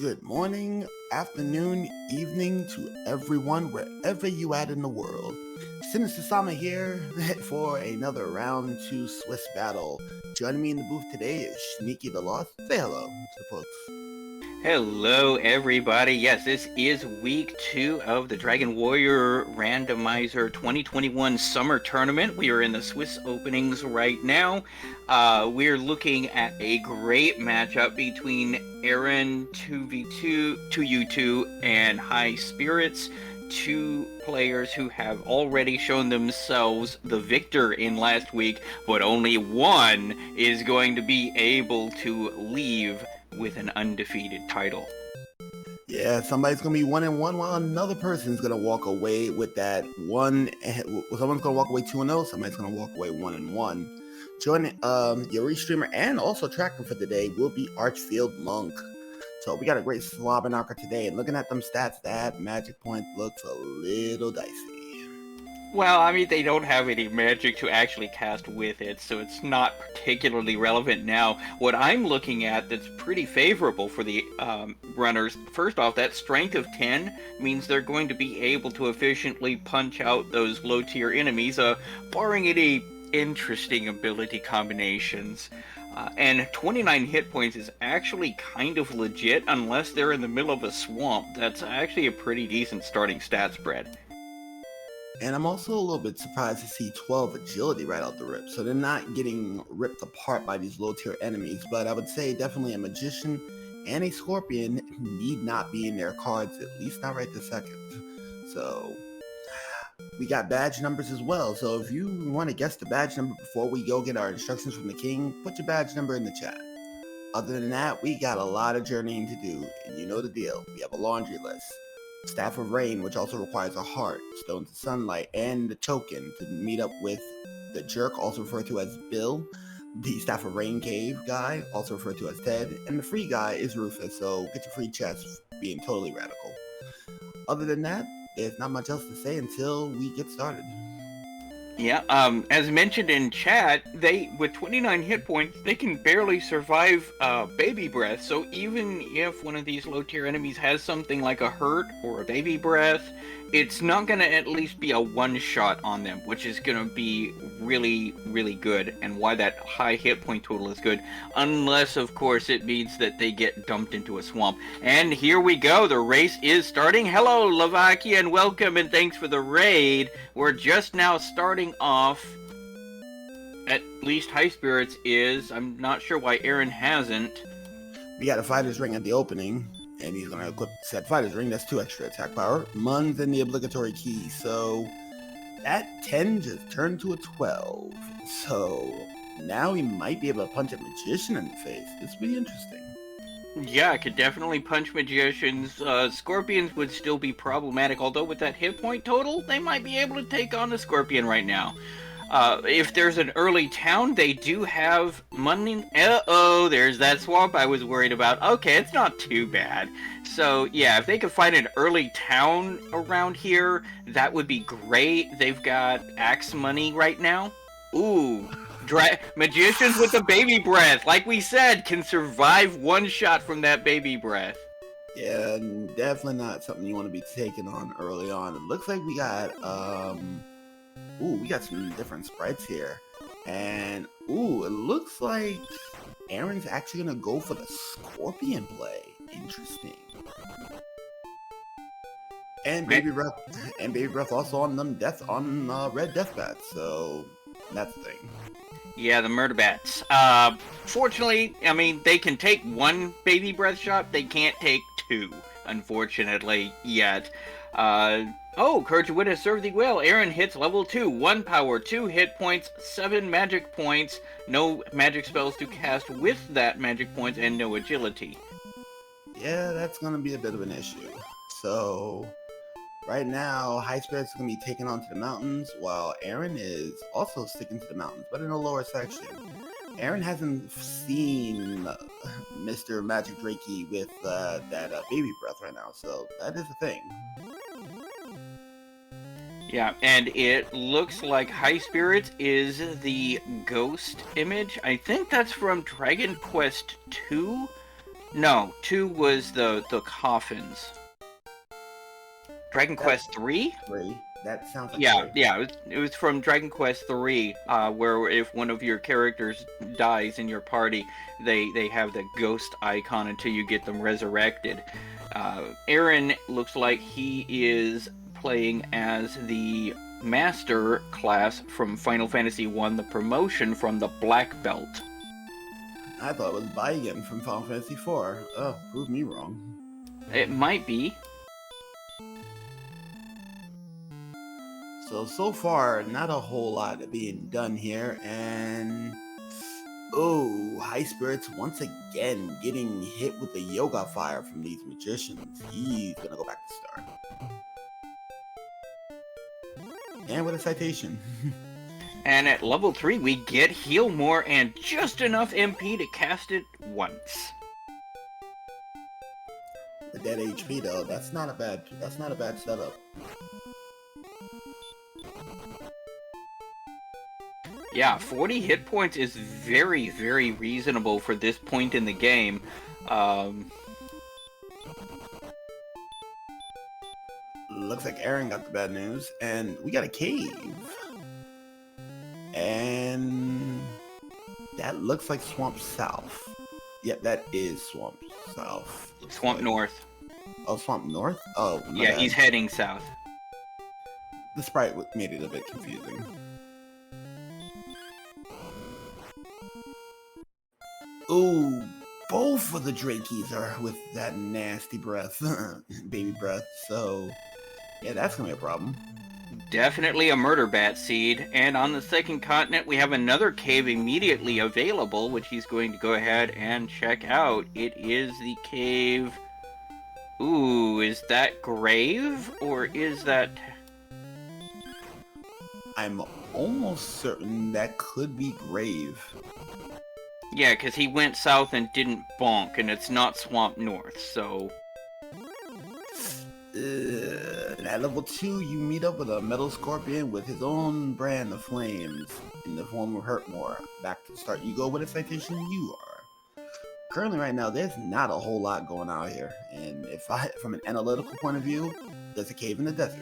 Good morning, afternoon, evening to everyone wherever you at in the world. Sinister Sama here for another round two Swiss battle. Joining me in the booth today is Sneaky the Lost. Say hello to the folks. Hello, everybody. Yes, this is week 2 of the Dragon Warrior Randomizer 2021 Summer Tournament. We are in the Swiss openings right now. We're looking at a great matchup between aaron2u2 and Highspirits, two players who have already shown themselves the victor in last week, but only one is going to be able to leave with an undefeated title. Yeah, somebody's gonna be 1-1 while another person's gonna walk away with that one. Someone's gonna walk away 2-0. Somebody's gonna walk away 1-1. Joining your restreamer and also tracking for today will be Archfield Monk. So we got a great swab and knocker today, and looking at them stats, that magic point looks a little dicey. Well, I mean, they don't have any magic to actually cast with it, so it's not particularly relevant now. What I'm looking at that's pretty favorable for the runners, first off, that strength of 10 means they're going to be able to efficiently punch out those low-tier enemies, barring any interesting ability combinations. And 29 hit points is actually kind of legit unless they're in the middle of a swamp. That's actually a pretty decent starting stat spread. And I'm also a little bit surprised to see 12 agility right out the rip. So they're not getting ripped apart by these low tier enemies. But I would say definitely a magician and a scorpion need not be in their cards, at least not right this second. So we got badge numbers as well. So if you want to guess the badge number before we go get our instructions from the king, put your badge number in the chat. Other than that, we got a lot of journeying to do. And you know the deal. We have a laundry list. Staff of Rain, which also requires a heart, Stones of Sunlight, and the token to meet up with the Jerk, also referred to as Bill, the Staff of Rain Cave guy, also referred to as Ted, and the free guy is Rufus, so get your free chest being totally radical. Other than that, there's not much else to say until we get started. Yeah, as mentioned in chat, with 29 hit points, they can barely survive baby breath, so even if one of these low tier enemies has something like a hurt or a baby breath, it's not gonna at least be a one shot on them, which is gonna be really, really good, and why that high hit point total is good, unless of course it means that they get dumped into a swamp. And here we go, the race is starting. Hello Slovakia, and welcome, and thanks for the raid. We're just now starting off. At least Highspirits is. I'm not sure why Aaron hasn't. We got a fighter's ring at the opening, and he's going to equip said fighter's ring. That's 2 extra attack power. Mun's in the obligatory key, so that 10 just turned to a 12. So now he might be able to punch a magician in the face. This would be interesting. Yeah, I could definitely punch magicians. Scorpions would still be problematic, although with that hit point total, they might be able to take on a scorpion right now. If there's an early town, they do have money. Uh-oh, there's that swamp I was worried about. Okay, it's not too bad. So, yeah, if they could find an early town around here, that would be great. They've got axe money right now. Ooh. Magicians with the baby breath, like we said, can survive one shot from that baby breath. Yeah, definitely not something you want to be taking on early on. It looks like we got we got some different sprites here. And it looks like Aaron's actually gonna go for the scorpion play. Interesting. And baby breath also on them red death bats, so that's the thing. Yeah, the murder bats. Fortunately, I mean, they can take one baby breath shot. They can't take 2, unfortunately, yet. Courage of Wit has served thee well. Aaron hits level 2, 1 power, 2 hit points, 7 magic points, no magic spells to cast with that magic points, and no agility. Yeah, that's going to be a bit of an issue. So right now, Highspirits is going to be taken onto the mountains, while Aaron is also sticking to the mountains, but in a lower section. Aaron hasn't seen Mr. Magic Drakey with that baby breath right now, so that is a thing. Yeah, and it looks like Highspirits is the ghost image. I think that's from Dragon Quest II. No, 2 was the coffins. Dragon Quest 3? 3. That sounds like Yeah, 3. yeah, it was from Dragon Quest 3, where if one of your characters dies in your party, they have the ghost icon until you get them resurrected. Aaron looks like he is playing as the Master class from Final Fantasy 1, the promotion from the Black Belt. I thought it was Baigen from Final Fantasy 4. Oh, prove me wrong. It might be. So far, not a whole lot being done here, and oh, Highspirits once again getting hit with the yoga fire from these magicians. He's gonna go back to start. And with a citation. And at level 3, we get Heal More and just enough MP to cast it once. With that HP though, that's not a bad setup. Yeah, 40 hit points is very, very reasonable for this point in the game. Looks like Aaron got the bad news, and we got a cave. And that looks like Swamp South. Yep, that is Swamp South. Swamp North. Oh, Swamp North? Oh, yeah, bad. He's heading south. The sprite made it a bit confusing. Ooh, both of the Drakeys are with that nasty breath, baby breath, so yeah, that's gonna be a problem. Definitely a murder bat seed. And on the second continent, we have another cave immediately available, which he's going to go ahead and check out. It is the cave... Ooh, is that Grave? Or is that... I'm almost certain that could be Grave. Yeah, because he went south and didn't bonk, and it's not Swamp North, so... At level 2, you meet up with a metal scorpion with his own brand of flames in the form of Hurtmore. Back to the start, you go with a citation you are. Currently right now, there's not a whole lot going on here, and from an analytical point of view, there's a cave in the desert.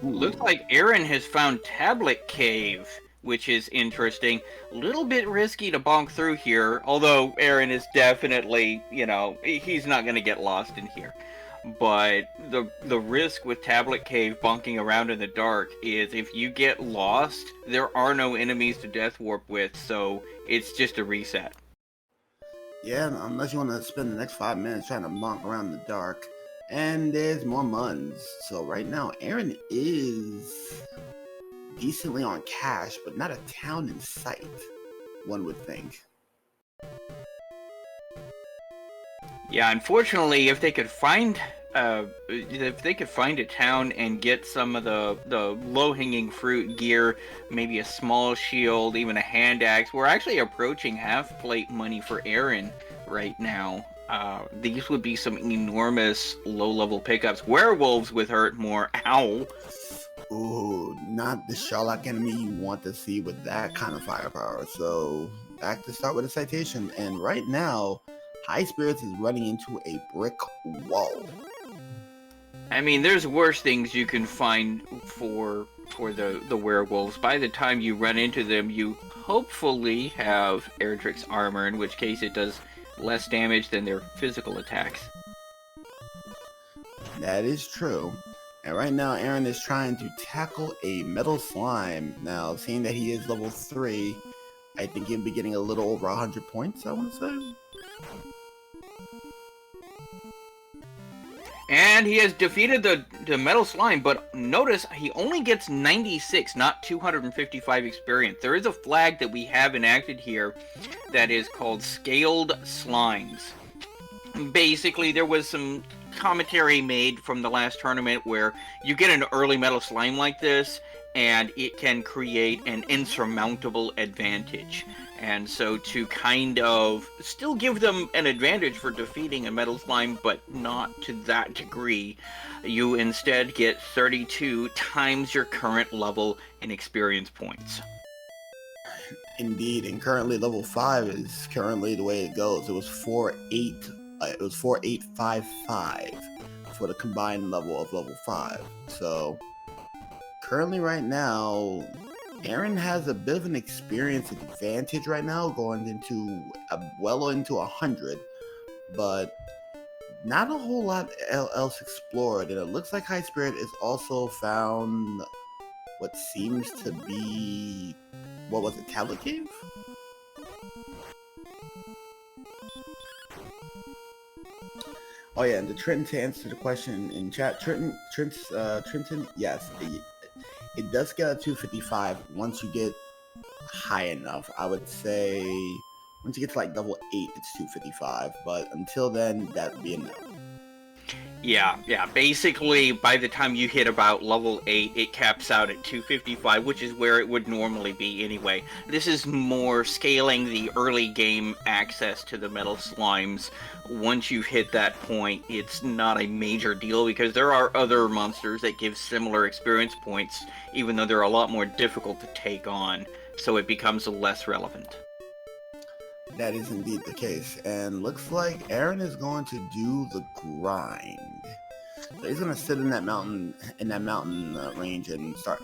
Looks like Aaron has found Tablet Cave, which is interesting. A little bit risky to bonk through here, although Aaron is definitely, he's not going to get lost in here. But the risk with Tablet Cave bonking around in the dark is if you get lost, there are no enemies to death warp with, so it's just a reset. Yeah, unless you want to spend the next 5 minutes trying to bonk around in the dark. And there's more muns. So right now, Aaron is decently on cash, but not a town in sight, one would think. Yeah, unfortunately, if they could find a town and get some of the low-hanging fruit gear, maybe a small shield, even a hand axe, we're actually approaching half plate money for Aaron right now. These would be some enormous low-level pickups. Werewolves with Hurtmore. Ow! Ooh, not the Sherlock enemy you want to see with that kind of firepower. So, back to start with a citation. And right now, Highspirits is running into a brick wall. I mean, there's worse things you can find for the werewolves. By the time you run into them, you hopefully have Erdrick's armor, in which case it does less damage than their physical attacks. That is true. And right now, Aaron is trying to tackle a metal slime. Now, seeing that he is level 3, I think he'll be getting a little over 100 points, I want to say. And he has defeated the metal slime, but notice he only gets 96, not 255 experience. There is a flag that we have enacted here that is called Scaled Slimes. Basically, there was some commentary made from the last tournament where you get an early metal slime like this, and it can create an insurmountable advantage. And so to kind of still give them an advantage for defeating a metal slime, but not to that degree, you instead get 32 times your current level in experience points. Indeed, and currently level 5 is currently the way it goes. It was 4855 for the combined level of level 5. So currently right now, Aaron has a bit of an experience advantage right now, going into well into 100, but not a whole lot else explored. And it looks like High Spirit is also found what seems to be, what was it, Tablet Cave? Oh yeah, and Trenton, to answer the question in chat, Trenton, yes, it does get a 255 once you get high enough. I would say once you get to like level 8, it's 255, but until then, that would be a no. Yeah, basically by the time you hit about level 8, it caps out at 255, which is where it would normally be anyway. This is more scaling the early game access to the metal slimes. Once you've hit that point, it's not a major deal because there are other monsters that give similar experience points, even though they're a lot more difficult to take on, so it becomes less relevant. That is indeed the case, and looks like Aaron is going to do the grind. So he's going to sit in that mountain range and start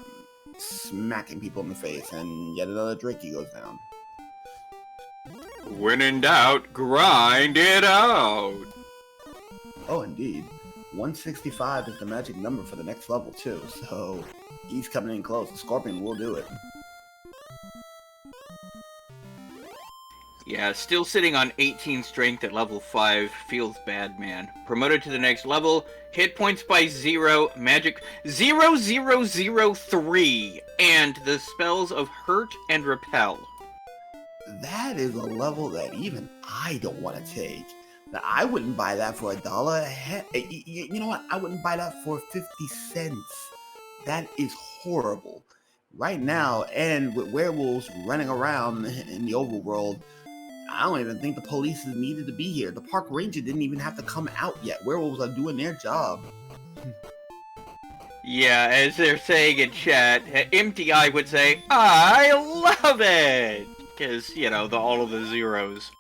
smacking people in the face, and yet another Drakey goes down. When in doubt, grind it out! Oh, indeed. 165 is the magic number for the next level, too, so he's coming in close. The Scorpion will do it. Yeah, still sitting on 18 strength at level 5 feels bad, man. Promoted to the next level, hit points by 0, magic 0003, and the spells of hurt and repel. That is a level that even I don't want to take. Now, I wouldn't buy that for $1. You know what? I wouldn't buy that for 50 cents. That is horrible. Right now, and with werewolves running around in the overworld, I don't even think the police is needed to be here. The park ranger didn't even have to come out yet. Werewolves are doing their job. Yeah, as they're saying in chat, Empty Eye would say, I love it! Because, you know, all of the zeros.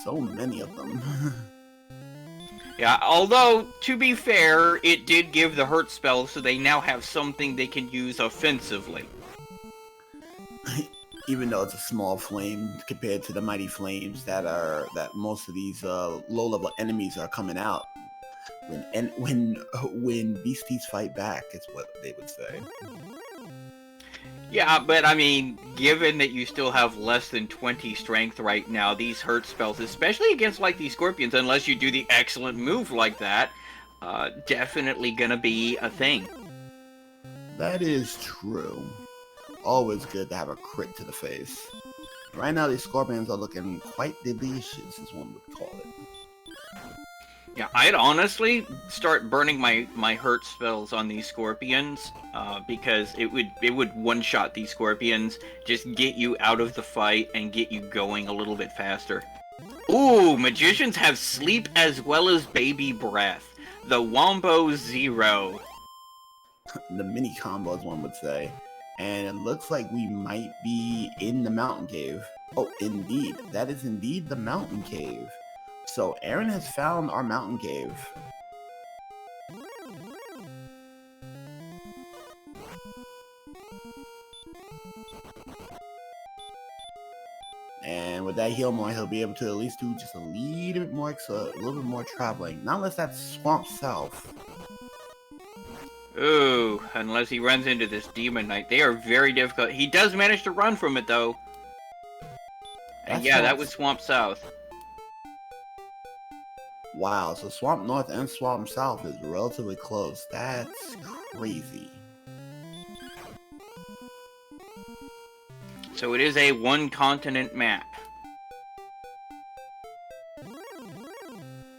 So many of them. Yeah, although, to be fair, it did give the hurt spell, so they now have something they can use offensively. Even though it's a small flame compared to the mighty flames that most of these low-level enemies are coming out. When beasties fight back, is what they would say. Yeah, but I mean, given that you still have less than 20 strength right now, these hurt spells, especially against like these scorpions, unless you do the excellent move like that, definitely gonna be a thing. That is true. Always good to have a crit to the face. Right now, these scorpions are looking quite delicious, as one would call it. Yeah, I'd honestly start burning my hurt spells on these scorpions, because it would one-shot these scorpions, just get you out of the fight and get you going a little bit faster. Ooh, magicians have sleep as well as baby breath. The Wombo Zero. The mini combo, as one would say. And it looks like we might be in the mountain cave. Oh, indeed. That is indeed the mountain cave. So Aaron has found our mountain cave. And with that heal more, he'll be able to at least do just a little bit more traveling. Not unless that's Swamp South. Ooh, unless he runs into this Demon Knight. They are very difficult. He does manage to run from it, though. And yeah, that was Swamp South. Wow, so Swamp North and Swamp South is relatively close. That's crazy. So it is a one-continent map.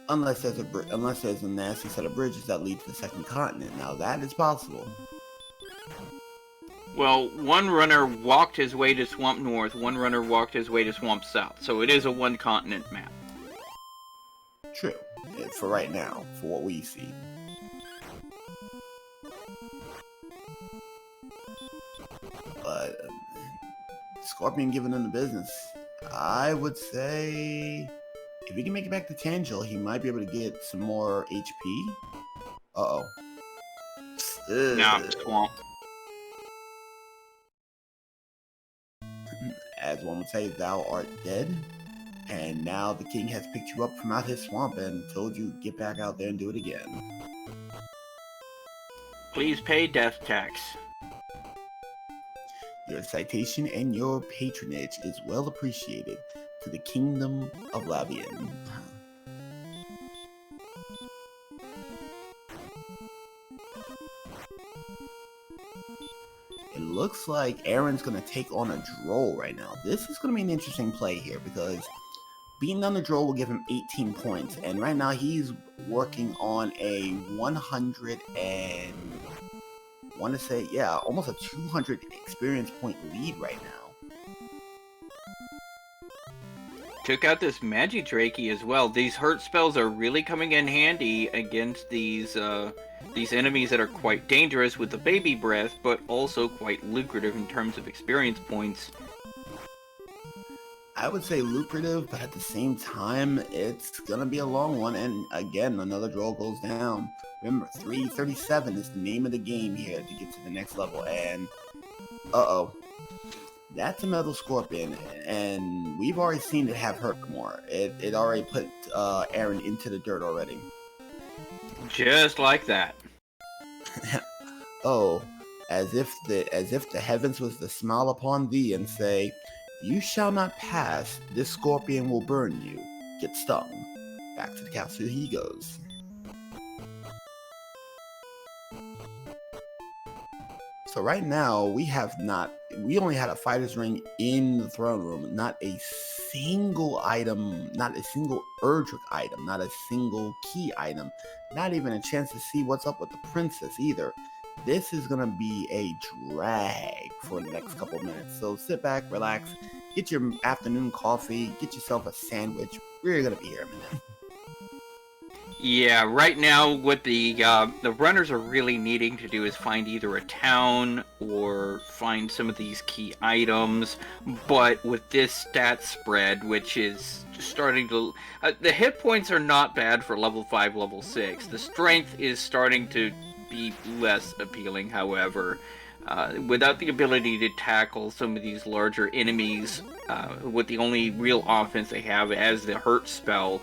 Unless there's a nasty set of bridges that lead to the second continent. Now that is possible. Well, one runner walked his way to Swamp North, one runner walked his way to Swamp South, so it is a one-continent map. True. For right now, for what we see. But Scorpion giving him the business. I would say if he can make it back to Tangel, he might be able to get some more HP. Uh-oh. Nah, Swamp. As one would say, thou art dead. And now the king has picked you up from out his swamp and told you get back out there and do it again. Please pay death tax. Your citation and your patronage is well appreciated to the kingdom of Labian. It looks like Aaron's going to take on a Droll right now. This is going to be an interesting play here because beating down the Droll will give him 18 points. And right now he's working on a 100 and... want to say, yeah, almost a 200 experience point lead right now. Took out this Magidrakey as well. These hurt spells are really coming in handy against these enemies that are quite dangerous with the baby breath, but also quite lucrative in terms of experience points. I would say lucrative, but at the same time, it's gonna be a long one. And again, another Droll goes down. Remember, 337 is the name of the game here to get to the next level. And uh-oh, that's a Metal Scorpion, and we've already seen it have hurt more. It already put Aaron into the dirt already. Just like that. Oh, as if the heavens was to smile upon thee and say, "You shall not pass. This scorpion will burn you." Get stung. Back to the castle he goes. So right now we only had a fighter's ring in the throne room, not a single item, not a single Erdrick item, not a single key item, not even a chance to see what's up with the princess either. This is gonna be a drag for the next couple minutes. So sit back, relax, get your afternoon coffee, get yourself a sandwich. We're gonna be here in a minute. Yeah, right now what the runners are really needing to do is find either a town or find some of these key items, but with this stat spread, which is starting to... the hit points are not bad for level 5, level 6. The strength is starting to be less appealing, however. Without the ability to tackle some of these larger enemies, with the only real offense they have as the hurt spell,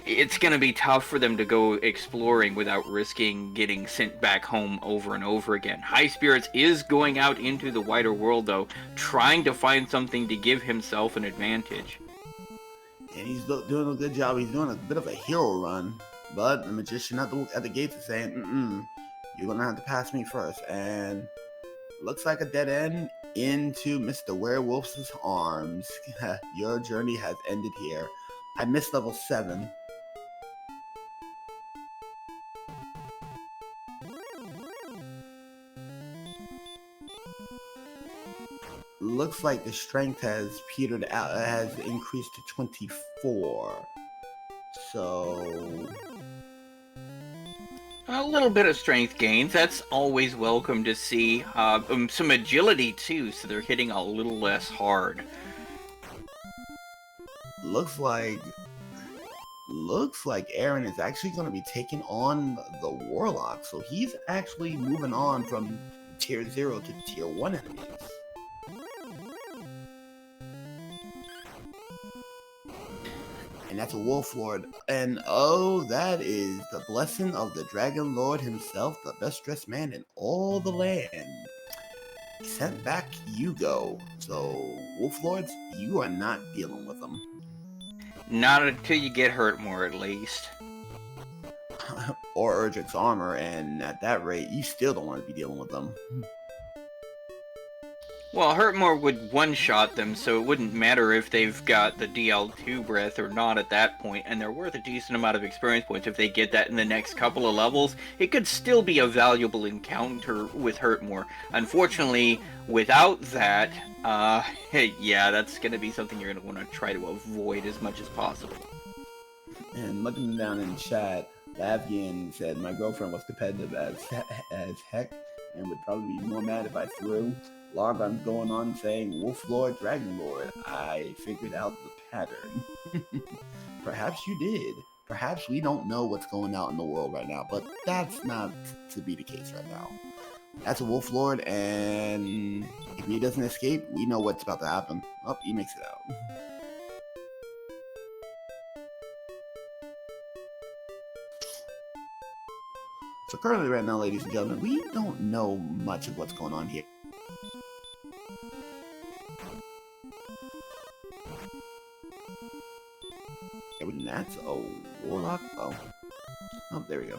it's going to be tough for them to go exploring without risking getting sent back home over and over again. Highspirits is going out into the wider world, though, trying to find something to give himself an advantage. And he's doing a good job. He's doing a bit of a hero run, but the magician at the gates is saying, you're going to have to pass me first. And looks like a dead end into Mr. Werewolf's arms. Your journey has ended here. I missed level 7. Looks like the strength has petered out, has increased to 24. So a little bit of strength gains, that's always welcome to see. Some agility too, so they're hitting a little less hard. Looks like Aaron is actually going to be taking on the Warlock. So he's actually moving on from tier 0 to tier 1 enemies. And that's a Wolf Lord. And oh, that is the blessing of the Dragon Lord himself, the best dressed man in all the land. Sent back you go. So, Wolf Lords, you are not dealing with them. Not until you get hurt more, at least. Or Erdrick's armor, and at that rate, you still don't want to be dealing with them. Well, Hurtmore would one-shot them, so it wouldn't matter if they've got the DL2 breath or not at that point, and they're worth a decent amount of experience points if they get that in the next couple of levels. It could still be a valuable encounter with Hurtmore. Unfortunately, without that, yeah, that's going to be something you're going to want to try to avoid as much as possible. And looking down in chat, Lavgian said, my girlfriend was competitive as heck and would probably be more mad if I threw. Largon's going on saying, Wolf Lord, Dragon Lord. I figured out the pattern. Perhaps you did. Perhaps we don't know what's going out in the world right now, but that's not to be the case right now. That's a Wolf Lord, and if he doesn't escape, we know what's about to happen. Oh, he makes it out. So currently right now, ladies and gentlemen, we don't know much of what's going on here. And that's a Warlock? Oh, there we go.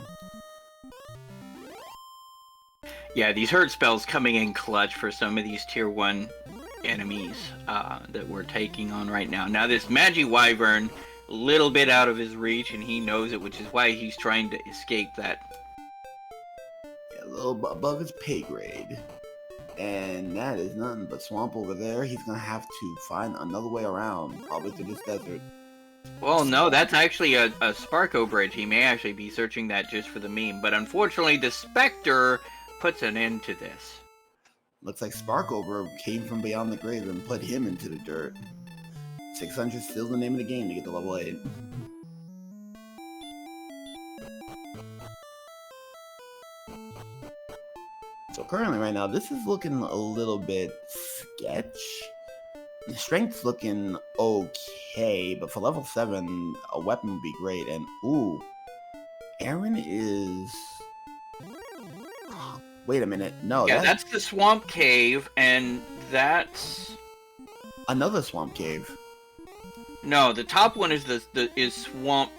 Yeah, these hurt spells coming in clutch for some of these tier 1 enemies that we're taking on right now. Now this Magi Wyvern, a little bit out of his reach, and he knows it, which is why he's trying to escape that. Yeah, a little above his pay grade. And that is nothing but swamp over there. He's going to have to find another way around, probably through this desert. Well, no, that's actually a Sparko bridge. He may actually be searching that just for the meme. But unfortunately, the Spectre puts an end to this. Looks like Sparkover came from beyond the grave and put him into the dirt. 600 is still the name of the game to get to level 8. So currently right now, this is looking a little bit sketch. The strength's looking okay, but for level 7, a weapon would be great. And ooh, Aaron is... Wait a minute, no. Yeah, that's the Swamp Cave, and that's... Another Swamp Cave. No, the top one is is Swamp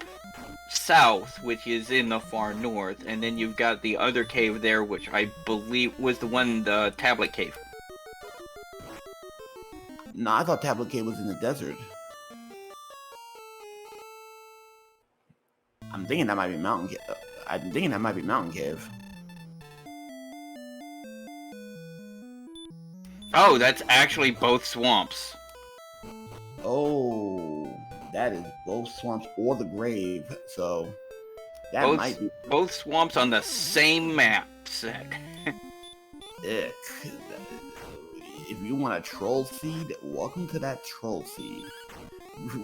South, which is in the far north, and then you've got the other cave there, which I believe was the Tablet Cave. No, I thought Tablet Cave was in the desert. I'm thinking that might be Mountain Cave. Oh, that's actually both swamps. Oh, that is both swamps or the grave. So that might be both swamps on the same map. Sick. Ick. If you want a troll seed, welcome to that troll seed.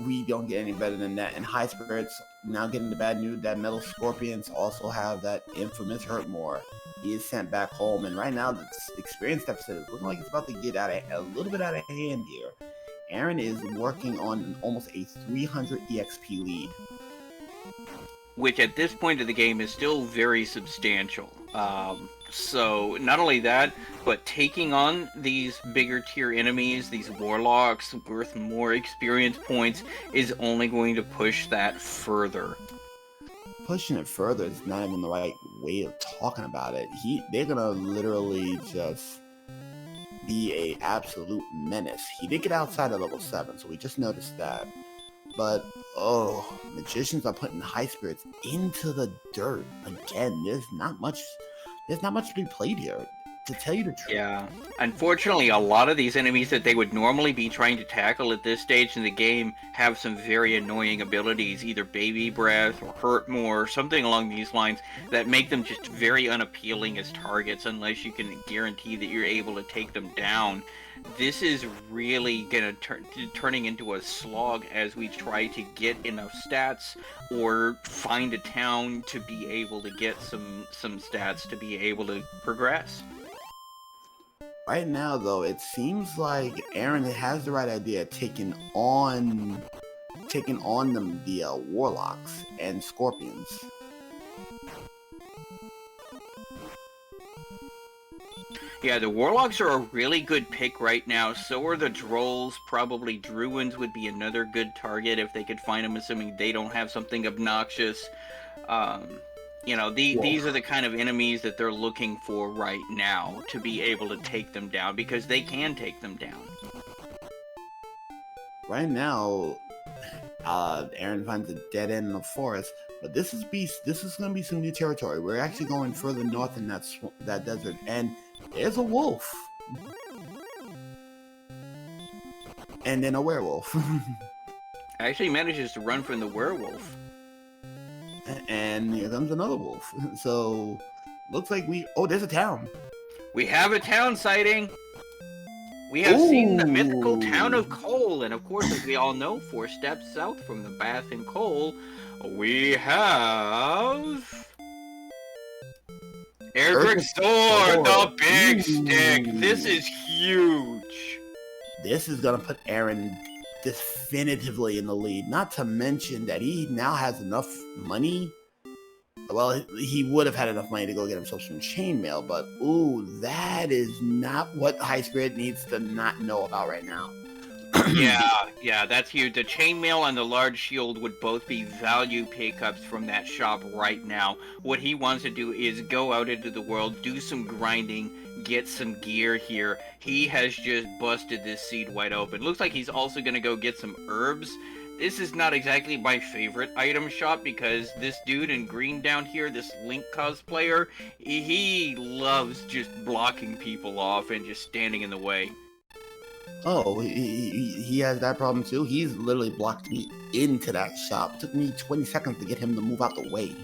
We don't get any better than that. And Highspirits, now getting the bad news that Metal Scorpions also have that infamous Hurtmore. He is sent back home, and right now the experience deficit is looking like it's about to get a little bit out of hand here. Aaron is working on almost a 300 EXP lead. Which at this point of the game is still very substantial. So not only that, but taking on these bigger tier enemies, these warlocks worth more experience points, is only going to push that further. Pushing it further is not even the right way of talking about it. They're gonna literally just be a absolute menace. He did get outside of level 7, so we just noticed that. But oh, magicians are putting Highspirits into the dirt again. There's not much to be played here, to tell you the truth. Yeah, unfortunately, a lot of these enemies that they would normally be trying to tackle at this stage in the game have some very annoying abilities, either Baby Breath or Hurtmore, or something along these lines, that make them just very unappealing as targets unless you can guarantee that you're able to take them down. This is really going to turning into a slog as we try to get enough stats or find a town to be able to get some stats to be able to progress. Right now, though, it seems like Aaron has the right idea, taking on the warlocks and scorpions. Yeah, the warlocks are a really good pick right now. So are the drolls. Probably druids would be another good target if they could find them, assuming they don't have something obnoxious. You know, Well, these are the kind of enemies that they're looking for right now to be able to take them down, because they can take them down. right now, Aaron finds a dead end in the forest, but this is going to be some new territory. We're actually going further north in that desert, and there's a wolf, and then a werewolf, Actually manages to run from the werewolf. and here comes another wolf. So, looks like there's a town. We have a town sighting. We have seen the mythical town of Cole, and of course, as we all know, 4 steps south from the bath in Cole, we have Erdrick's sword, the big stick. This is huge. This is gonna put Aaron definitively in the lead. Not to mention that he now has enough money. Well, he would have had enough money to go get himself some chainmail, but that is not what High Spirit needs to not know about right now. Yeah, that's huge. The chainmail and the large shield would both be value pickups from that shop right now. What he wants to do is go out into the world, do some grinding, get some gear here. He has just busted this seed wide open. Looks like he's also going to go get some herbs. This is not exactly my favorite item shop, because this dude in green down here, this Link cosplayer, he loves just blocking people off and just standing in the way. Oh, he has that problem too. He's literally blocked me into that shop. It took me 20 seconds to get him to move out the way.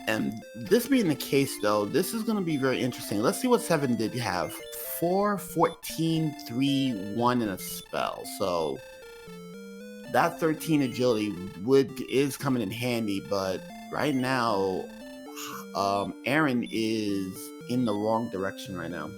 And this being the case, though, this is going to be very interesting. Let's see what 7 did have. 4, 14, 3, 1, and a spell. So that 13 agility is coming in handy, but right now, Aaron is in the wrong direction right now.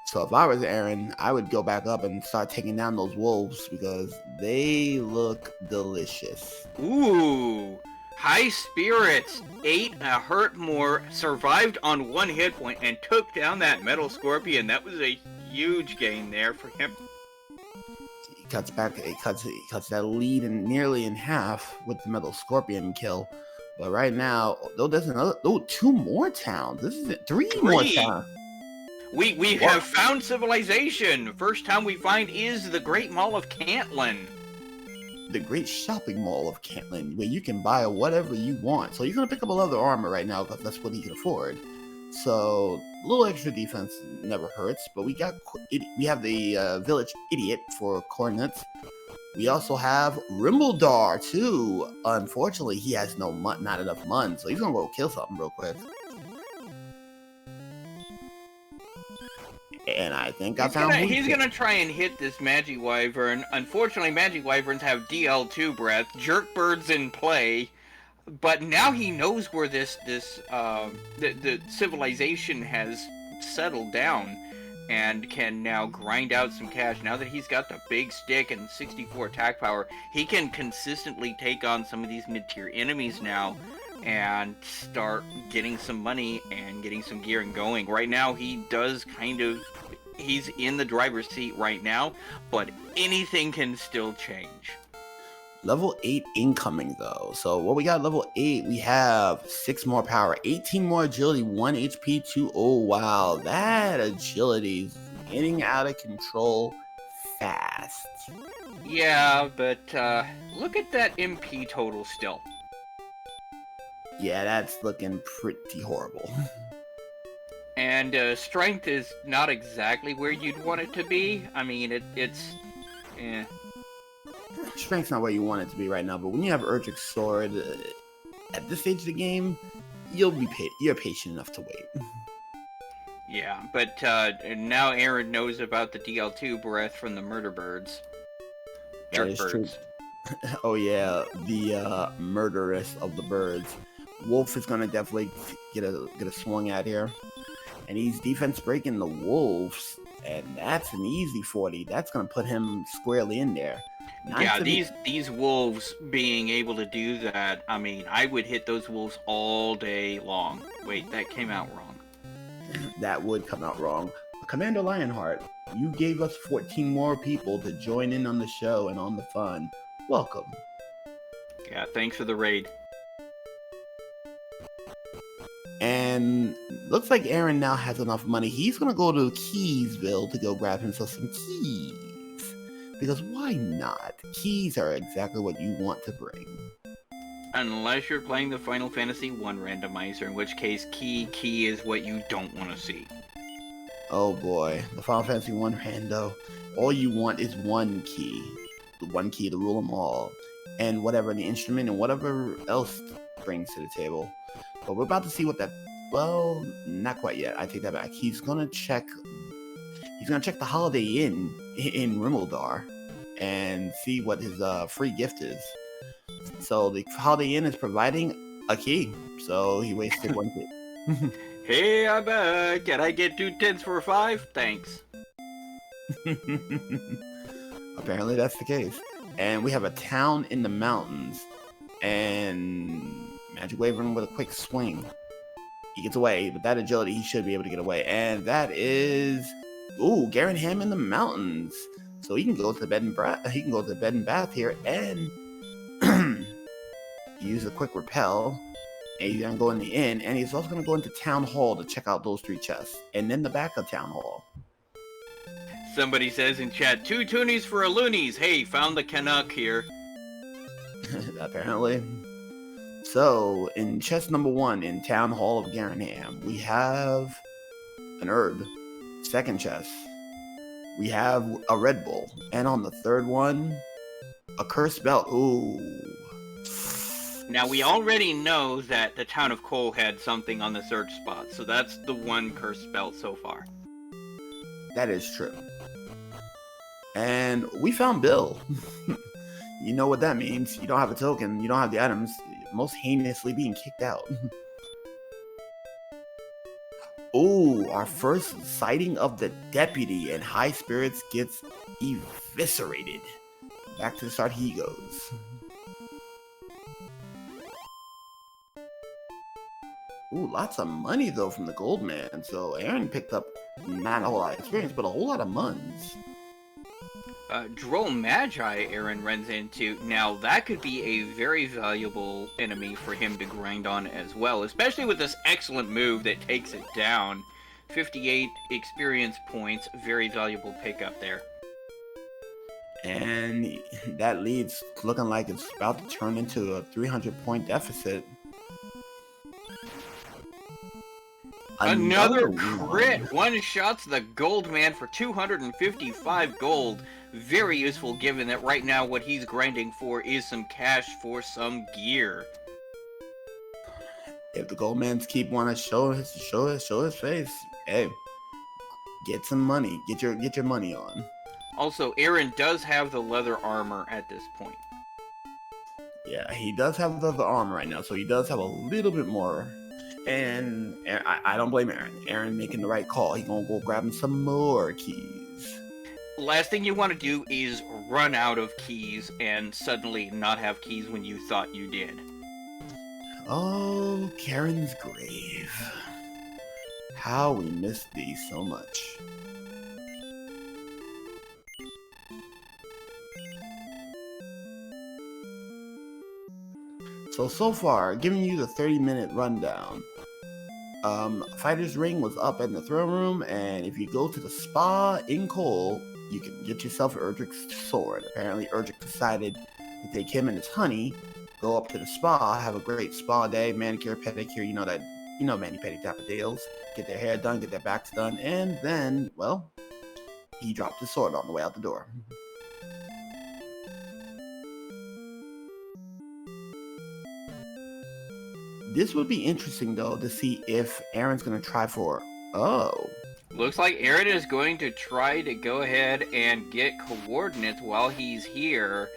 So if I was Aaron, I would go back up and start taking down those wolves, because they look delicious. Ooh, Highspirits ate a hurt more, survived on 1 hit point, and took down that metal scorpion. That was a huge gain there for him. He cuts that lead nearly in half with the metal scorpion kill. But right now, there's 2 more towns. This is it. 3 more towns. We have found civilization. First town we find is the Great Mall of Cantlin. The Great Shopping Mall of Cantlin, where you can buy whatever you want. So you're going to pick up a leather armor right now, because that's what he can afford. So a little extra defense never hurts. But we have the village idiot for coordinates. We also have Rimbledar too. Unfortunately, he has not enough mun, so he's going to go kill something real quick. And I think he's gonna try and hit this Magic Wyvern. Unfortunately, Magic Wyverns have DL2 breath, Jerkbird's in play, but now he knows where the civilization has settled down, and can now grind out some cash. Now that he's got the big stick and 64 attack power, he can consistently take on some of these mid-tier enemies now, and start getting some money and getting some gear and going. Right now, he's in the driver's seat right now, but anything can still change. Level 8 incoming, though. So what we got level 8, we have 6 more power, 18 more agility, 1 HP, 2. Oh, wow. That agility is getting out of control fast. Yeah, but look at that MP total still. Yeah, that's looking pretty horrible. And strength is not exactly where you'd want it to be. I mean, it's... eh. Strength's not where you want it to be right now, but when you have Erdrick's sword, at this stage of the game, you're patient enough to wait. Yeah, but now Aaron knows about the DL2 breath from the murder birds. That is true. Oh yeah, the murderess of the birds. Wolf is gonna definitely get a swing at here, and he's defense breaking the wolves, and that's an easy 40. That's gonna put him squarely in there. These wolves being able to do that, I mean, I would hit those wolves all day long. Wait, that came out wrong. That would come out wrong. Commander Lionheart, you gave us 14 more people to join in on the show and on the fun. Welcome. Yeah, thanks for the raid. And looks like Aaron now has enough money. He's going to go to Keysville to go grab himself some keys. Because why not? Keys are exactly what you want to bring. Unless you're playing the Final Fantasy I randomizer, in which case key is what you don't want to see. Oh boy, the Final Fantasy 1 rando. All you want is one key. The one key to rule them all. And whatever the instrument and whatever else brings to the table. But we're about to see what that... Well, not quite yet. I take that back. He's gonna check the Holiday Inn in Rimeldar and see what his free gift is. So the Holiday Inn is providing a key. So he wasted one key. Hey, I'm back. Can I get 2 10s for 5? Thanks. Apparently that's the case. And we have a town in the mountains. And Magic Wyvern with a quick swing. He gets away. With that agility, he should be able to get away. And that is... Ooh, Garen Ham in the mountains. So he can go to the bed and bath here and use a quick repel. And he's gonna go in the inn, and he's also gonna go into Town Hall to check out those 3 chests. And then the back of Town Hall. Somebody says in chat, 2 toonies for a loonies. Hey, found the Canuck here. Apparently. So, in chest number 1 in Town Hall of Garanham, we have an herb. Second chest, we have a Red Bull. And on the third one, a cursed belt. Ooh. Now, we already know that the town of Cole had something on the search spot, so that's the one cursed belt so far. That is true. And we found Bill. You know what that means. You don't have a token, you don't have the items, most heinously being kicked out. Oh, our first sighting of the deputy, and Highspirits gets eviscerated. Back to the start he goes. Ooh, lots of money though from the gold man. So Aaron picked up not a whole lot of experience, but a whole lot of muns. Droll Magi Aaron runs into. Now, that could be a very valuable enemy for him to grind on as well, especially with this excellent move that takes it down. 58 experience points, very valuable pickup there. And that leads looking like it's about to turn into a 300-point deficit. Another crit! One shots the gold man for 255 gold. Very useful given that right now what he's grinding for is some cash for some gear. If the gold mans keep wanting to show his face, hey, get some money. Get your money on. Also, Aaron does have the leather armor at this point. Yeah, he does have the armor right now, so he does have a little bit more. And I don't blame Aaron. Aaron making the right call. He's gonna go grab him some more keys. Last thing you want to do is run out of keys and suddenly not have keys when you thought you did. Oh, Karen's grave. How we missed thee so much. So far, giving you the 30-minute rundown. Fighter's Ring was up in the throne room, and if you go to the spa in Cole, you can get yourself Erdrick's sword. Apparently, Erdrick decided to take him and his honey, go up to the spa, have a great spa day, manicure, pedicure, you know mani-pedi type of deals. Get their hair done, get their backs done, and then, well, he dropped his sword on the way out the door. This would be interesting, though, to see if Aaron's going to try for... Oh. Looks like Aaron is going to try to go ahead and get coordinates while he's here.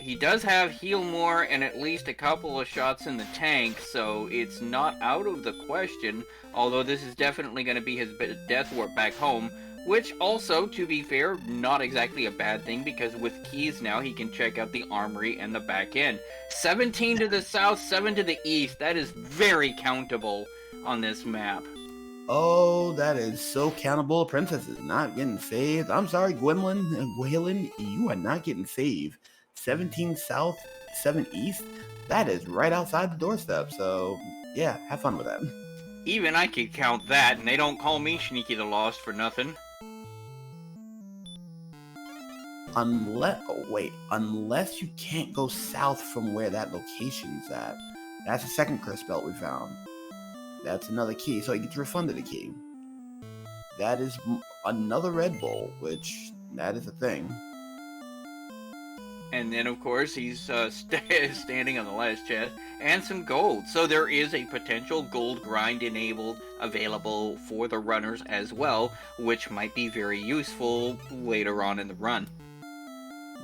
He does have heal more and at least a couple of shots in the tank, so it's not out of the question, although this is definitely going to be his death warp back home, which also, to be fair, not exactly a bad thing, because with keys now he can check out the armory and the back end. 17 to the south, 7 to the east. That is very countable on this map. Oh, that is so countable. Princess is not getting saved. I'm sorry, Gwendolyn, you are not getting saved. 17 South, 7 East, that is right outside the doorstep. So, yeah, have fun with that. Even I could count that, and they don't call me Sneaky the Lost for nothing. Unless you can't go south from where that location's at. That's the second curse belt we found. That's another key, so he gets refunded a key. That is another Red Bull, which, that is a thing. And then, of course, he's standing on the last chest, and some gold. So there is a potential gold grind available for the runners as well, which might be very useful later on in the run.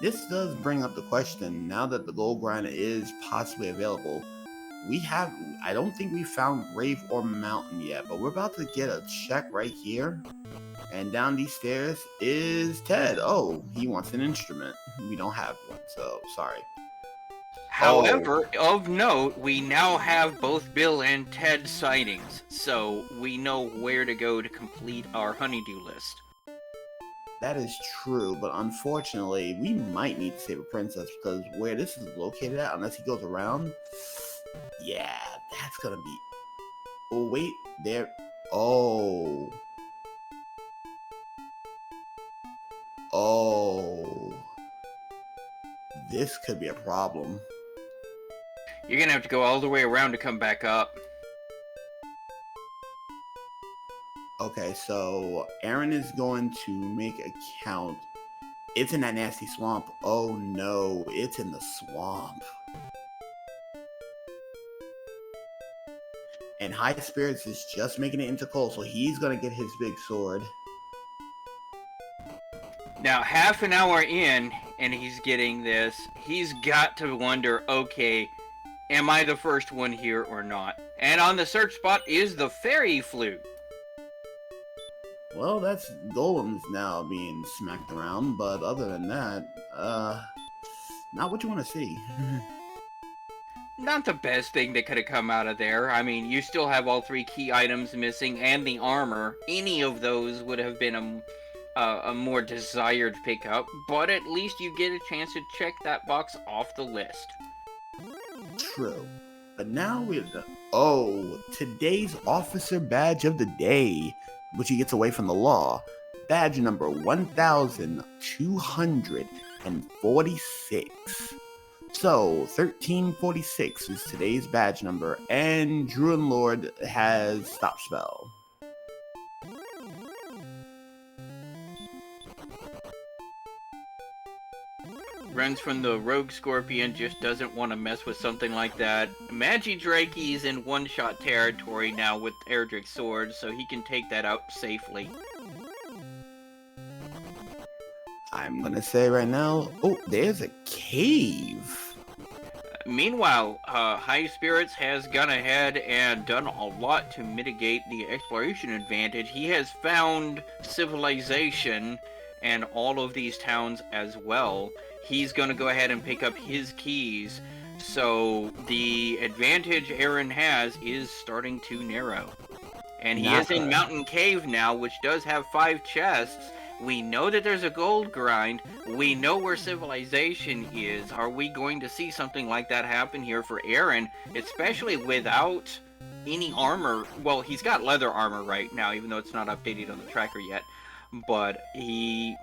This does bring up the question, now that the gold grind is possibly available, I don't think we found Grave or Mountain yet, but we're about to get a check right here. And down these stairs is Ted. Oh, he wants an instrument. We don't have one, so sorry. However, of note, we now have both Bill and Ted sightings, so we know where to go to complete our honeydew list. That is true, but unfortunately, we might need to save a princess because where this is located at, unless he goes around, yeah, that's gonna be... Oh, wait, there... Oh... Oh... This could be a problem. You're gonna have to go all the way around to come back up. Okay, so Aaron is going to make a count. It's in that nasty swamp. Oh no, it's in the swamp. And Highspirits is just making it into Cole, so he's gonna get his big sword. Now, half an hour in, and he's getting this, he's got to wonder, okay, am I the first one here or not? And on the search spot is the fairy flute. Well, that's golems now being smacked around, but other than that, not what you want to see. Not the best thing that could have come out of there. I mean, you still have all 3 key items missing and the armor. Any of those would have been a more desired pickup, but at least you get a chance to check that box off the list. True. But now today's officer badge of the day, which he gets away from the law. Badge number 1246. So, 1346 is today's badge number, and Druid Lord has Stop Spell. Runs from the Rogue Scorpion, just doesn't want to mess with something like that. Magidrakey's in one-shot territory now with Erdrick's sword, so he can take that out safely. I'm gonna say right now, oh, there's a cave. Meanwhile, Highspirits has gone ahead and done a lot to mitigate the exploration advantage. He has found civilization and all of these towns as well. He's going to go ahead and pick up his keys. So the advantage Aaron has is starting to narrow. And he is in Mountain Cave now, which does have 5 chests. We know that there's a gold grind. We know where civilization is. Are we going to see something like that happen here for Aaron, especially without any armor? Well, he's got leather armor right now, even though it's not updated on the tracker yet. But he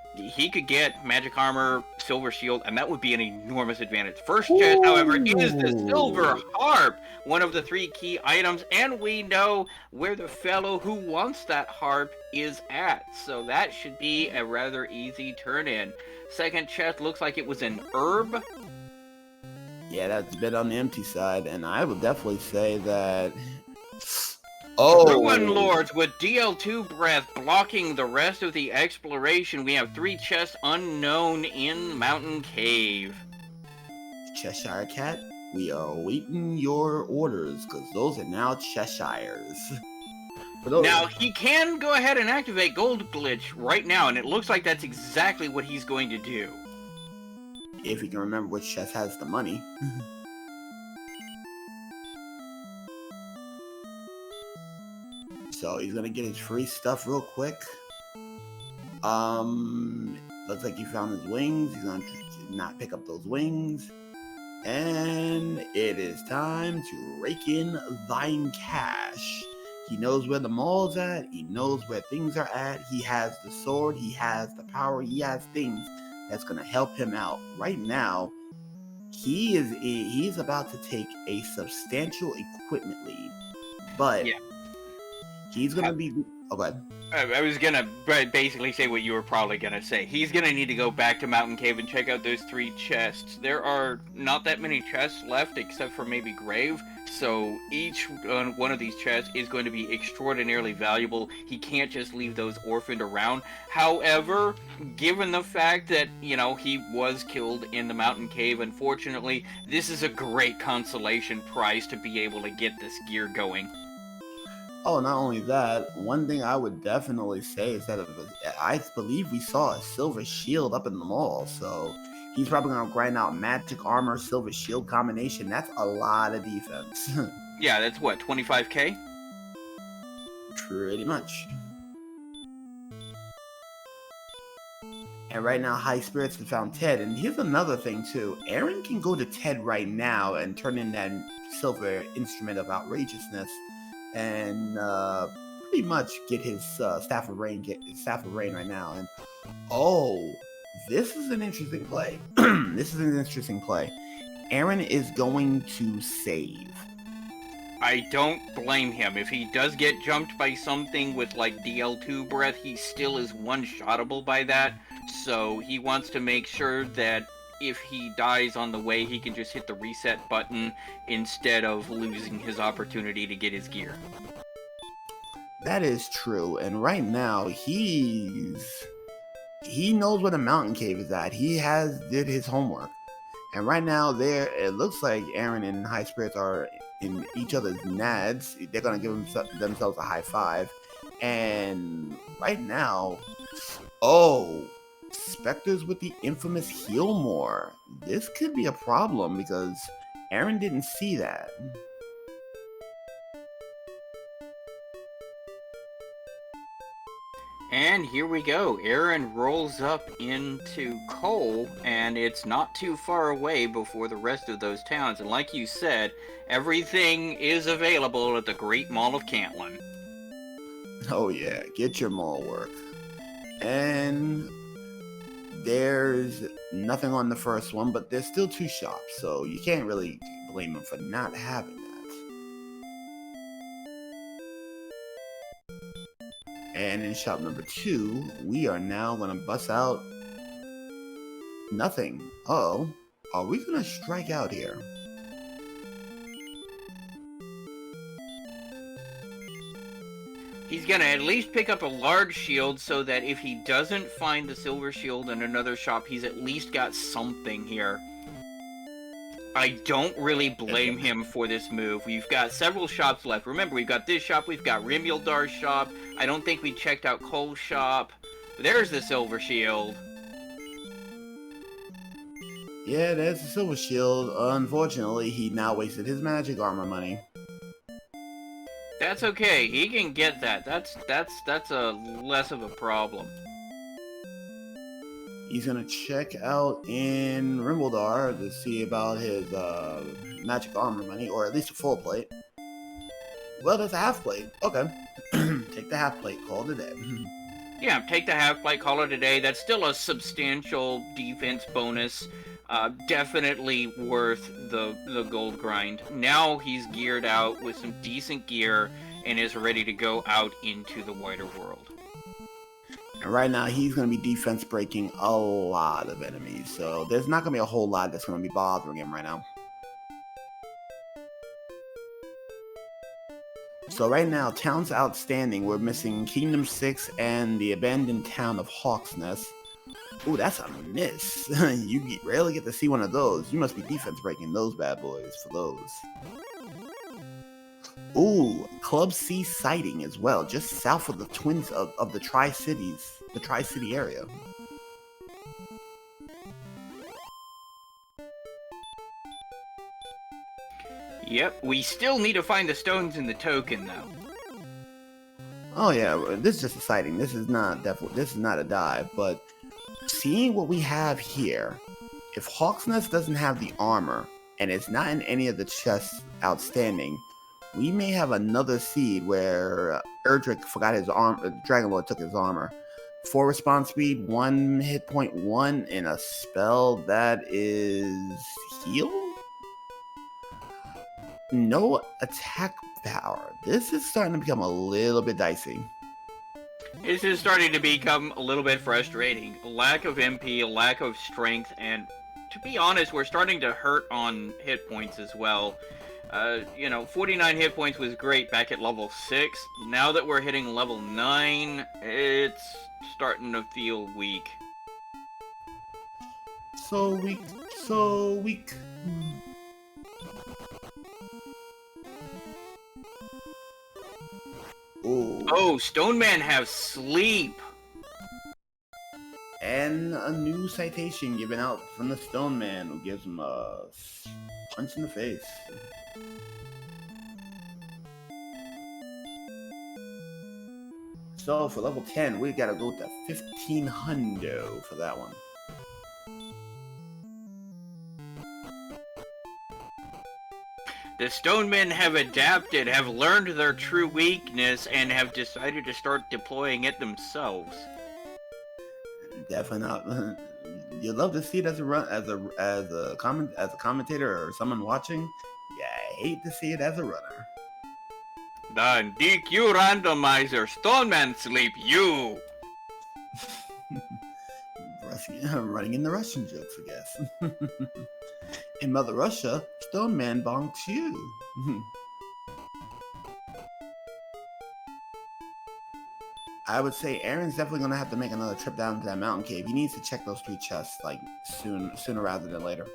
could get magic armor, silver shield, and that would be an enormous advantage. First chest, however, is the silver harp, one of the 3 key items, and we know where the fellow who wants that harp is at. So that should be a rather easy turn-in. Second chest looks like it was an herb. Yeah, that's a bit on the empty side, and I would definitely say that... Ruin Lords with DL2 breath blocking the rest of the exploration. We have 3 chests unknown in Mountain Cave. Cheshire Cat, we are awaiting your orders, because those are now Cheshires. Now, he can go ahead and activate Gold Glitch right now, and it looks like that's exactly what he's going to do. If he can remember which chest has the money. So he's gonna get his free stuff real quick. Looks like he found his wings. He's gonna not pick up those wings. And it is time to rake in thine cash. He knows where the mall's at. He knows where things are at. He has the sword. He has the power. He has things that's gonna help him out. Right now, he's about to take a substantial equipment lead, but Yeah. he's gonna be. Oh, go ahead. I was gonna basically say what you were probably gonna say. He's gonna need to go back to Mountain Cave and check out those 3 chests. There are not that many chests left, except for maybe Grave, so each one of these chests is going to be extraordinarily valuable. He can't just leave those orphaned around. However, given the fact that, you know, he was killed in the Mountain Cave, unfortunately, this is a great consolation prize to be able to get this gear going. Oh, not only that, one thing I would definitely say is that I believe we saw a silver shield up in the mall, so he's probably going to grind out magic armor, silver shield combination. That's a lot of defense. Yeah, that's what, 25k? Pretty much. And right now, Highspirits have found Ted. And here's another thing, too. Aaron can go to Ted right now and turn in that silver instrument of outrageousness and pretty much get his Staff of Rain right now. And oh, this is an interesting play. This is an interesting play. Aaron is going to save. I don't blame him. If he does get jumped by something with like DL2 breath, he still is one-shottable by that. So he wants to make sure that if he dies on the way, he can just hit the reset button instead of losing his opportunity to get his gear. That is true. And right now, he knows where the mountain cave is at. He did his homework. And right now, it looks like Aaron and Highspirits are in each other's nads. They're going to give themselves a high five. And right now, oh, Spectres with the infamous heal more. This could be a problem because Aaron didn't see that. And here we go. Aaron rolls up into Cole, and it's not too far away before the rest of those towns. And like you said, everything is available at the Great Mall of Cantlin. Oh yeah, get your mall work. And there's nothing on the first one, but there's still 2 shops, so you can't really blame them for not having that. And in shop number 2, we are now going to bust out nothing. Uh-oh. Are we going to strike out here? He's gonna at least pick up a large shield so that if he doesn't find the silver shield in another shop, he's at least got something here. I don't really blame him for this move. We've got several shops left. Remember, we've got this shop, we've got Rimuldar's shop. I don't think we checked out Cole's shop. There's the silver shield. Yeah, there's the silver shield. Unfortunately, he now wasted his magic armor money. That's okay. He can get that. That's a less of a problem. He's gonna check out in Rimbledar to see about his magic armor money, or at least a full plate. Well, there's a half plate. Okay. Take the half plate, call it a day. Yeah, take the half plate, call it a day. That's still a substantial defense bonus. Definitely worth the gold grind. Now he's geared out with some decent gear and is ready to go out into the wider world. And right now, he's going to be defense breaking a lot of enemies, so there's not going to be a whole lot that's going to be bothering him right now. So right now, towns outstanding, we're missing Kingdom 6 and the abandoned town of Hawk's Nest. Ooh, that's a miss. You rarely get to see one of those. You must be defense breaking those bad boys for those. Ooh, Club C sighting as well, just south of the twins of the Tri-Cities, the Tri-City area. Yep, we still need to find the stones in the token, though. Oh yeah, this is just a sighting. This is not a dive, but seeing what we have here, if Hawksnest doesn't have the armor and it's not in any of the chests outstanding, we may have another seed where Erdrick forgot his arm. Dragon Lord took his armor. 4 response speed, 1 hit point 1, and a spell that is heal. No attack power. This is starting to become a little bit dicey. This is starting to become a little bit frustrating. Lack of MP, lack of strength, and to be honest, we're starting to hurt on hit points as well. 49 hit points was great back at level 6. Now that we're hitting level 9, it's starting to feel weak. So weak. Oh, Stone Man have sleep. And a new citation given out from the Stone Man, who gives him a punch in the face. So for level 10, we gotta go to 1500 for that one. The Stonemen have adapted, have learned their true weakness, and have decided to start deploying it themselves. Definitely not. You'd love to see it as a commentator or someone watching. Yeah, I hate to see it as a runner. The DQ Randomizer, Stoneman sleep you! Running in the Russian jokes, I guess. In Mother Russia, Stone Man bonks you. I would say Aaron's definitely going to have to make another trip down to that mountain cave. He needs to check those 3 chests, like, sooner rather than later.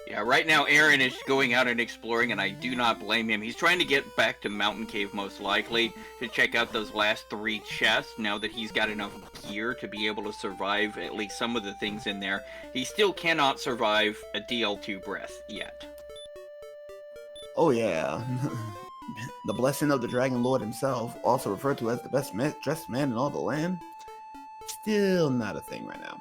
Yeah, right now Aaron is going out and exploring, and I do not blame him. He's trying to get back to Mountain Cave, most likely, to check out those last 3 chests, now that he's got enough gear to be able to survive at least some of the things in there. He still cannot survive a DL2 breath yet. Oh yeah. The blessing of the Dragon Lord himself, also referred to as the best dressed man in all the land, still not a thing right now.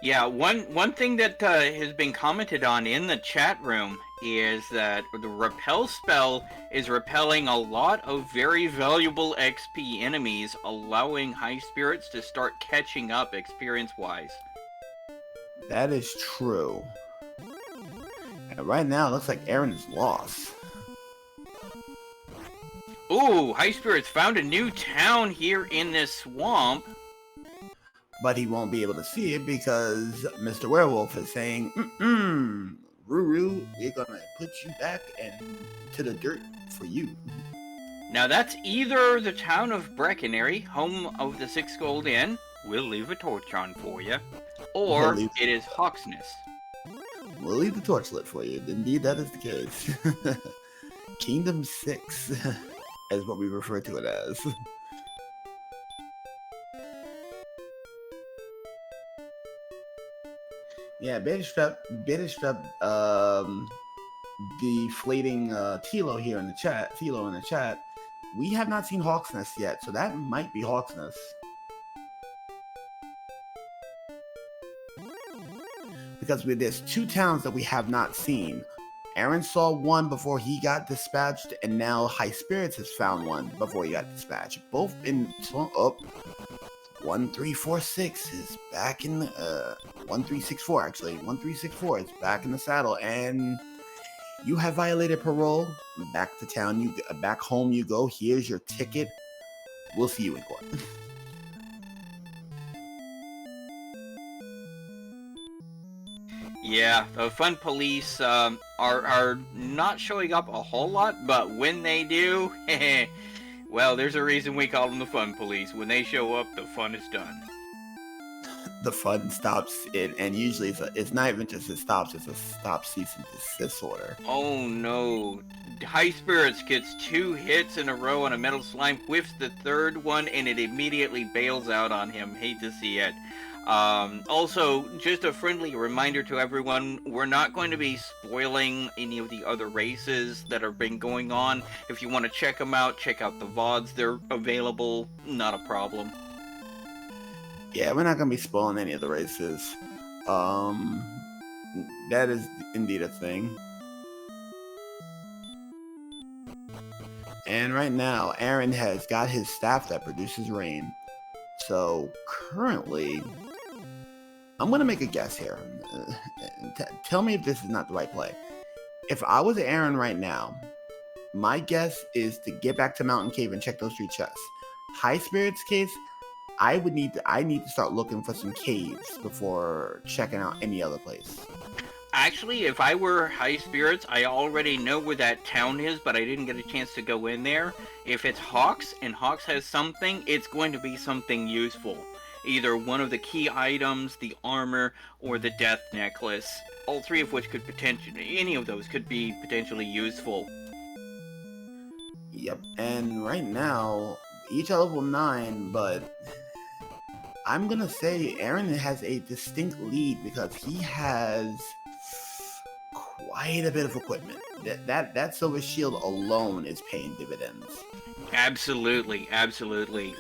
Yeah, one thing that has been commented on in the chat room is that the repel spell is repelling a lot of very valuable XP enemies, allowing Highspirits to start catching up experience-wise. That is true. And right now, it looks like Aaron is lost. Ooh, Highspirits found a new town here in this swamp. But he won't be able to see it because Mr. Werewolf is saying, Ruru, we're gonna put you back to the dirt for you. Now that's either the town of Breckenary, home of the 6 Gold Inn, we'll leave a torch on for you, or it is Hawksness. We'll leave the torch lit for you. Indeed, that is the case. Kingdom 6 is what we refer to it as. Yeah, Beta Strep, deflating Tilo here in the chat. Tilo in the chat. We have not seen Hawksnest yet, so that might be Hawksnest. Because there's 2 towns that we have not seen. Aaron saw one before he got dispatched, and now Highspirits has found one before he got dispatched. Both in 1346 is back in 1364 actually. 1364 is back in the saddle, and you have violated parole. Back to town, back home you go. Here's your ticket. We'll see you in court. Yeah, the fun police are not showing up a whole lot, but when they do, well, there's a reason we call them the fun police. When they show up, the fun is done. The fun stops, and usually it's not even just it stops, it's a stop, cease, and desist order. Oh no. Highspirits gets 2 hits in a row on a metal slime, whiffs the 3rd one, and it immediately bails out on him. Hate to see it. Also, just a friendly reminder to everyone, we're not going to be spoiling any of the other races that have been going on. If you want to check them out, check out the VODs. They're available, not a problem. Yeah, we're not gonna be spoiling any of the races. Um, that is indeed a thing. And right now, Aaron has got his staff that produces rain. So currently, I'm gonna make a guess here. Tell me if this is not the right play. If I was Aaron right now, my guess is to get back to Mountain Cave and check those 3 chests. Highspirits case, I need to start looking for some caves before checking out any other place. Actually, if I were Highspirits, I already know where that town is, but I didn't get a chance to go in there. If it's Hawks, and Hawks has something, it's going to be something useful. Either one of the key items, the armor, or the death necklace. All 3 of which could potentially, any of those could be potentially useful. Yep, and right now, each are level 9, but I'm gonna say Aaron has a distinct lead because he has quite a bit of equipment. That silver shield alone is paying dividends. Absolutely, absolutely.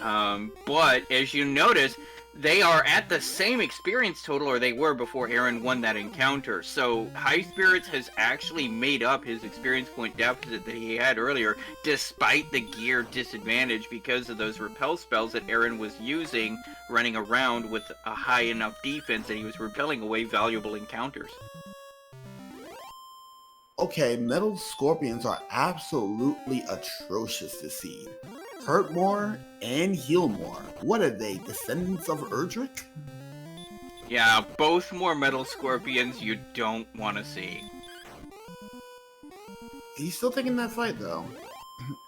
But as you notice, they are at the same experience total, or they were before Aaron won that encounter. So Highspirits has actually made up his experience point deficit that he had earlier, despite the gear disadvantage because of those repel spells that Aaron was using, running around with a high enough defense that he was repelling away valuable encounters. Okay, metal scorpions are absolutely atrocious to seed. Hurt more and heal more. What are they, descendants of Erdrick? Yeah, both more metal scorpions you don't want to see. He's still taking that fight though,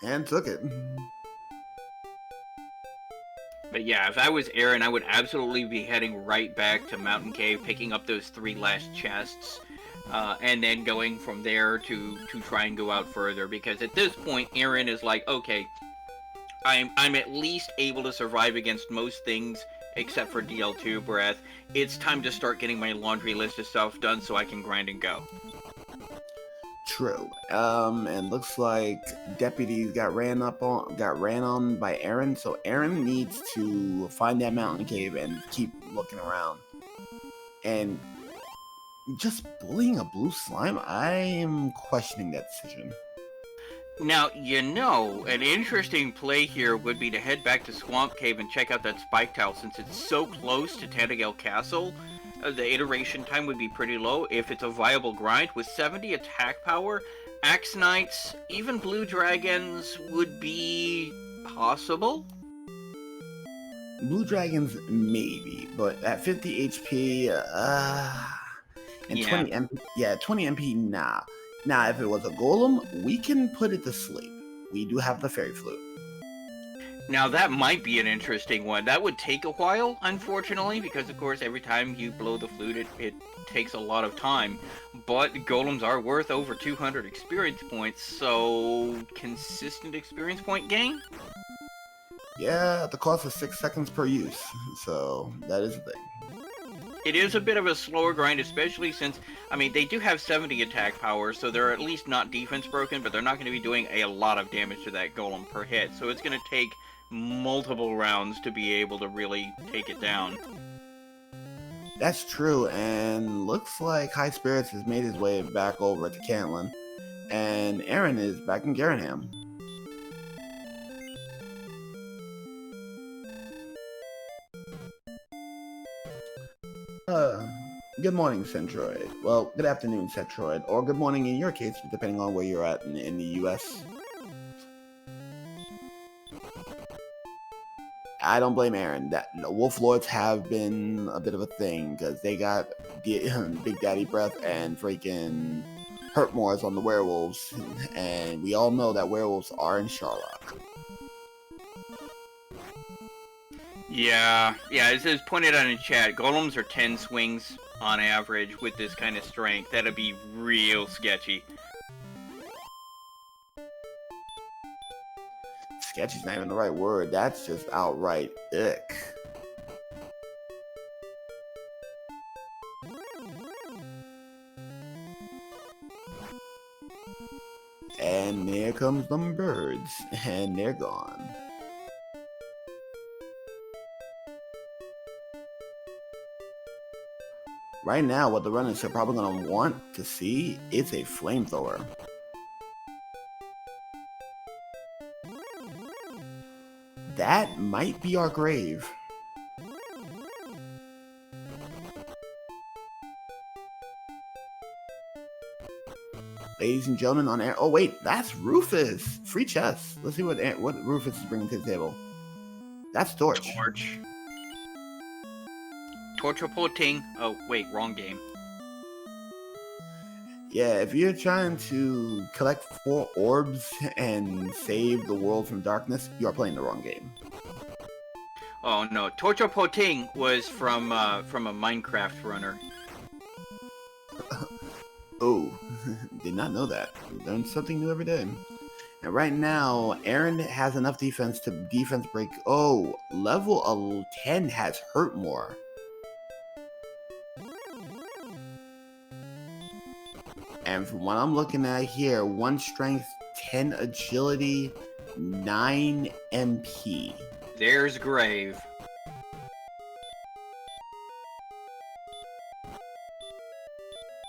and took it. But yeah, if I was Aaron, I would absolutely be heading right back to Mountain Cave, picking up those 3 last chests, and then going from there to try and go out further. Because at this point, Aaron is like, okay, I'm at least able to survive against most things except for DL2 breath. It's time to start getting my laundry list of stuff done so I can grind and go. True. And looks like deputies got ran on by Aaron, so Aaron needs to find that mountain cave and keep looking around. And just bullying a blue slime, I am questioning that decision. Now, an interesting play here would be to head back to Swamp Cave and check out that spike tile since it's so close to Tantagel Castle. The iteration time would be pretty low if it's a viable grind. With 70 attack power, Axe Knights, even Blue Dragons would be possible. Blue dragons maybe, but at 50 HP, and Yeah. 20 MP, 20 MP, nah. Now, if it was a golem, we can put it to sleep. We do have the fairy flute. Now that might be an interesting one. That would take a while, unfortunately, because of course every time you blow the flute it takes a lot of time. But golems are worth over 200 experience points, so consistent experience point gain? Yeah, at the cost of 6 seconds per use, so that is a thing. It is a bit of a slower grind, especially since, they do have 70 attack power, so they're at least not defense broken, but they're not going to be doing a lot of damage to that golem per hit. So it's going to take multiple rounds to be able to really take it down. That's true, and looks like Highspirits has made his way back over to Cantlin, and Aaron is back in Garanham. Good morning, Centroid. Well, good afternoon, Centroid, or good morning in your case, depending on where you're at in the US. I don't blame Aaron. That Wolf Lords have been a bit of a thing because they got Big Daddy Breath and freaking Hurtmores on the werewolves, and we all know that werewolves are in Sherlock. Yeah, it says pointed out in chat, golems are 10 swings on average with this kind of strength. That'd be real sketchy. Sketchy's not even the right word. That's just outright ick. And there comes them birds, and they're gone. Right now, what the runners are probably going to want to see is a flamethrower. That might be our grave. Ladies and gentlemen, on air. Oh wait, that's Rufus. Free chest. Let's see what Rufus is bringing to the table. That's Torch. Torch reporting. Oh wait, wrong game. Yeah, if you're trying to collect 4 orbs and save the world from darkness, you are playing the wrong game. Oh no, Torch reporting was from a Minecraft runner. Oh, did not know that. Learn something new every day. And right now, Aaron has enough defense to defense break. Oh, level 10 has hurt more. And from what I'm looking at here, 1 strength, 10 agility, 9 MP. There's grave.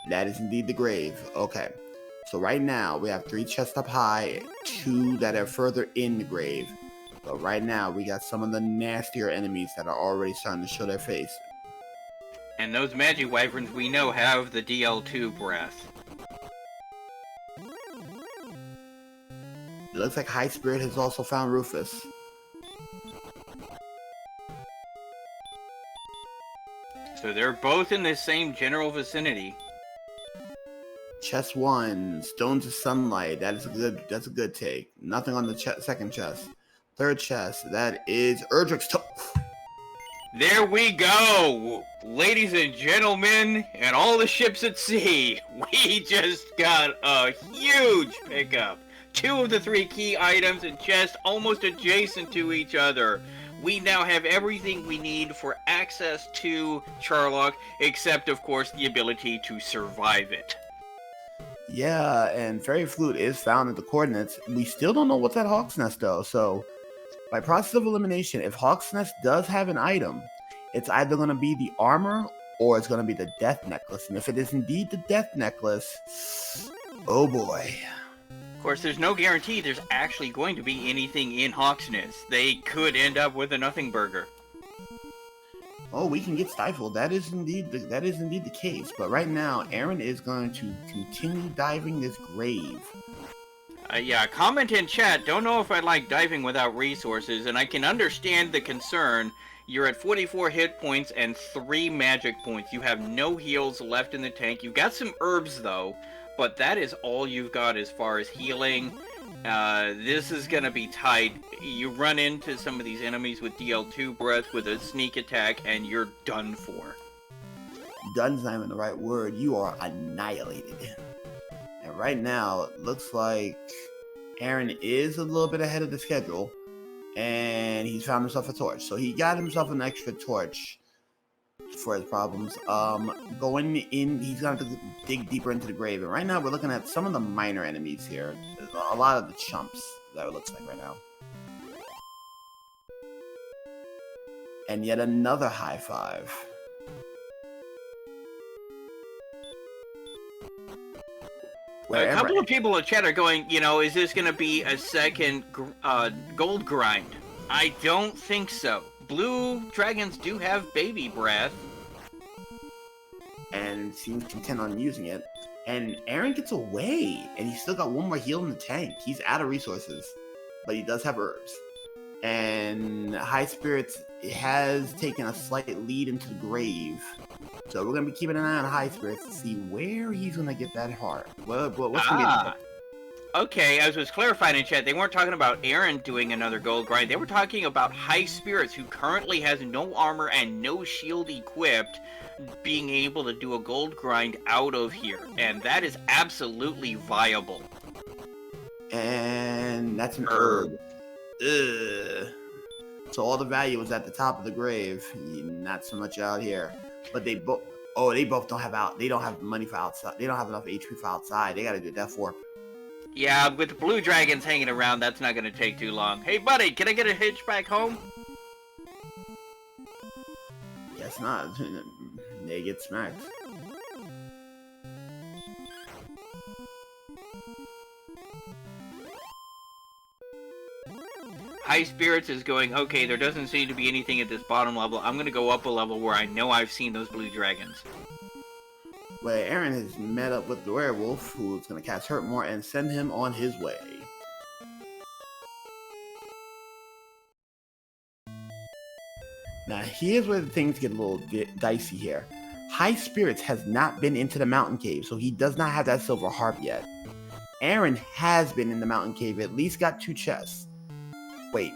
That is indeed the grave. Okay. So right now, we have 3 chests up high, 2 that are further in the grave. But right now, we got some of the nastier enemies that are already starting to show their face. And those magic wyverns we know have the DL2 breath. It looks like Highspirit has also found Rufus. So they're both in the same general vicinity. Chest 1, Stones of Sunlight. That's a good take. Nothing on the second chest. Third chest, that is Erdrick's There we go! Ladies and gentlemen, and all the ships at sea, we just got a huge pickup. 2 of the 3 key items in chests almost adjacent to each other. We now have everything we need for access to Charlock, except of course the ability to survive it. Yeah, and Fairy Flute is found at the coordinates. We still don't know what's at Hawk's Nest though, so by process of elimination, if Hawk's Nest does have an item, it's either going to be the armor or it's going to be the death necklace. And if it is indeed the death necklace, oh boy. Of course, there's no guarantee there's actually going to be anything in Hawk's Nest. They could end up with a nothing burger. Oh, we can get stifled. That is indeed the case. But right now, Aaron is going to continue diving this grave. Yeah, comment in chat. Don't know if I like diving without resources, and I can understand the concern. You're at 44 hit points and 3 magic points. You have no heals left in the tank. You've got some herbs, though, but that is all you've got as far as healing. This is going to be tight. You run into some of these enemies with DL2 breath with a sneak attack, and you're done for. Done's not even the right word. You are annihilated. And right now, it looks like Aaron is a little bit ahead of the schedule, and he's found himself a torch. So he got himself an extra torch for his problems. Going in, he's going to have to dig deeper into the grave. And right now, we're looking at some of the minor enemies here. A lot of the chumps, that it looks like right now. And yet another high five. A couple of people in chat are going, you know, is this going to be a second gold grind? I don't think so. Blue dragons do have baby breath. And seems content on using it. And Aaron gets away, and he's still got 1 more heal in the tank. He's out of resources, but he does have herbs. And Highspirits has taken a slight lead into the grave. So we're going to be keeping an eye on Highspirits to see where he's going to get that heart. What's going to be Okay, as was clarified in chat, they weren't talking about Aaron doing another gold grind. They were talking about Highspirits, who currently has no armor and no shield equipped, being able to do a gold grind out of here. And that is absolutely viable. And that's an herb. Ugh. So all the value is at the top of the grave, not so much out here. But they both don't have money for outside. They don't have enough HP for outside. They gotta do Death Warp. Yeah, with the blue dragons hanging around, that's not gonna take too long. Hey, buddy, can I get a hitch back home? Guess not. They get smacked. Highspirits is going, okay, there doesn't seem to be anything at this bottom level. I'm gonna go up a level where I know I've seen those blue dragons. Where Aaron has met up with the werewolf, who's going to cast Hurt More and send him on his way. Now, here's where things get a little dicey here. Highspirits has not been into the mountain cave, so he does not have that silver harp yet. Aaron has been in the mountain cave, at least got 2 chests. Wait,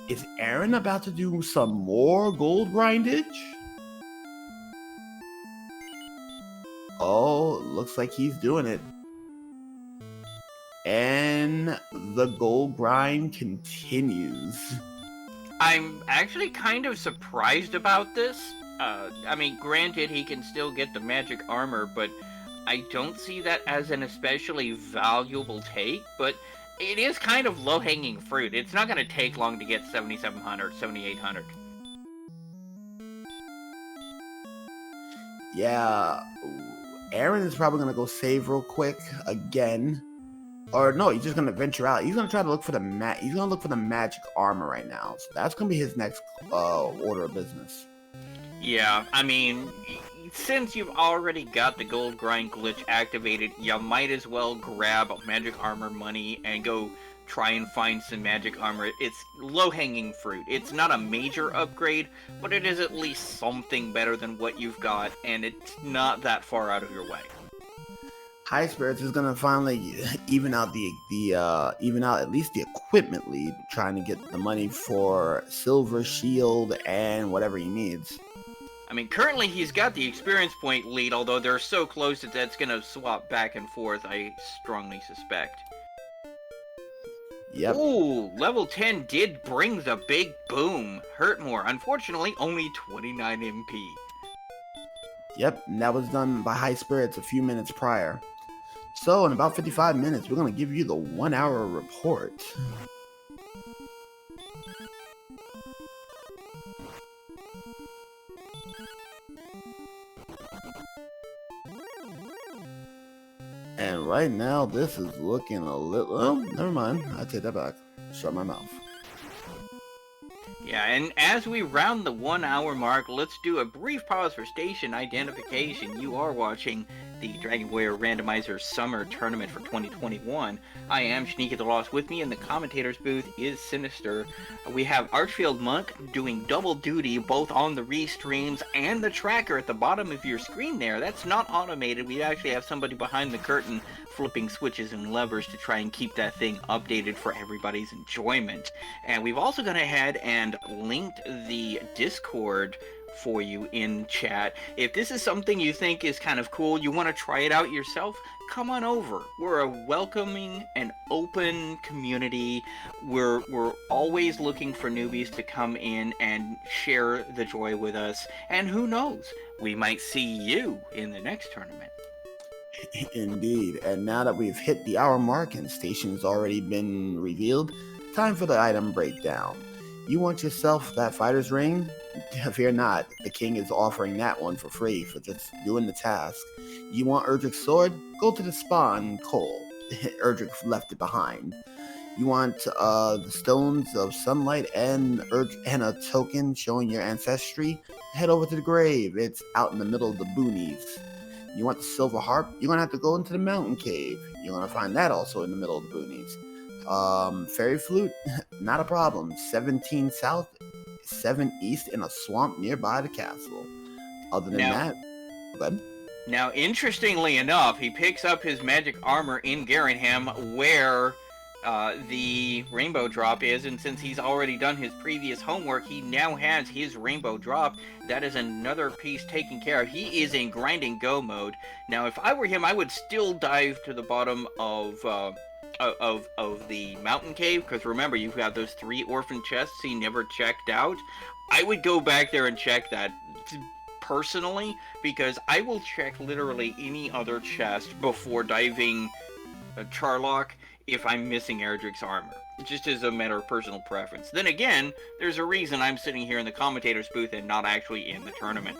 is Aaron about to do some more gold grindage? Oh, looks like he's doing it. And the gold grind continues. I'm actually kind of surprised about this. I mean, granted, he can still get the magic armor, but I don't see that as an especially valuable take, but it is kind of low-hanging fruit. It's not going to take long to get 7,700, 7,800. Yeah, Aaron is probably going to go save real quick again. Or no, he's just going to venture out. He's going to try to look for the he's going to look for the magic armor right now. So that's going to be his next order of business. Yeah, I mean, since you've already got the gold grind glitch activated, you might as well grab magic armor money and go try and find some magic armor. It's low-hanging fruit. It's not a major upgrade, but it is at least something better than what you've got, and it's not that far out of your way. Highspirits is gonna finally even out even out at least the equipment lead, trying to get the money for silver shield and whatever he needs. I mean, currently he's got the experience point lead, although they're so close that that's gonna swap back and forth, I strongly suspect. Yep. Ooh, level 10 did bring the big boom. Hurt more. Unfortunately, only 29 MP. Yep, and that was done by Highspirits a few minutes prior. So, in about 55 minutes, we're going to give you the 1 hour report. And right now, this is looking a little... Oh, never mind. I take that back. Shut my mouth. Yeah, and as we round the 1 hour mark, let's do a brief pause for station identification. You are watching the Dragon Warrior Randomizer Summer Tournament for 2021. I am Sneaky the Lost. With me in the commentator's booth is Sinister. We have Archfield Monk doing double duty both on the restreams and the tracker at the bottom of your screen there. That's not automated. We actually have somebody behind the curtain flipping switches and levers to try and keep that thing updated for everybody's enjoyment. And we've also gone ahead and linked the Discord for you in chat. If this is something you think is kind of cool, you want to try it out yourself, come on over. We're a welcoming and open community. We're always looking for newbies to come in and share the joy with us. And who knows, we might see you in the next tournament. Indeed. And now that we've hit the hour mark and station's already been revealed, time for the item breakdown. You want yourself that fighter's ring? Fear not, the king is offering that one for free for just doing the task. You want Erdrick's sword? Go to the spawn coal. Erdrick left it behind. You want the stones of sunlight and a token showing your ancestry? Head over to the grave. It's out in the middle of the boonies. You want the silver harp? You're gonna have to go into the mountain cave. You're gonna find that also in the middle of the boonies. Fairy flute, not a problem. 17 south, 7 east in a swamp nearby the castle. Other than that, good. Now, interestingly enough, he picks up his magic armor in Garinham, where the rainbow drop is, and since he's already done his previous homework, he now has his rainbow drop. That is another piece taken care of. He is in grind and go mode. Now, if I were him, I would still dive to the bottom of the mountain cave, because remember, you've got those 3 orphan chests he never checked out. I would go back there and check that personally, because I will check literally any other chest before diving Charlock. if I'm missing Erdrick's armor, just as a matter of personal preference. Then again, there's a reason I'm sitting here in the commentator's booth and not actually in the tournament.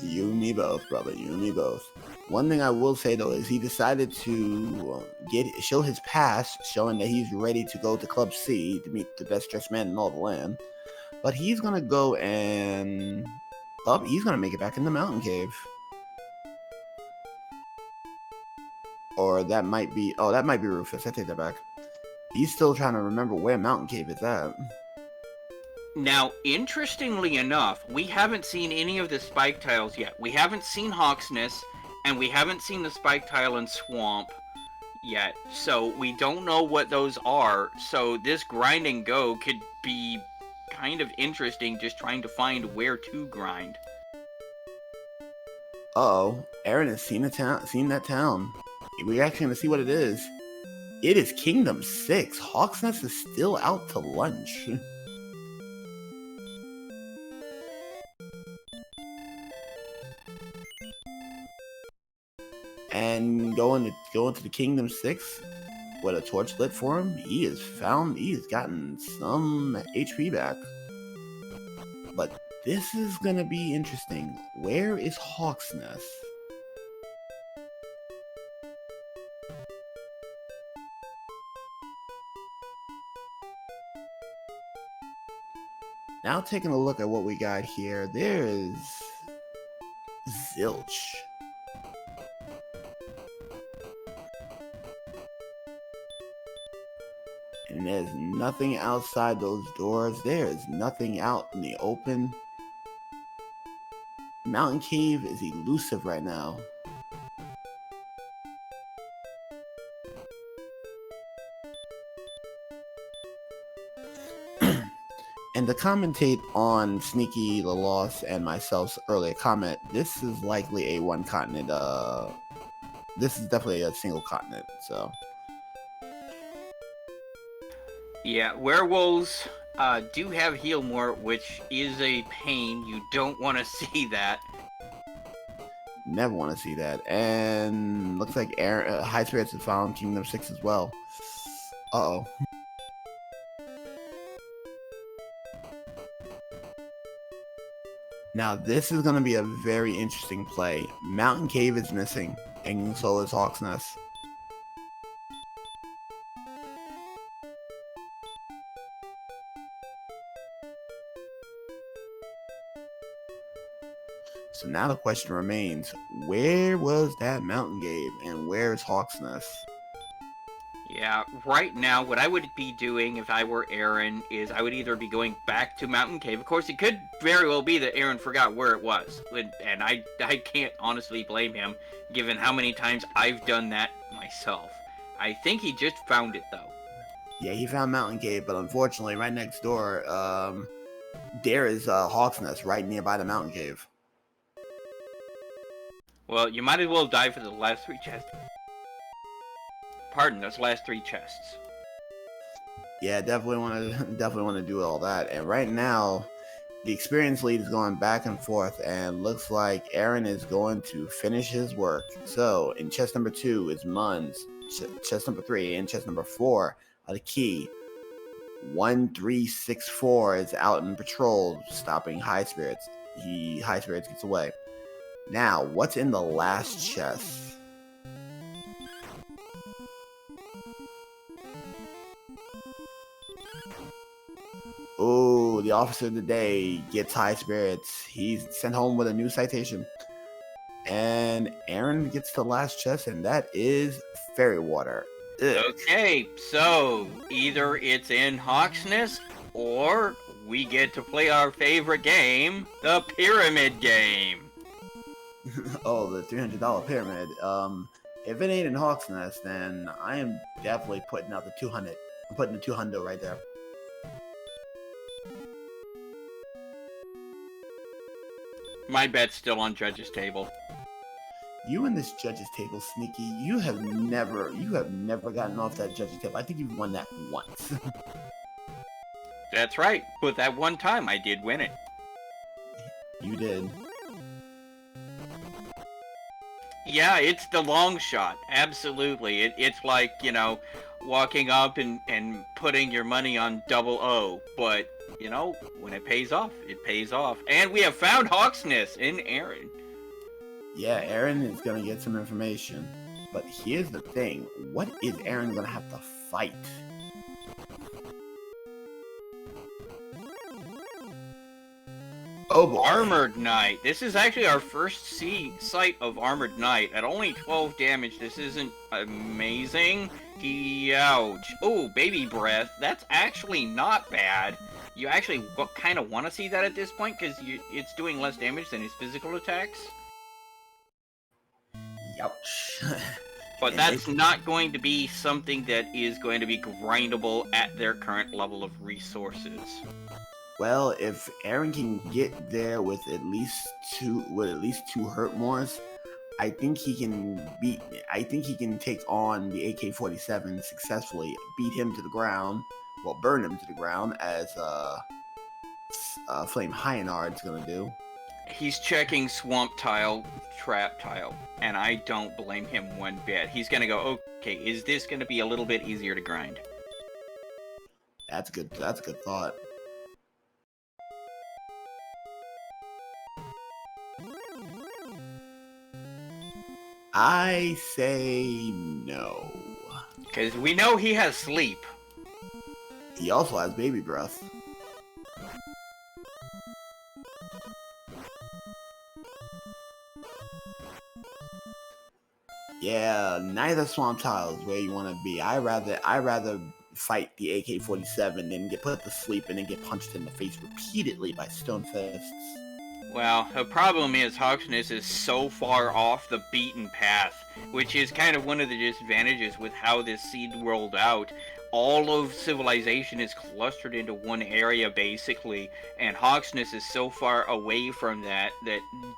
You and me both, brother. You and me both. One thing I will say though is he decided to show his pass, showing that he's ready to go to Club C to meet the best dressed man in all the land. But he's gonna go and he's gonna make it back in the mountain cave. Or that might be Rufus. I take that back. He's still trying to remember where Mountain Cave is at. Now, interestingly enough, we haven't seen any of the spike tiles yet. We haven't seen Hawksness, and we haven't seen the spike tile in Swamp yet. So we don't know what those are. So this grind and go could be kind of interesting, just trying to find where to grind. Uh-oh. Aaron has seen that town. We're actually going to see what it is. It is Kingdom 6. Hawksnest is still out to lunch. And going to the Kingdom 6 with a torch lit for him, he has gotten some HP back. But this is going to be interesting. Where is Hawksnest? Now taking a look at what we got here, there is zilch. And there's nothing outside those doors. There is nothing out in the open. Mountain Cave is elusive right now. And to commentate on Sneaky, the Lost, and myself's earlier comment, this is likely a one continent, this is definitely a single continent, so. Yeah, werewolves do have heal more, which is a pain. You don't want to see that. Never want to see that. And looks like Highspirits have found Kingdom 6 as well. Uh-oh. Now, this is going to be a very interesting play. Mountain Cave is missing, and so is Hawksnest. So now the question remains, where was that Mountain Cave, and where is Hawksnest? Yeah, right now, what I would be doing if I were Aaron is I would either be going back to Mountain Cave. Of course, it could very well be that Aaron forgot where it was. And I can't honestly blame him, given how many times I've done that myself. I think he just found it, though. Yeah, he found Mountain Cave, but unfortunately, right next door, there is Hawksnest right nearby the Mountain Cave. Well, you might as well die for the last 3 chests. Pardon, those last 3 chests. Yeah, definitely want to do all that. And right now, the experience lead is going back and forth, and looks like Aaron is going to finish his work. So in chest number 2 is Mun's, chest number 3, and chest number 4 are the key. 1364 is out in patrol, stopping Highspirits. Highspirits gets away. Now, what's in the last chest? Oh, the officer of the day gets Highspirits. He's sent home with a new citation. And Aaron gets the last chest, and that is fairy water. Ugh. Okay, so either it's in Hawksnest, or we get to play our favorite game, the Pyramid Game. Oh, the $300 pyramid. If it ain't in Hawksnest, then I am definitely putting out the 200. I'm putting the 200 right there. My bet's still on Judge's table. You and this Judge's table, Sneaky, you have never gotten off that Judge's table. I think you've won that once. That's right, but that one time I did win it. You did. Yeah, it's the long shot. Absolutely. It's like, walking up and putting your money on double O. But, when it pays off, it pays off. And we have found Hawksness in Aaron. Yeah, Aaron is gonna get some information. But here's the thing. What is Aaron gonna have to fight? Oh boy. Armored Knight. This is actually our first sight of Armored Knight. At only 12 damage, this isn't amazing. Ouch. Oh, Baby Breath. That's actually not bad. You actually kind of want to see that at this point, because it's doing less damage than his physical attacks. Youch. But that's not going to be something that is going to be grindable at their current level of resources. Well, if Aaron can get there with at least two hurt mores, I think he can take on the AK-47 successfully, beat him to the ground, burn him to the ground as Flame Hyanard's gonna do. He's checking Swamp Tile, Trap Tile, and I don't blame him one bit. He's gonna go, okay, is this gonna be a little bit easier to grind? That's good. That's a good thought. I say no. Because we know he has sleep. He also has Baby Breath. Yeah, neither Swamp Tile is where you want to be. I rather fight the AK-47 than get put to sleep and then get punched in the face repeatedly by stone fists. Well, the problem is Hawksness is so far off the beaten path, which is kind of one of the disadvantages with how this seed rolled out. All of civilization is clustered into one area, basically, and Hawksness is so far away from that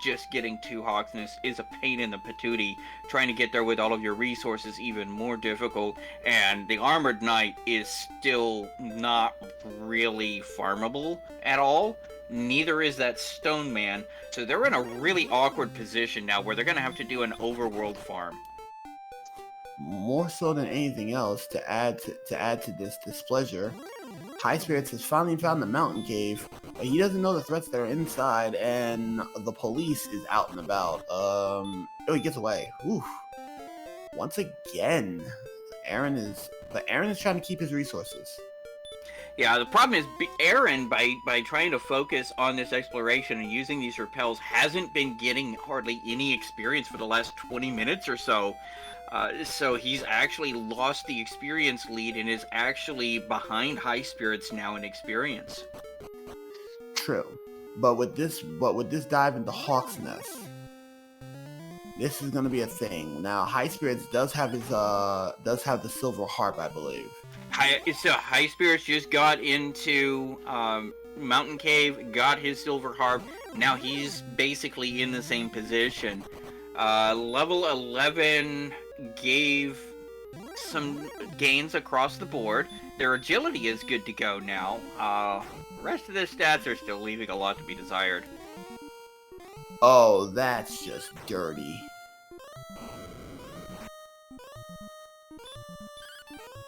just getting to Hawksness is a pain in the patootie. Trying to get there with all of your resources even more difficult, and the Armored Knight is still not really farmable at all. Neither is that Stone Man, so they're in a really awkward position now where they're going to have to do an overworld farm. More so than anything else, to add to this displeasure, Highspirits has finally found the mountain cave, but he doesn't know the threats that are inside, and the police is out and about. Oh, he gets away. Oof. Once again, Aaron is trying to keep his resources. Yeah, the problem is Aaron, by trying to focus on this exploration and using these repels, hasn't been getting hardly any experience for the last 20 minutes or so. So he's actually lost the experience lead and is actually behind Highspirits now in experience. True, but with this dive into Hawksness, this is going to be a thing. Now, Highspirits does have the silver harp, I believe. So Highspirits just got into Mountain Cave, got his silver harp. Now he's basically in the same position. Level 11 gave some gains across the board. Their agility is good to go now. The rest of their stats are still leaving a lot to be desired. Oh, that's just dirty.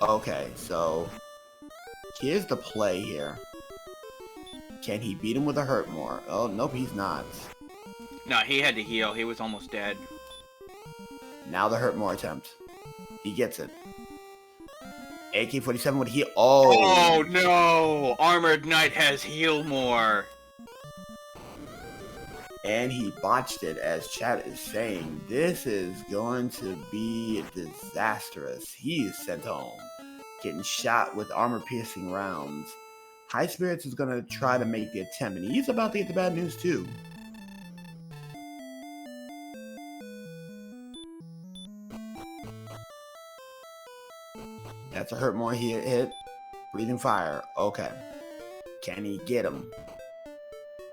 Okay, so here's the play here. Can he beat him with a hurt more? Oh, nope, he's not. No, he had to heal. He was almost dead. Now the hurt more attempt. He gets it. AK-47 would heal. Oh no! Armored Knight has heal more. And he botched it, as chat is saying. This is going to be disastrous. He is sent home, getting shot with armor-piercing rounds. Highspirits is going to try to make the attempt, and he's about to get the bad news too. That's a hurt more hit. Breathing fire. Okay. Can he get him?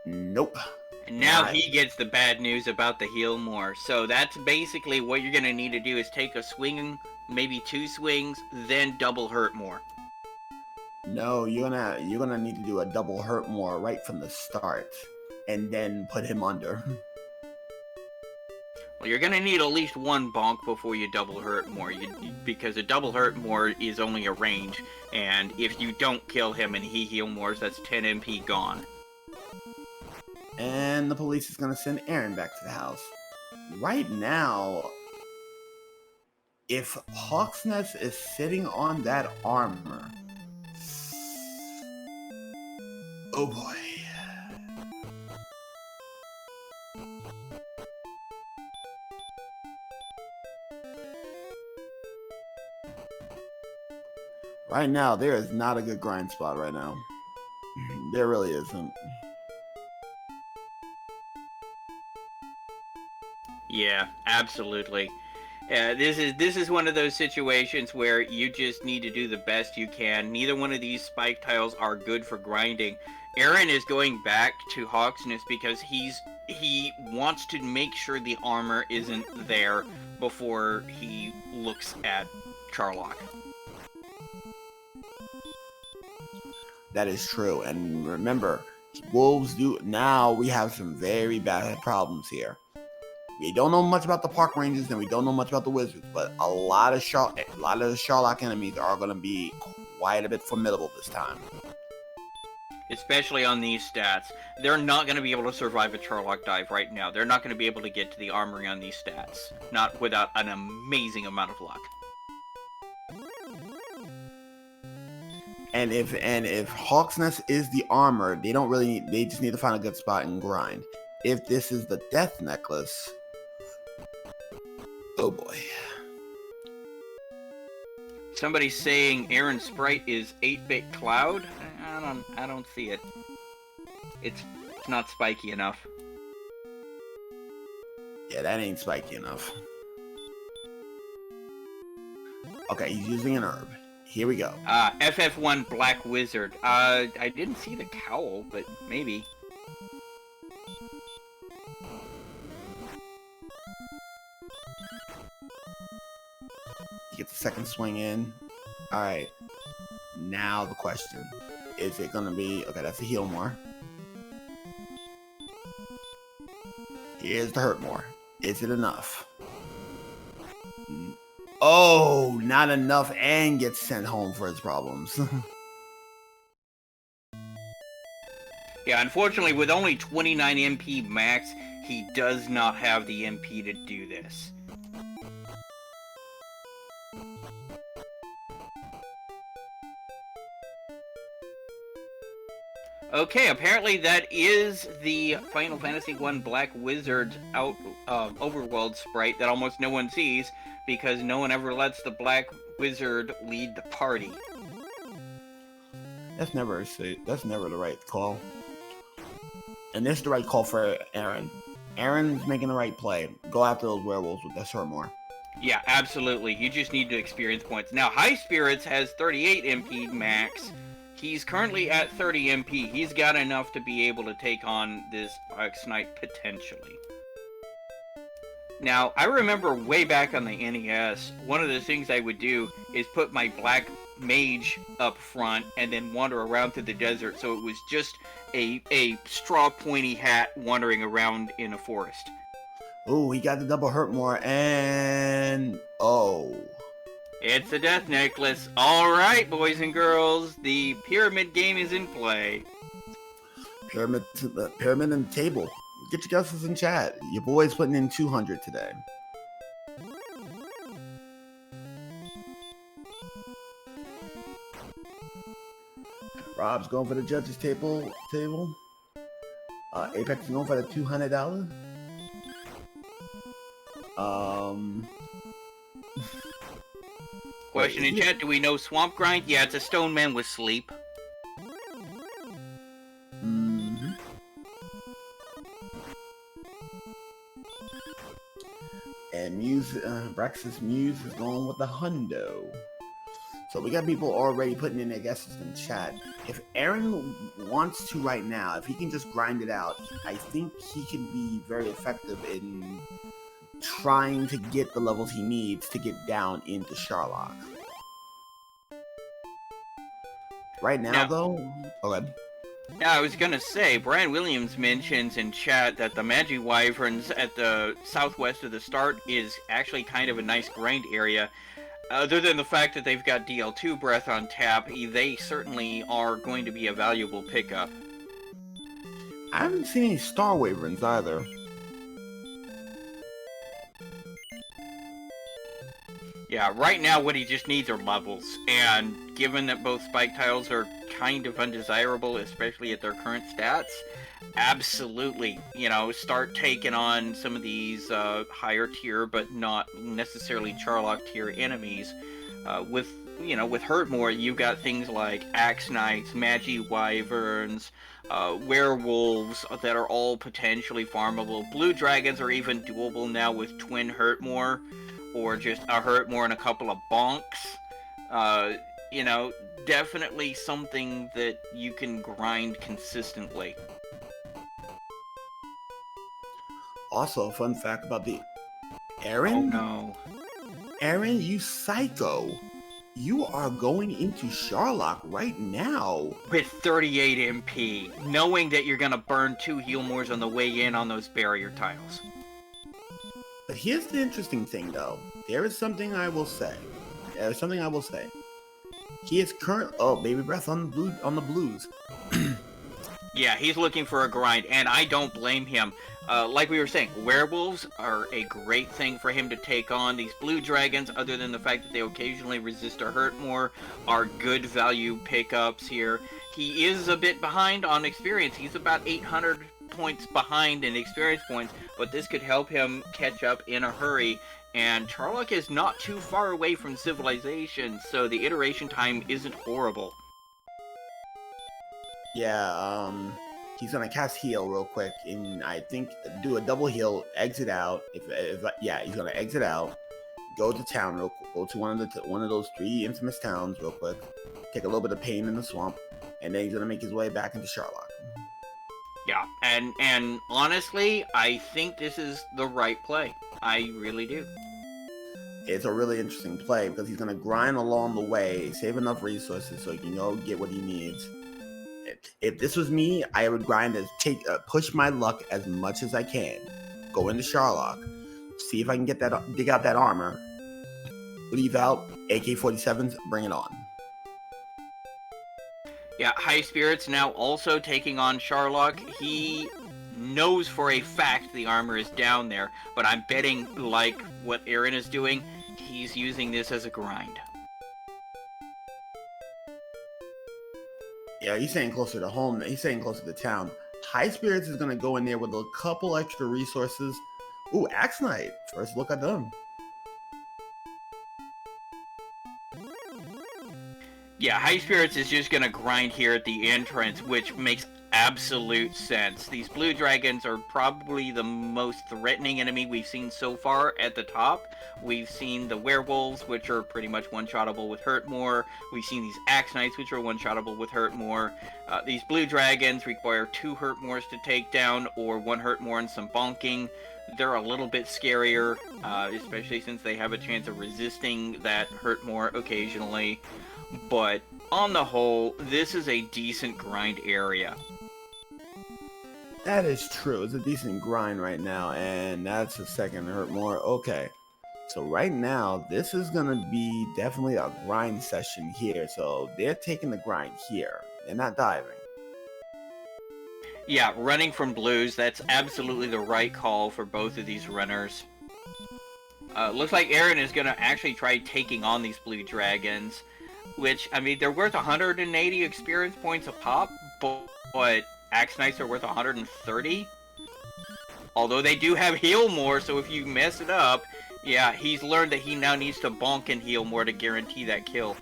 Nope. And now he gets the bad news about the heal more. So that's basically what you're going to need to do, is take a swing, maybe 2 swings, then double hurt more. No, you're gonna need to do a double hurt more right from the start, and then put him under. Well, you're gonna need at least one bonk before you double hurt more, because a double hurt more is only a range, and if you don't kill him and he heal mores, that's 10 MP gone. And the police is going to send Aaron back to the house. Right now, if Hawksnest is sitting on that armor, oh boy. Right now, there is not a good grind spot right now. There really isn't. Yeah, absolutely. This is one of those situations where you just need to do the best you can. Neither one of these spike tiles are good for grinding. Aaron is going back to Hawksness because he wants to make sure the armor isn't there before he looks at Charlock. That is true. And remember, wolves do. Now we have some very bad problems here. We don't know much about the park rangers, and we don't know much about the wizards, but a lot of the Charlock enemies are going to be quite a bit formidable this time. Especially on these stats. They're not going to be able to survive a Charlock dive right now. They're not going to be able to get to the armory on these stats. Not without an amazing amount of luck. And if Hawksnest is the armor, they don't really need, they just need to find a good spot and grind. If this is the death necklace, oh boy. Somebody's saying Aaron's sprite is 8-bit cloud. I don't see it. It's not spiky enough. Yeah, that ain't spiky enough. Okay, he's using an herb. Here we go. FF1 Black Wizard. I didn't see the cowl, but maybe. You get the second swing in. Alright. Now the question. Is it gonna be... Okay, that's a heal more. Here's the hurt more. Is it enough? Oh, not enough, and gets sent home for his problems. Yeah, unfortunately, with only 29 MP max, he does not have the MP to do this. Okay, apparently that is the Final Fantasy I Black Wizard overworld sprite that almost no one sees, because no one ever lets the Black Wizard lead the party. That's never the right call. And this is the right call for Aaron. Aaron's making the right play. Go after those werewolves with that more. Yeah, absolutely. You just need to experience points. Now, Highspirits has 38 MP max. He's currently at 30 MP. He's got enough to be able to take on this X-Knight potentially. Now, I remember way back on the NES, one of the things I would do is put my black mage up front and then wander around through the desert, so it was just a straw pointy hat wandering around in a forest. Oh, he got the double hurt more, and... oh. It's a death necklace. Alright, boys and girls, the pyramid game is in play. Pyramid and table. Get your guesses in chat. Your boy's putting in 200 today. Rob's going for the judges table. Apex is going for the $200. Question in chat, do we know Swamp Grind? Yeah, it's a stone man with sleep. Mm-hmm. And Braxis Muse is going with the hundo. So we got people already putting in their guesses in chat. If Aaron wants to right now, if he can just grind it out, I think he can be very effective in trying to get the levels he needs to get down into Charlock. Right now, though... Go ahead. Yeah, I was gonna say, Brian Williams mentions in chat that the Magi Wyverns at the southwest of the start is actually kind of a nice grind area. Other than the fact that they've got DL2 Breath on tap, they certainly are going to be a valuable pickup. I haven't seen any Star Wyverns either. Yeah, right now what he just needs are levels, and given that both spike tiles are kind of undesirable, especially at their current stats, absolutely, start taking on some of these higher tier but not necessarily Charlock tier enemies. With Hurtmore, you got things like Axe Knights, Magi Wyverns, werewolves that are all potentially farmable. Blue Dragons are even doable now with Twin Hurtmore, or just a Hurtmore and a couple of bonks. Uh, Definitely something that you can grind consistently. Also, a fun fact about the Oh Aaron. no. Aaron, you psycho. You are going into Charlock right now. With 38 MP, knowing that you're gonna burn 2 heal mores on the way in on those barrier tiles. But here's the interesting thing, though. There is something I will say. He is Baby Breath on the Blues. Yeah, he's looking for a grind, and I don't blame him. Like we were saying, werewolves are a great thing for him to take on. These blue dragons, other than the fact that they occasionally resist or hurt more, are good value pickups here. He is a bit behind on experience. He's about 800 points behind in experience points, but this could help him catch up in a hurry. And Charlock is not too far away from civilization, so the iteration time isn't horrible. Yeah, he's gonna cast heal real quick, and I think do a double heal, exit out. He's gonna exit out, go to town real quick, go to one of those 3 infamous towns real quick, take a little bit of pain in the swamp, and then he's gonna make his way back into Charlock. Yeah, and honestly, I think this is the right play. I really do. It's a really interesting play because he's gonna grind along the way, save enough resources so he can go get what he needs. If this was me, I would grind push my luck as much as I can. Go into Charlock, see if I can dig out that armor, leave out AK-47s, bring it on. Yeah, Highspirits now also taking on Charlock. He knows for a fact the armor is down there, but I'm betting, like what Aaron is doing, he's using this as a grind. Yeah, he's staying closer to home. He's staying closer to town. Highspirits is going to go in there with a couple extra resources. Ooh, Axe Knight. First look at them. Yeah, Highspirits is just going to grind here at the entrance, which makes absolute sense. These blue dragons are probably the most threatening enemy we've seen so far at the top. We've seen the werewolves, which are pretty much one-shottable with Hurtmore. We've seen these Axe Knights, which are one-shottable with Hurtmore. These blue dragons require 2 Hurtmores to take down, or 1 Hurtmore and some bonking. They're a little bit scarier, especially since they have a chance of resisting that Hurtmore occasionally. But on the whole, this is a decent grind area. That is true. It's a decent grind right now, and that's a second Hurtmore. Okay. So right now, this is going to be definitely a grind session here. So they're taking the grind here. They're not diving. Yeah, running from blues, that's absolutely the right call for both of these runners. Looks like Aaron is going to actually try taking on these blue dragons, which, I mean, they're worth 180 experience points a pop, but Axe Knights are worth 130. Although they do have heal more, so if you mess it up, yeah, he's learned that he now needs to bonk and heal more to guarantee that kill.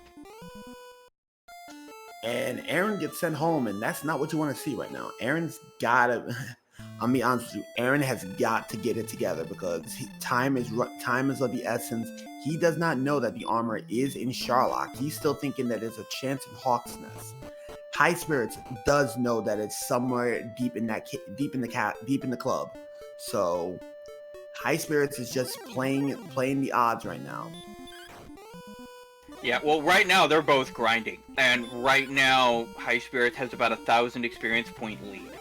And Aaron gets sent home, and that's not what you want to see right now. Aaron's gotta, I'll be honest with you, Aaron has got to get it together because time is of the essence. He does not know that the armor is in Charlock. He's still thinking that there's a chance in Hawk's Nest. Highspirits does know that it's somewhere deep in the club. So Highspirits is just playing the odds right now. Yeah, well, right now they're both grinding, and right now Highspirits has about 1,000 experience point lead.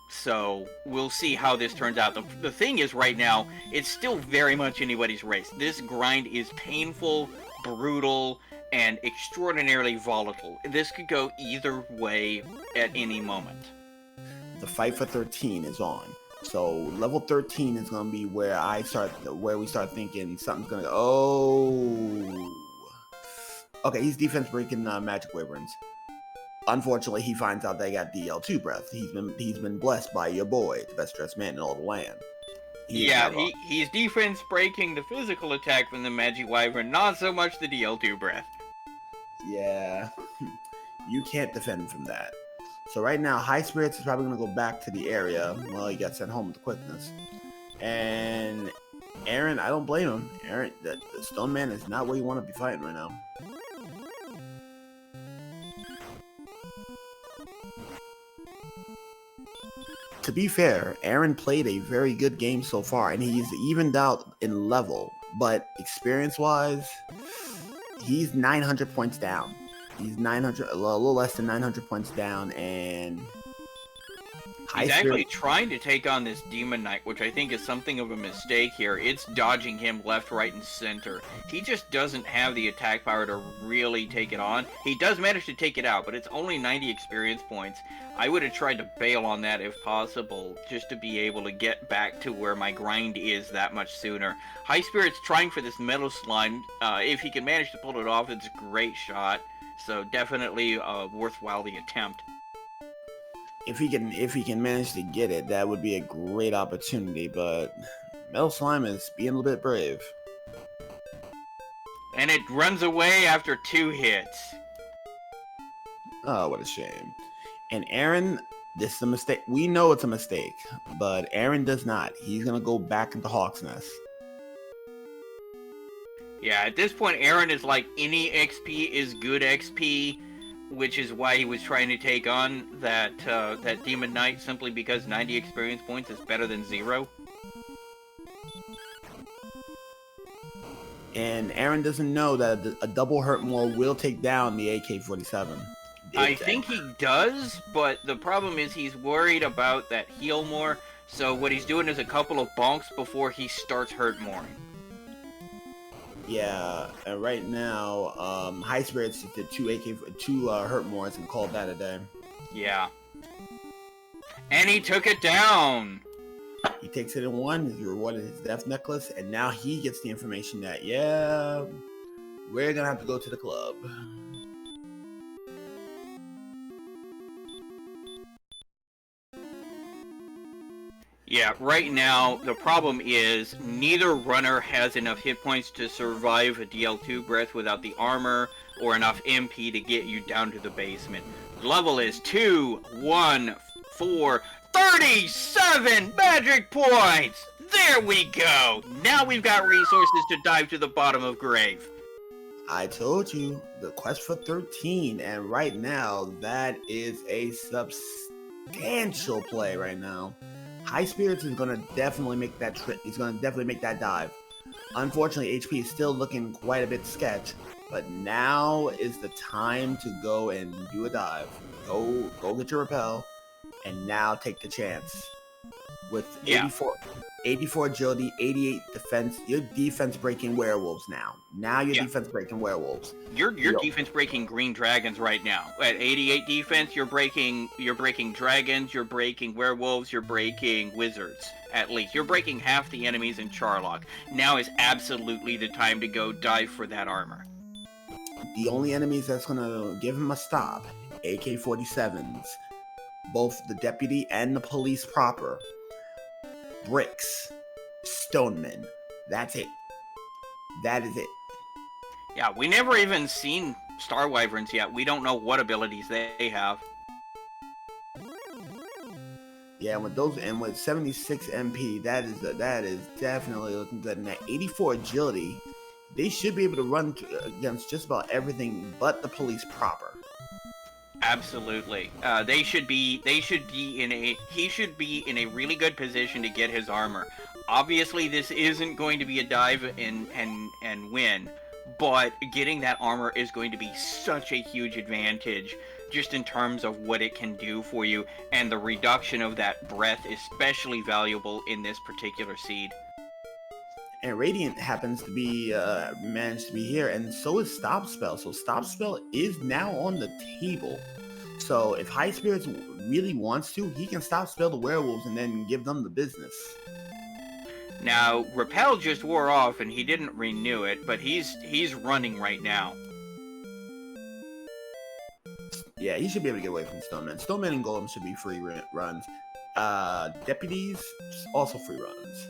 So we'll see how this turns out. The thing is, right now, it's still very much anybody's race. This grind is painful, brutal, and extraordinarily volatile. This could go either way at any moment. The fight for 13 is on. So level 13 is gonna be where we start thinking something's gonna go. Oh, okay. He's defense breaking Magic Wyverns. Unfortunately, he finds out they got DL2 breath. He's been blessed by your boy, the best dressed man in all the land. He's defense breaking the physical attack from the Magic Wyvern, not so much the DL2 breath. Yeah, you can't defend from that. So right now, Highspirits is probably going to go back to the area. Well, he got sent home with quickness. And Aaron, I don't blame him. Aaron, the Stone Man is not where you want to be fighting right now. To be fair, Aaron played a very good game so far, and he's evened out in level. But experience-wise, he's 900 points down. He's 900, a little less than 900 points down, and he's actually trying to take on this Demon Knight, which I think is something of a mistake here. It's dodging him left, right, and center. He just doesn't have the attack power to really take it on. He does manage to take it out, but it's only 90 experience points. I would have tried to bail on that if possible, just to be able to get back to where my grind is that much sooner. Highspirits trying for this Metal Slime. If he can manage to pull it off, it's a great shot. So definitely worthwhile the attempt. If he can manage to get it, that would be a great opportunity. But Metal Slime is being a little bit brave. And it runs away after 2 hits. Oh, what a shame. And Aaron, this is a mistake. We know it's a mistake, but Aaron does not. He's gonna go back into Hawk's Nest. Yeah, at this point, Aaron is like, any XP is good XP, which is why he was trying to take on that Demon Knight, simply because 90 experience points is better than 0. And Aaron doesn't know that a double hurt more will take down the AK-47. I think he does, but the problem is he's worried about that heal more, so what he's doing is a couple of bonks before he starts hurt more. Yeah, and right now, Highspirits did 2 hurt mores and called that a day. Yeah. And he took it down! He takes it in 1, he's rewarded his death necklace, and now he gets the information that, yeah, we're gonna have to go to the club. Yeah, right now, the problem is neither runner has enough hit points to survive a DL2 breath without the armor, or enough MP to get you down to the basement. The level is 2, 1, 4, 37 magic points! There we go! Now we've got resources to dive to the bottom of Grave. I told you, the quest for 13, and right now, that is a substantial play right now. Highspirits is going to definitely make that trip. He's going to definitely make that dive. Unfortunately, HP is still looking quite a bit sketch, but now is the time to go and do a dive. Go get your repel, and now take the chance. With 84 agility, 88 defense, you're defense breaking werewolves now. Defense breaking werewolves. You're defense breaking green dragons right now. At 88 defense, you're breaking dragons, you're breaking werewolves, you're breaking wizards. At least you're breaking half the enemies in Charlock. Now is absolutely the time to go dive for that armor. The only enemies that's gonna give him a stop, AK-47s, both the deputy and the police proper. Bricks, stonemen. That's it. That is it. Yeah, we never even seen Star Wyverns yet. We don't know what abilities they have. Yeah, with those and with 76 MP, that is definitely looking good. And at 84 agility, they should be able to run against just about everything but the police proper. Absolutely. He should be in a really good position to get his armor. Obviously, this isn't going to be a dive and win, but getting that armor is going to be such a huge advantage just in terms of what it can do for you, and the reduction of that breath is especially valuable in this particular seed. And Radiant happens to be managed to be here, and so is Stop Spell. So Stop Spell is now on the table. So if High Spirits really wants to, he can Stop Spell the werewolves and then give them the business. Now, Repel just wore off and he didn't renew it, but he's running right now. Yeah, he should be able to get away from Stoneman. Stoneman and Golem should be free runs. Deputies, also free runs.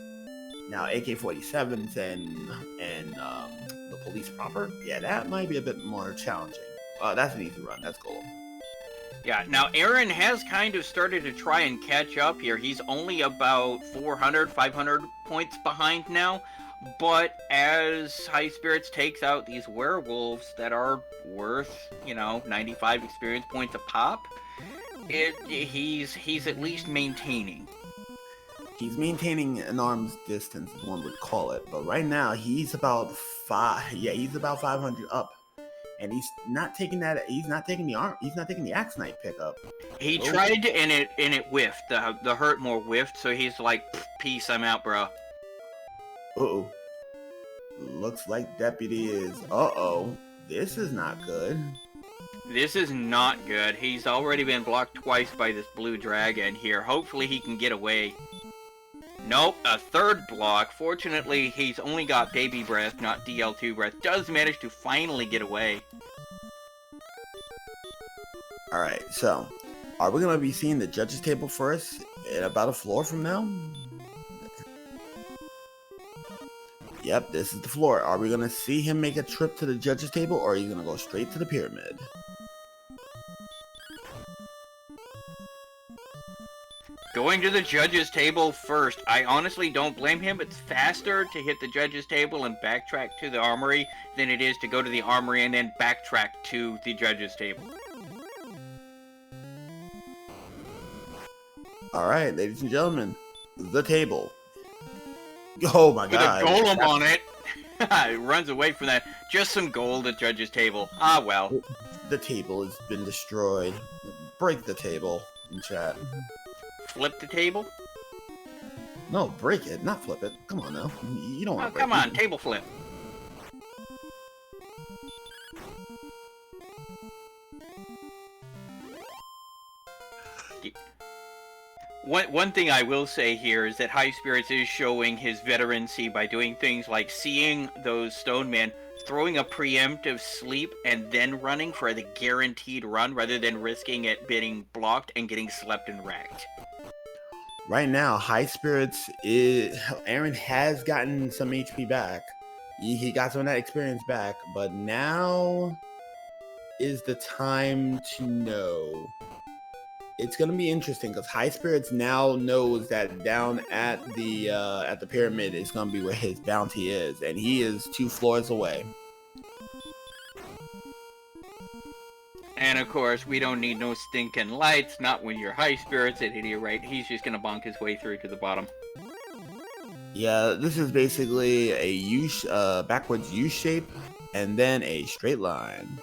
Now, AK-47s and the police proper, yeah, that might be a bit more challenging. That's an easy run. That's Golem. Yeah, now Aaron has kind of started to try and catch up here. He's only about 400, 500 points behind now. But as High Spirits takes out these werewolves that are worth, 95 experience points a pop, he's at least maintaining. He's maintaining an arm's distance, as one would call it. But right now, he's about 500 up. And he's not taking the Axe Knight pickup. He tried and it whiffed. The Hurtmore whiffed, so he's like, peace, I'm out, bro. Uh-oh. Looks like Deputy is... Uh-oh. This is not good. This is not good. He's already been blocked twice by this blue dragon here. Hopefully he can get away. Nope, a third block. Fortunately, he's only got Baby Breath, not DL2 Breath. Does manage to finally get away. Alright, so... Are we going to be seeing the judges table first in about a floor from now? Yep, this is the floor. Are we going to see him make a trip to the judges table, or are you going to go straight to the pyramid? Going to the judges table first. I honestly don't blame him. It's faster to hit the judges table and backtrack to the armory than it is to go to the armory and then backtrack to the judges table. Alright, ladies and gentlemen, the table. Oh my god. With a golem on it. It runs away from that. Just some gold at judges table. Ah, well. The table has been destroyed. Break the table in chat. Flip the table? No, break it, not flip it. Come on now. You don't want to break it. Come on, table flip. One thing I will say here is that High Spirits is showing his veterancy by doing things like seeing those stone men, throwing a preemptive sleep, and then running for the guaranteed run rather than risking it being blocked and getting slept and wrecked. Right now, High Spirits is... Aaron has gotten some HP back. He got some of that experience back, but now is the time to know. It's going to be interesting because High Spirits now knows that down at the pyramid is going to be where his bounty is, and he is 2 floors away. And of course, we don't need no stinking lights, not when you're High Spirits at idiot right. He's just going to bonk his way through to the bottom. Yeah, this is basically a backwards U shape and then a straight line.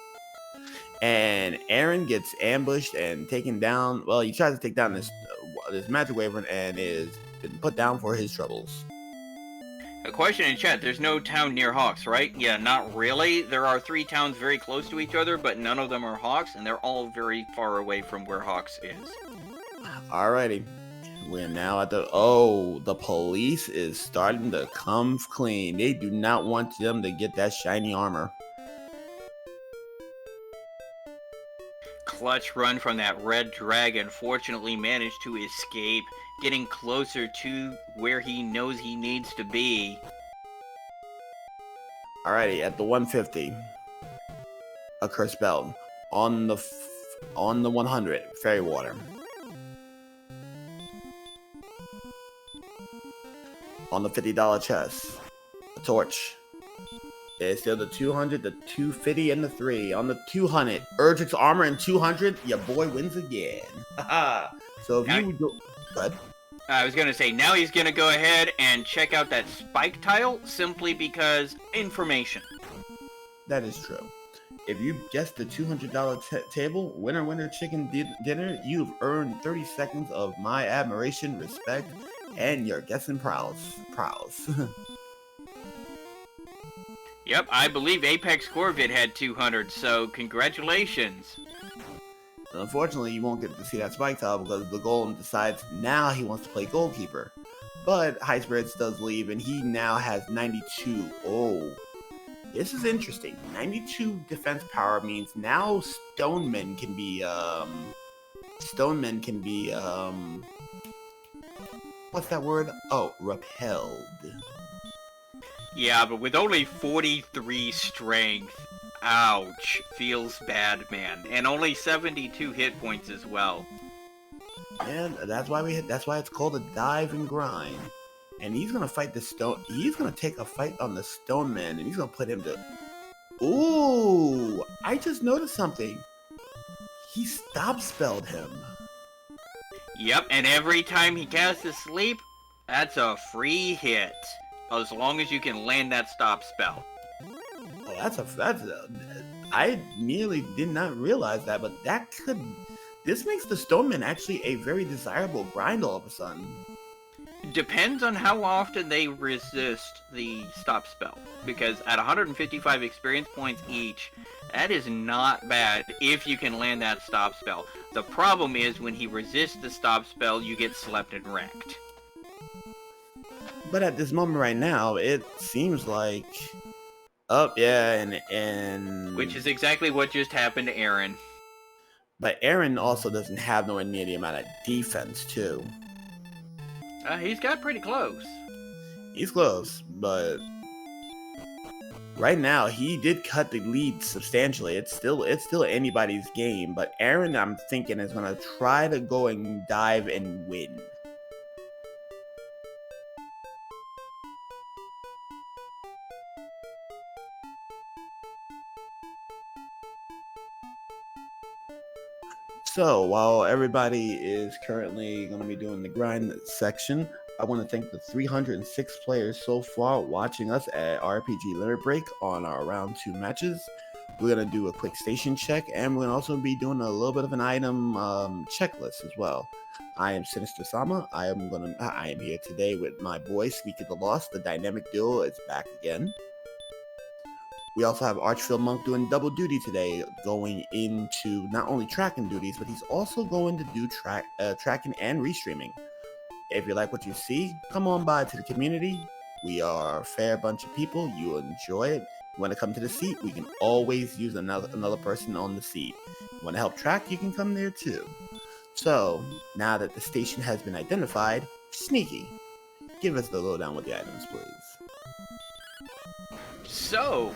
And Aaron gets ambushed and taken down. Well, he tries to take down this magic wyvern and is been put down for his troubles. A question in chat, there's no town near Hawks, right? Yeah, not really. There are 3 towns very close to each other, but none of them are Hawks, and they're all very far away from where Hawks is. Alrighty. We're now at the police is starting to come clean. They do not want them to get that shiny armor. Clutch run from that red dragon, fortunately managed to escape, getting closer to where he knows he needs to be. Alrighty, at the 150, a curse belt on the 100 fairy water. On the $50 chest, a torch. It's still the 200, the 250, and the 3. On the 200, Erdrick's armor and 200, your boy wins again. So if now, you go ahead. I was gonna say, now he's gonna go ahead and check out that spike tile, simply because information. That is true. If you guessed the $200 table, winner chicken dinner, you've earned 30 seconds of my admiration, respect, and your guessing prowess. Yep, I believe Apex Corvid had 200, so congratulations. Unfortunately, you won't get to see that spike tile because the golem decides now he wants to play goalkeeper. But Highspirits does leave, and he now has 92. Oh, this is interesting. 92 defense power means now Stonemen can be, what's that word? Oh, repelled. Yeah, but with only 43 strength, ouch, feels bad, man. And only 72 hit points as well. And that's why it's called a dive and grind. And he's gonna fight the stone. He's gonna take a fight on the stone man, and he's gonna put him to. Ooh! I just noticed something. He stop spelled him. Yep, and every time he casts a sleep, that's a free hit, as long as you can land that stop spell. Oh, I nearly did not realize that, but this makes the Stoneman actually a very desirable grind all of a sudden. Depends on how often they resist the stop spell, because at 155 experience points each, that is not bad if you can land that stop spell. The problem is when he resists the stop spell, you get slept and wrecked. But at this moment right now, it seems like... Oh, yeah, and... Which is exactly what just happened to Aaron. But Aaron also doesn't have nowhere near the amount of defense, too. He's got pretty close. He's close, but... Right now, he did cut the lead substantially. It's still anybody's game, but Aaron, I'm thinking, is going to try to go and dive and win. So, while everybody is currently going to be doing the grind section, I want to thank the 306 players so far watching us at RPG Limit Break on our round 2 matches. We're going to do a quick station check, and we're going to also be doing a little bit of an item checklist as well. I am Sinister Sama. I am here today with my boy, Speak of the Lost. The dynamic duo is back again. We also have Archfield Monk doing double duty today, going into not only tracking duties, but he's also going to do tracking and restreaming. If you like what you see, come on by to the community. We are a fair bunch of people. You'll enjoy it. You want to come to the seat? We can always use another person on the seat. You want to help track? You can come there too. So, now that the station has been identified, Sneaky, give us the lowdown with the items, please. So,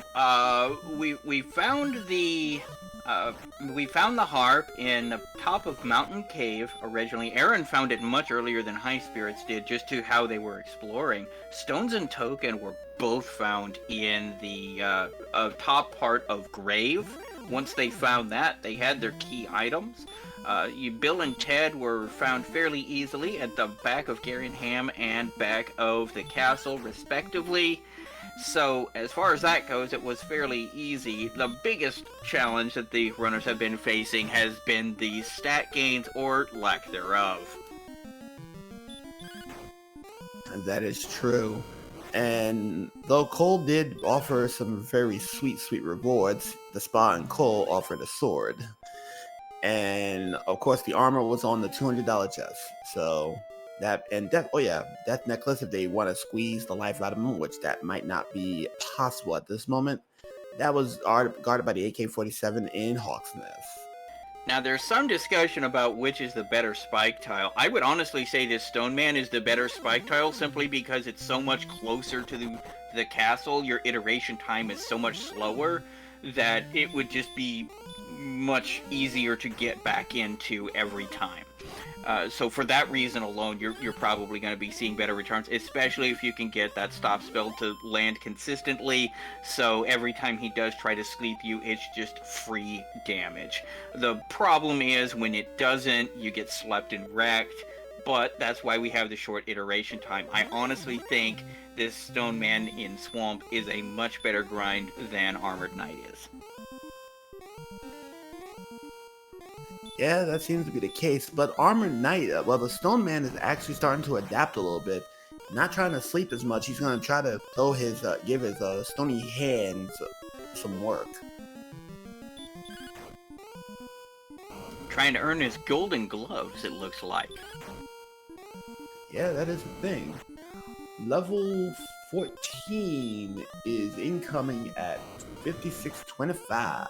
we found the harp in the top of Mountain Cave originally. Aaron found it much earlier than Highspirits did, just to how they were exploring. Stones and Token were both found in the top part of Grave. Once they found that, they had their key items. Bill and Ted were found fairly easily at the back of Garringham and back of the castle, respectively. So, as far as that goes, it was fairly easy. The biggest challenge that the runners have been facing has been the stat gains or lack thereof. That is true. And though Cole did offer some very sweet rewards, the Spa and Cole offered a sword. And, of course, the armor was on the $200 chest. So... Death necklace, if they want to squeeze the life out of him, which that might not be possible at this moment, that was guarded by the AK-47 in Hawk's Nest. Now, there's some discussion about which is the better spike tile. I would honestly say this Stone Man is the better spike tile simply because it's so much closer to the castle. Your iteration time is so much slower that it would just be much easier to get back into every time. So for that reason alone, you're probably going to be seeing better returns, especially if you can get that stop spell to land consistently, so every time he does try to sleep you, it's just free damage. The problem is, when it doesn't, you get slept and wrecked. but that's why we have the short iteration time. I honestly think this Stone Man in Swamp is a much better grind than Armored Knight is. Yeah, that seems to be the case. But Armored Knight, well, the Stone Man is actually starting to adapt a little bit. Not trying to sleep as much. He's going to try to throw his, give his stony hands some work. Trying to earn his golden gloves, it looks like. Yeah, that is the thing. Level 14 is incoming at 5625.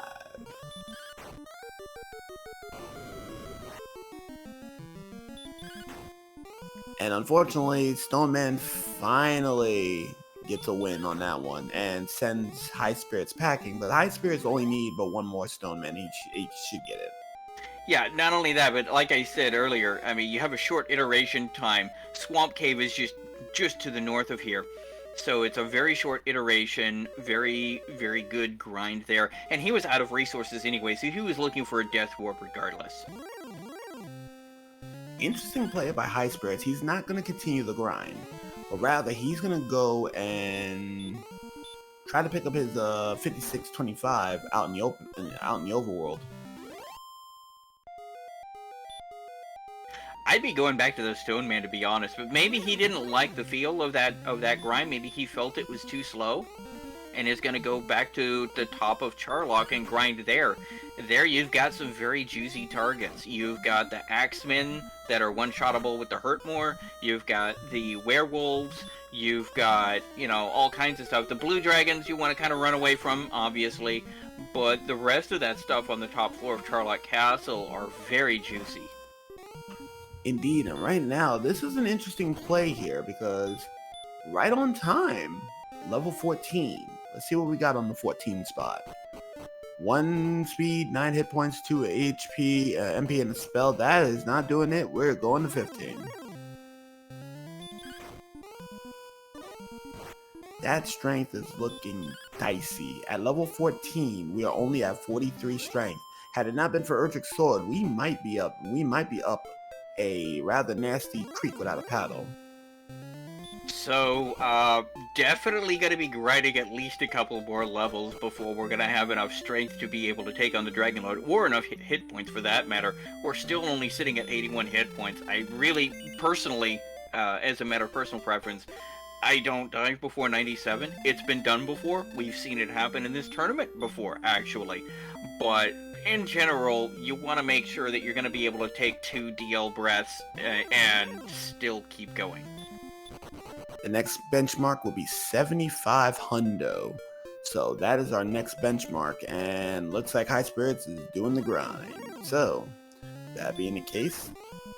And unfortunately, Stoneman finally gets a win on that one and sends Highspirits packing. But Highspirits only need but one more Stoneman. He should get it. Yeah, not only that, but like I said earlier, I mean, you have a short iteration time. Swamp Cave is just to the north of here. So it's a very short iteration, very, very good grind there. And he was out of resources anyway, so he was looking for a death warp regardless. Interesting play by Highspirits. He's not going to continue the grind, but rather he's going to go and try to pick up his 5625 out in the overworld. I'd be going back to the Stone Man, to be honest, but maybe he didn't like the feel of that grind. Maybe he felt it was too slow, and is going to go back to the top of Charlock and grind there. There you've got some very juicy targets. You've got the Axemen that are one-shottable with the Hurtmore. You've got the Werewolves. You've got, all kinds of stuff. The Blue Dragons you want to kind of run away from, obviously, but the rest of that stuff on the top floor of Charlock Castle are very juicy. Indeed, and right now, this is an interesting play here because right on time, level 14. Let's see what we got on the 14 spot. 1 speed, 9 hit points, 2 HP, MP, and a spell. That is not doing it. We're going to 15. That strength is looking dicey. At level 14, we are only at 43 strength. Had it not been for Erdrick's sword, we might be up a rather nasty creek without a paddle. So, definitely going to be grinding at least a couple more levels before we're going to have enough strength to be able to take on the Dragon Lord, or enough hit points for that matter. We're still only sitting at 81 hit points. I really, personally, as a matter of personal preference, I don't dive before 97. It's been done before. We've seen it happen in this tournament before, actually. But in general, you want to make sure that you're going to be able to take 2 DL breaths and still keep going. The next benchmark will be 75 hundo. So that is our next benchmark, and looks like Highspirits is doing the grind. So, that being the case,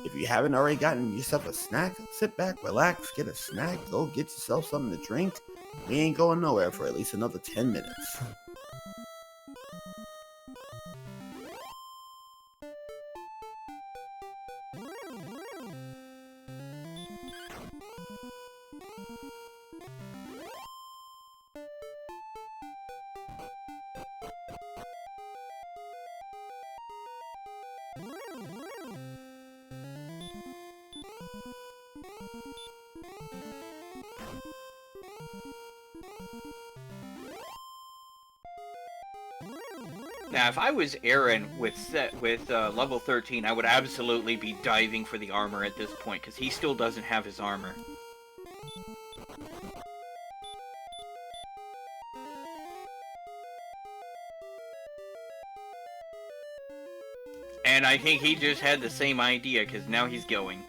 if you haven't already gotten yourself a snack, sit back, relax, get a snack, go get yourself something to drink. We ain't going nowhere for at least another 10 minutes. Now, if I was Aaron with level 13, I would absolutely be diving for the armor at this point, because he still doesn't have his armor. And I think he just had the same idea, because now he's going.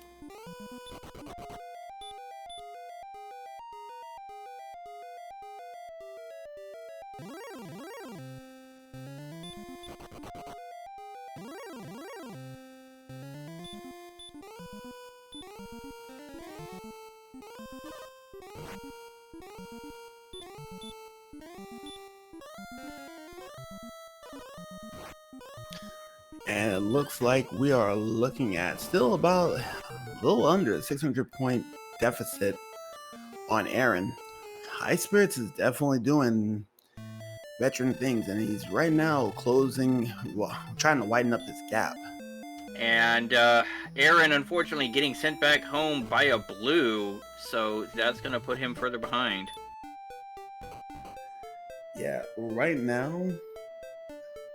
And it looks like we are looking at still about a little under 600 point deficit on Aaron. Highspirits is definitely doing veteran things, and he's right now trying to widen up this gap. And Aaron, unfortunately, getting sent back home by a blue, so that's going to put him further behind. Yeah, right now,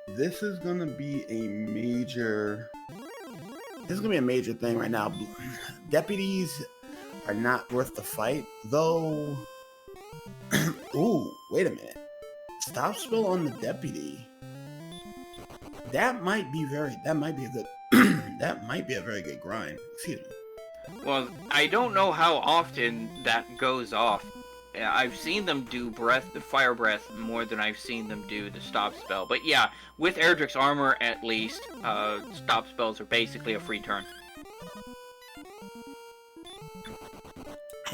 this is gonna be a major. This is gonna be a major thing right now. Deputies are not worth the fight, though. Ooh, wait a minute. Stop spill on the deputy. That might be very. That might be a good. That might be a very good grind. Excuse me. Well, I don't know how often that goes off. I've seen them do fire breath more than I've seen them do the stop spell. But yeah, with Erdrick's armor at least, stop spells are basically a free turn.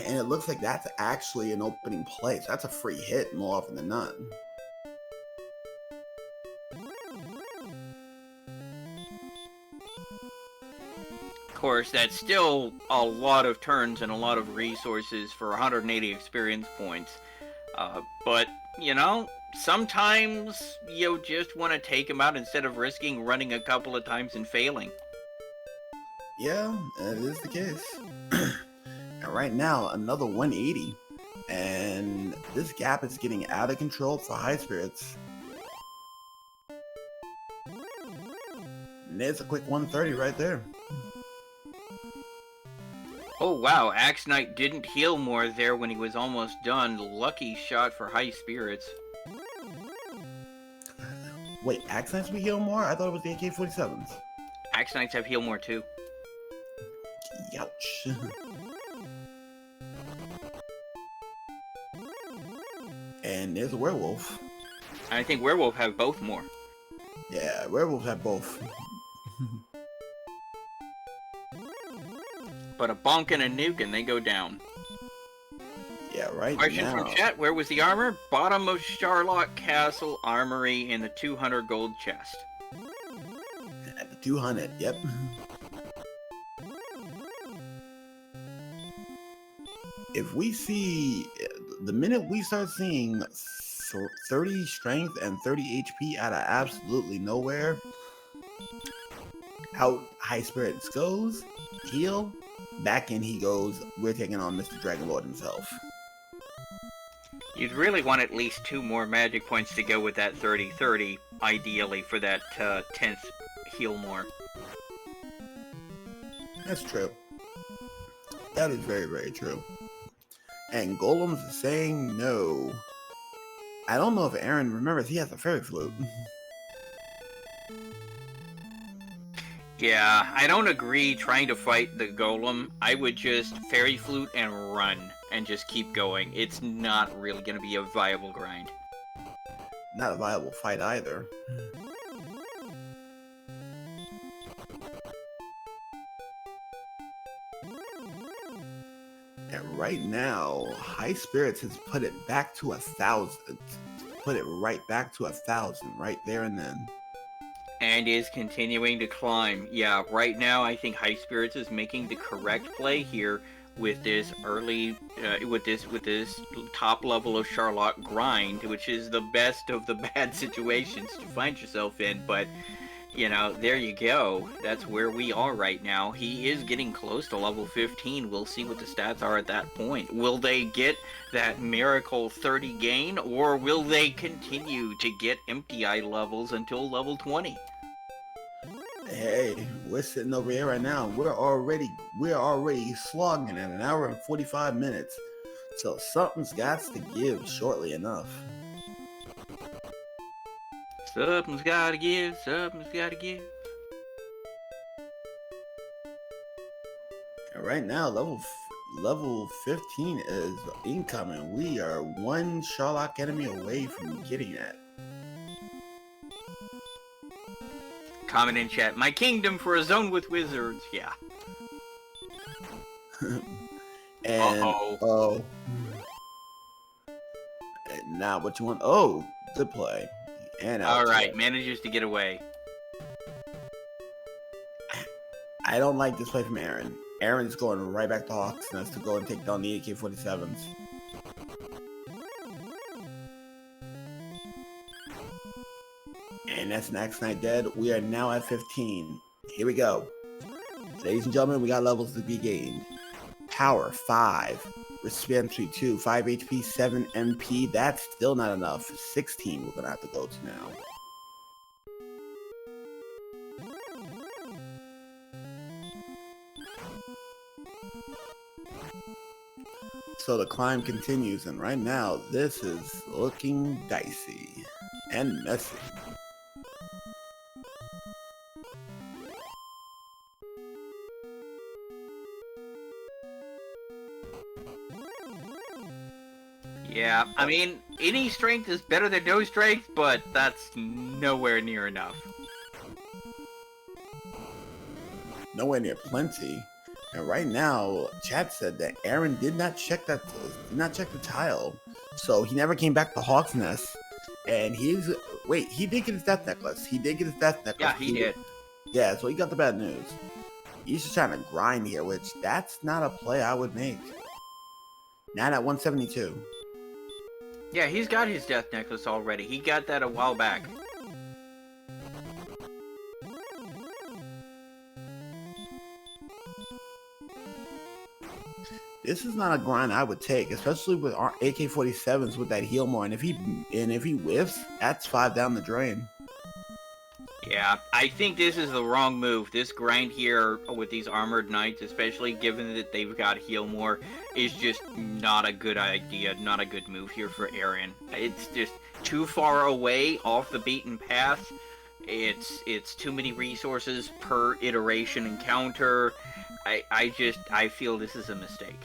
And it looks like that's actually an opening place. That's a free hit more often than not. Of course, that's still a lot of turns and a lot of resources for 180 experience points. But, you know, sometimes you just want to take him out instead of risking running a couple of times and failing. Yeah, that is the case. And right now, another 180. And this gap is getting out of control for Highspirits. And there's a quick 130 right there. Oh wow, Axe Knight didn't heal more there when he was almost done. Lucky shot for Highspirits. Wait, Axe Knights we heal more? I thought it was the AK-47s. Axe Knights have heal more too. Youch. And there's a werewolf. I think Werewolf have both more. Yeah, werewolves have both. But a bonk and a nuke and they go down. Yeah, right Question now. from chat, where was the armor? Bottom of Charlotte Castle Armory in the 200 gold chest. At the 200, yep. If we see, the minute we start seeing 30 strength and 30 HP out of absolutely nowhere, out Highspirits goes, heal, back in he goes, we're taking on Mr. Dragonlord himself. You'd really want at least 2 more magic points to go with that 30-30, ideally, for that 10th heal more. That's true. That is very, very true. And Golem's saying no. I don't know if Aaron remembers he has a fairy flute. Yeah, I don't agree trying to fight the Golem. I would just fairy flute and run and just keep going. It's not really going to be a viable grind. Not a viable fight either. And right now, Highspirits has put it back to 1,000. Put it right back to 1,000 right there and then. And is continuing to climb. Yeah, right now I think Highspirits is making the correct play here with this early, with this top level of Charlotte grind, which is the best of the bad situations to find yourself in. But you know, there you go. That's where we are right now. He is getting close to level 15. We'll see what the stats are at that point. Will they get that miracle 30 gain, or will they continue to get empty eye levels until level 20? Hey, we're sitting over here right now. We're already slogging at 1 hour and 45 minutes. So something's got to give shortly enough. Something's gotta give, something's gotta give. And right now, level 15 is incoming. We are 1 Sherlock enemy away from getting that. Comment in chat, my kingdom for a zone with wizards. Yeah. And oh, and now what you want? Oh, good play. And alright, manages to get away. I don't like this play from Aaron. Aaron's going right back to Hawksnest to go and take down the AK-47s. And that's an Axe Knight dead. We are now at 15. Here we go. Ladies and gentlemen, we got levels to be gained. Power 5, Resistance 2, 5 HP, 7 MP. That's still not enough. 16 we're gonna have to go to now. So the climb continues, and right now this is looking dicey and messy. Yeah, I mean, any strength is better than no strength, but that's nowhere near enough. Nowhere near plenty. And right now, chat said that Aaron did not check the tile, so he never came back to Hawk's Nest. And he did get his death necklace. He did get his death necklace. Yeah, he did. Yeah, so he got the bad news. He's just trying to grind here, which that's not a play I would make. Not at 172. Yeah, he's got his death necklace already. He got that a while back. This is not a grind I would take, especially with our AK-47s with that heal more. And if he whiffs, that's 5 down the drain. Yeah, I think this is the wrong move. This grind here with these armored knights, especially given that they've got heal more, is just not a good idea, not a good move here for Aaron. It's just too far away off the beaten path. It's too many resources per iteration encounter. I feel this is a mistake.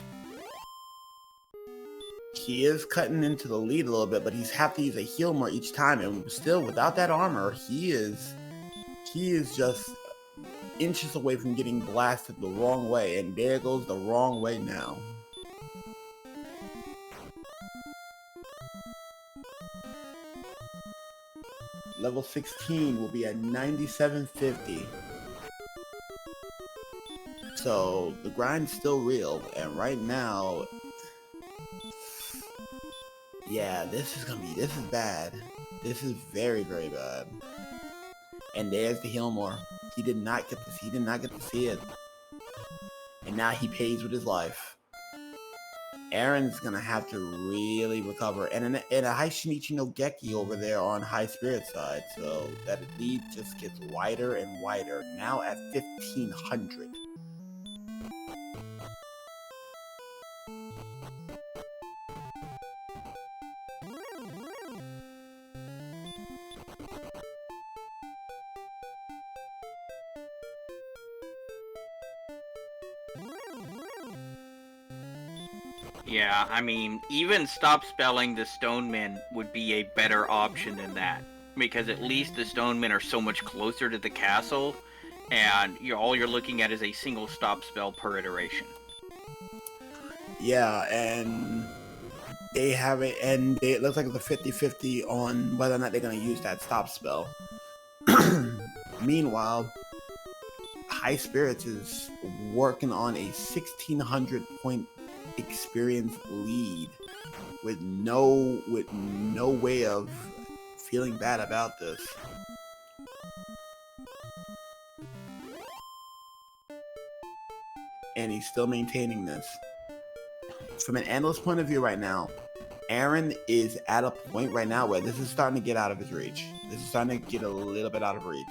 He is cutting into the lead a little bit, but he's have to use a heal more each time, and still without that armor, he is just inches away from getting blasted the wrong way, and there goes the wrong way now. Level 16 will be at 9750. So the grind's still real, and right now, yeah, this is bad. This is very, very bad. And there's the heal more. He did not get to see it. And now he pays with his life. Aaron's gonna have to really recover. And a high Shinichi no Geki over there on Highspirits side. So that lead just gets wider and wider. Now at 1500. Yeah, I mean, even stop spelling the Stonemen would be a better option than that. Because at least the Stonemen are so much closer to the castle, and all you're looking at is a single stop spell per iteration. Yeah, and they have it, and it looks like it's a 50-50 on whether or not they're going to use that stop spell. Meanwhile, Highspirits is working on a 1600 point experience lead with no way of feeling bad about this. And he's still maintaining this. From an analyst point of view right now, Aaron is at a point right now where this is starting to get out of his reach. This is starting to get a little bit out of reach.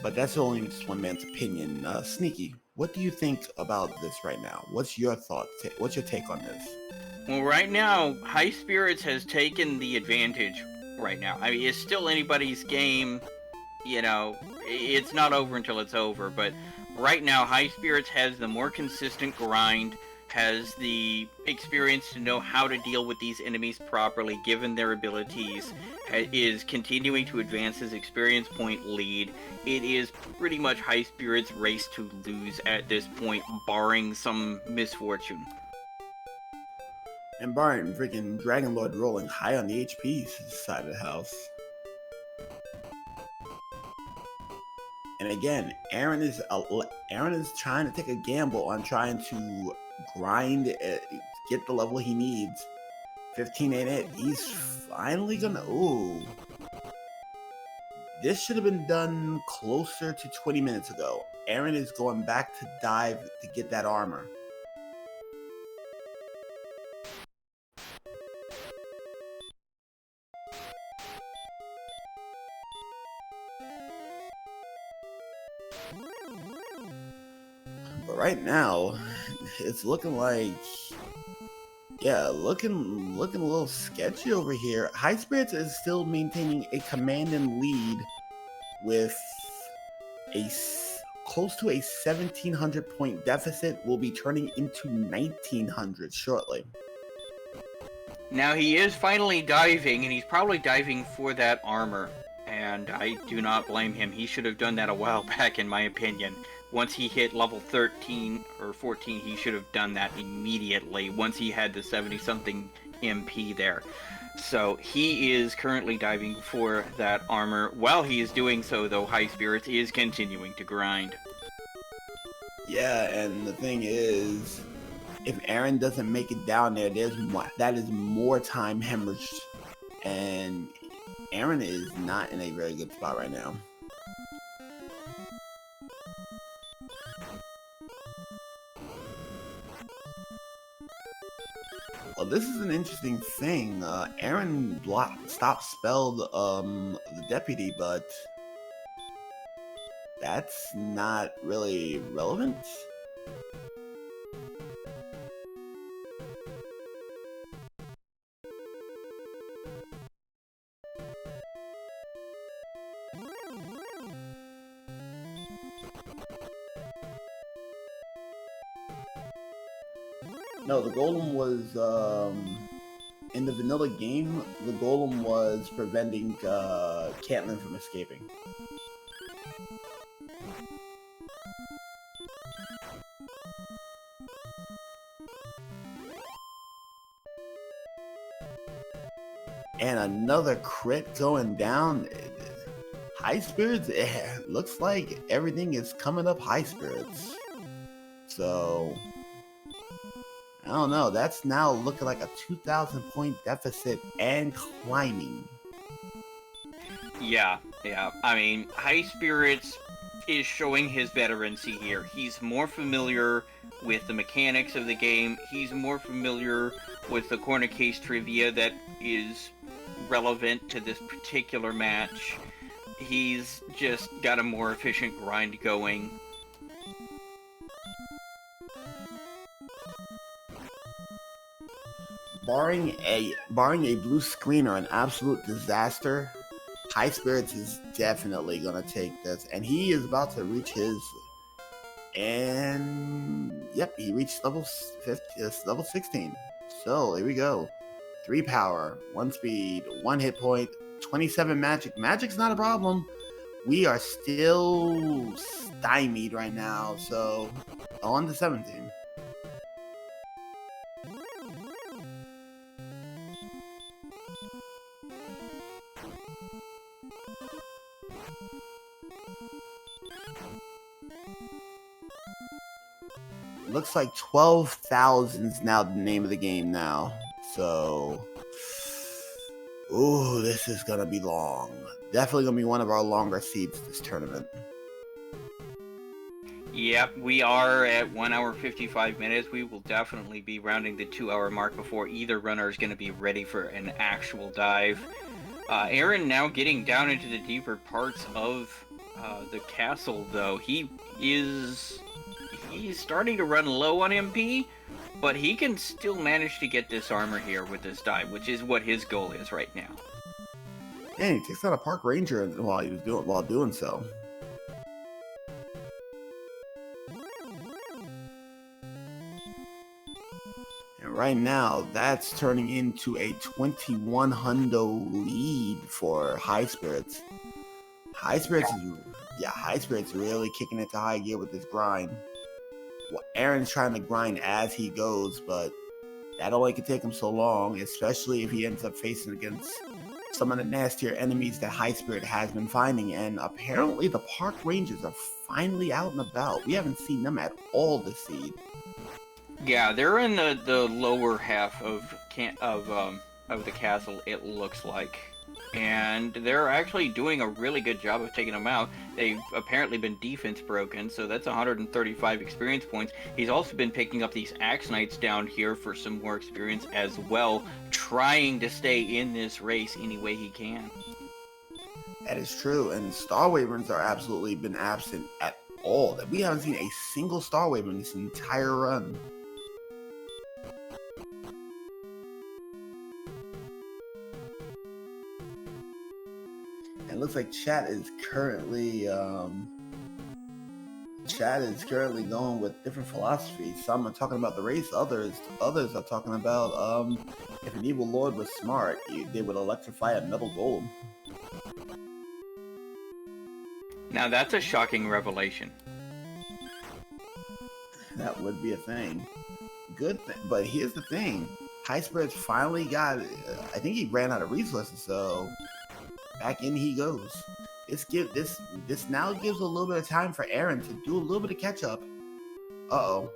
But that's only just one man's opinion. Sneaky, what do you think about this right now? What's your thought? What's your take on this? Well, right now, Highspirits has taken the advantage right now. I mean, it's still anybody's game. You know, it's not over until it's over. But right now, Highspirits has the more consistent grind, has the experience to know how to deal with these enemies properly given their abilities, is continuing to advance his experience point lead. It is pretty much Highspirits' race to lose at this point, barring some misfortune. And barring freaking Dragon Lord rolling high on the HP side of the house. And again, Aaron is trying to take a gamble on trying to grind, get the level he needs, 15 ain't it. He's finally gonna. Ooh. This should have been done closer to 20 minutes ago. Aaron is going back to dive to get that armor. But right now, it's looking like, yeah, looking a little sketchy over here. Highspirits is still maintaining a command and lead with close to a 1,700 point deficit. Will be turning into 1,900 shortly. Now he is finally diving, and he's probably diving for that armor. And I do not blame him. He should have done that a while back, in my opinion. Once he hit level 13 or 14, he should have done that immediately, once he had the 70-something MP there. So he is currently diving for that armor. While he is doing so, though, Highspirits is continuing to grind. Yeah, and the thing is, if Aaron doesn't make it down there, that is more time hemorrhaged. And Aaron is not in a very good spot right now. Well, this is an interesting thing. Aaron spelled the deputy, but that's not really relevant. No, the golem was, in the vanilla game, the golem was preventing Caitlyn from escaping. And another crit going down. Highspirits, looks like everything is coming up Highspirits. So I don't know. That's now looking like a 2,000 point deficit and climbing. Yeah. I mean, Highspirits is showing his veterancy here. He's more familiar with the mechanics of the game. He's more familiar with the corner case trivia that is relevant to this particular match. He's just got a more efficient grind going. Barring a blue screen or an absolute disaster, Highspirits is definitely gonna take this, and he is about to reach his. And yep, he reached level 16. So here we go. 3 power, 1 speed, 1 hit point, 27 magic. Magic's not a problem. We are still stymied right now, so on to 17. Looks like 12,000 is now the name of the game now. So, ooh, this is gonna be long. Definitely gonna be one of our longer seeds this tournament. Yep, we are at 1 hour 55 minutes. We will definitely be rounding the 2-hour mark before either runner is going to be ready for an actual dive. Aaron now getting down into the deeper parts of the castle, though. He's starting to run low on MP, but he can still manage to get this armor here with this dive, which is what his goal is right now. And he takes out a park ranger while doing so. And right now, that's turning into a 21 hundo lead for Highspirits. Highspirits really kicking it to high gear with this grind. Well, Aaron's trying to grind as he goes, but that only can take him so long, especially if he ends up facing against some of the nastier enemies that Highspirit has been finding. And apparently the park rangers are finally out and about. We haven't seen them at all this seed. Yeah, they're in the lower half of the castle. It looks like, and they're actually doing a really good job of taking them out. They've apparently been defense broken, so that's 135 experience points. He's also been picking up these Axe Knights down here for some more experience as well, trying to stay in this race any way he can. That is true, and Star Wyverns are absolutely been absent at all. We haven't seen a single Star Wyvern this entire run. And it looks like chat is currently going with different philosophies. Some are talking about the race, others are talking about if an evil lord was smart, they would electrify a metal golem. Now that's a shocking revelation. That would be a thing. Good thing, but here's the thing: Highspirits finally got. I think he ran out of resources, so back in he goes. This now gives a little bit of time for Aaron to do a little bit of catch up. Uh-oh.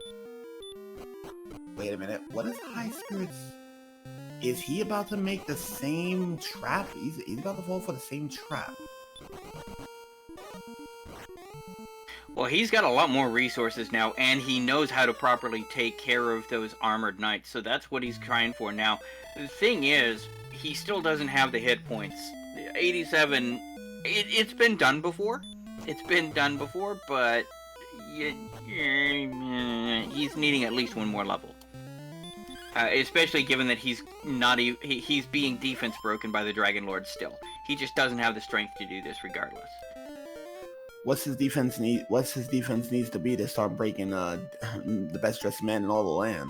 Wait a minute. What is Highspirits? Is he about to make the same trap? He's about to fall for the same trap. Well, he's got a lot more resources now, and he knows how to properly take care of those armored knights, so that's what he's trying for now. The thing is, he still doesn't have the hit points. 87, it's been done before. It's been done before, but he's needing at least one more level. Especially given that he's being defense broken by the Dragon Lord still. He just doesn't have the strength to do this regardless. What's his defense needs to be to start breaking the best dressed man in all the land?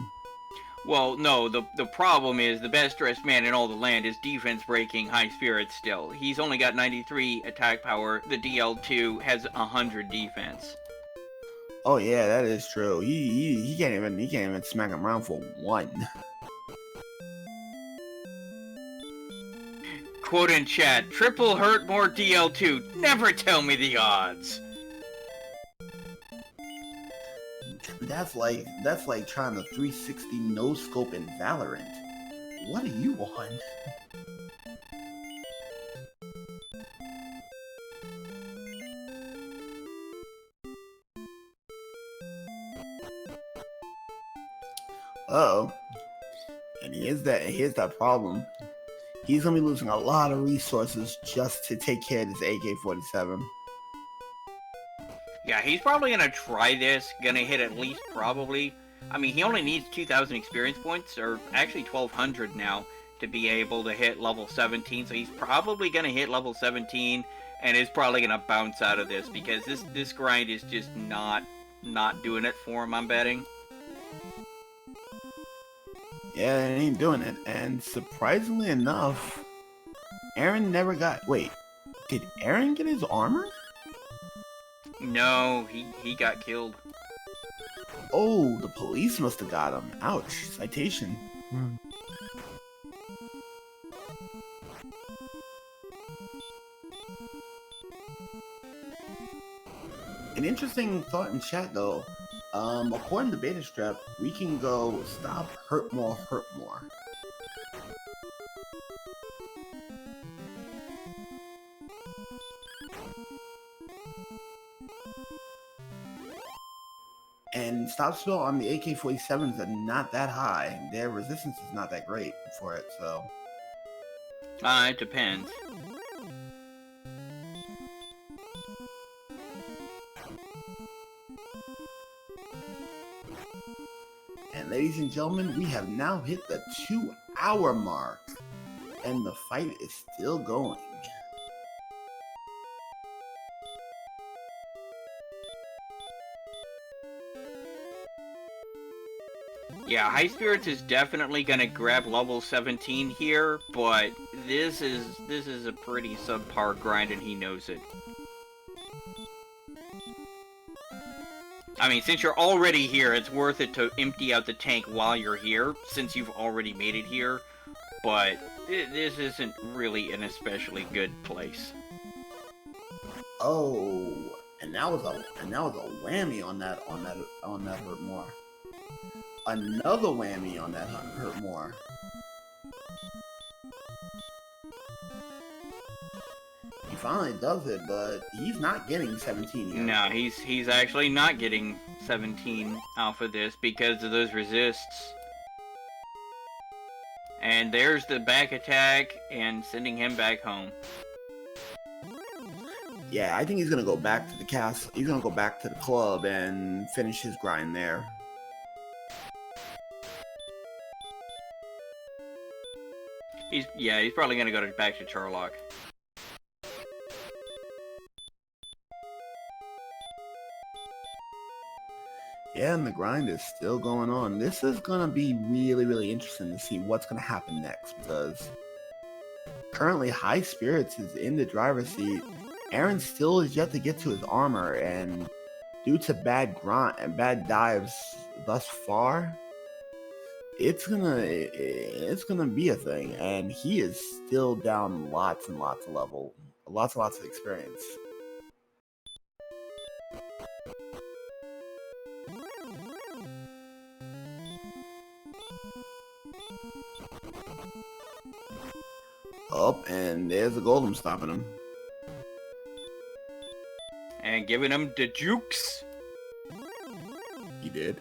Well, no, the problem is the best dressed man in all the land is defense breaking Highspirits still. He's only got 93 attack power. The DL2 has 100 defense. Oh yeah, that is true. He can't even smack him around for one. Quote in chat, triple hurt more DL2. Never tell me the odds. That's like trying to 360 no scope in Valorant. What are you on? Uh-oh. And here's that problem. He's gonna be losing a lot of resources just to take care of this AK-47. Yeah, he's probably gonna try this, gonna hit at least probably. I mean, he only needs 2,000 experience points, or actually 1,200 now, to be able to hit level 17. So he's probably gonna hit level 17, and is probably gonna bounce out of this because this grind is just not doing it for him. I'm betting. Yeah, it ain't doing it. And surprisingly enough, Aaron never got... Wait, did Aaron get his armor? No, he got killed. Oh, the police must have got him. Ouch, citation. An interesting thought in chat though. According to Beta Strap, we can go stop, hurt more, hurt more. And stop spill on the AK-47s are not that high. Their resistance is not that great for it, so. It depends. And ladies and gentlemen, we have now hit the 2-hour mark. And the fight is still going. Yeah, Highspirits is definitely gonna grab level 17 here, but this is a pretty subpar grind and he knows it. I mean, since you're already here, it's worth it to empty out the tank while you're here, since you've already made it here, but this isn't really an especially good place. Oh, and that was a whammy on that hurt more. another whammy on that hurt more. He finally does it, but he's not getting 17 yet. No, he's actually not getting 17 off of this because of those resists. And there's the back attack and sending him back home. Yeah, I think he's gonna go back to the castle. He's gonna go back to the club and finish his grind there. He's probably gonna go back to Charlock. Yeah, and the grind is still going on. This is gonna be really, really interesting to see what's gonna happen next, because currently Highspirits is in the driver's seat. Aaron still is yet to get to his armor, and due to bad grind and bad dives thus far, it's gonna be a thing. And he is still down lots and lots of level, lots and lots of experience. Up, and there's a golem stopping him. And giving him the jukes. He did.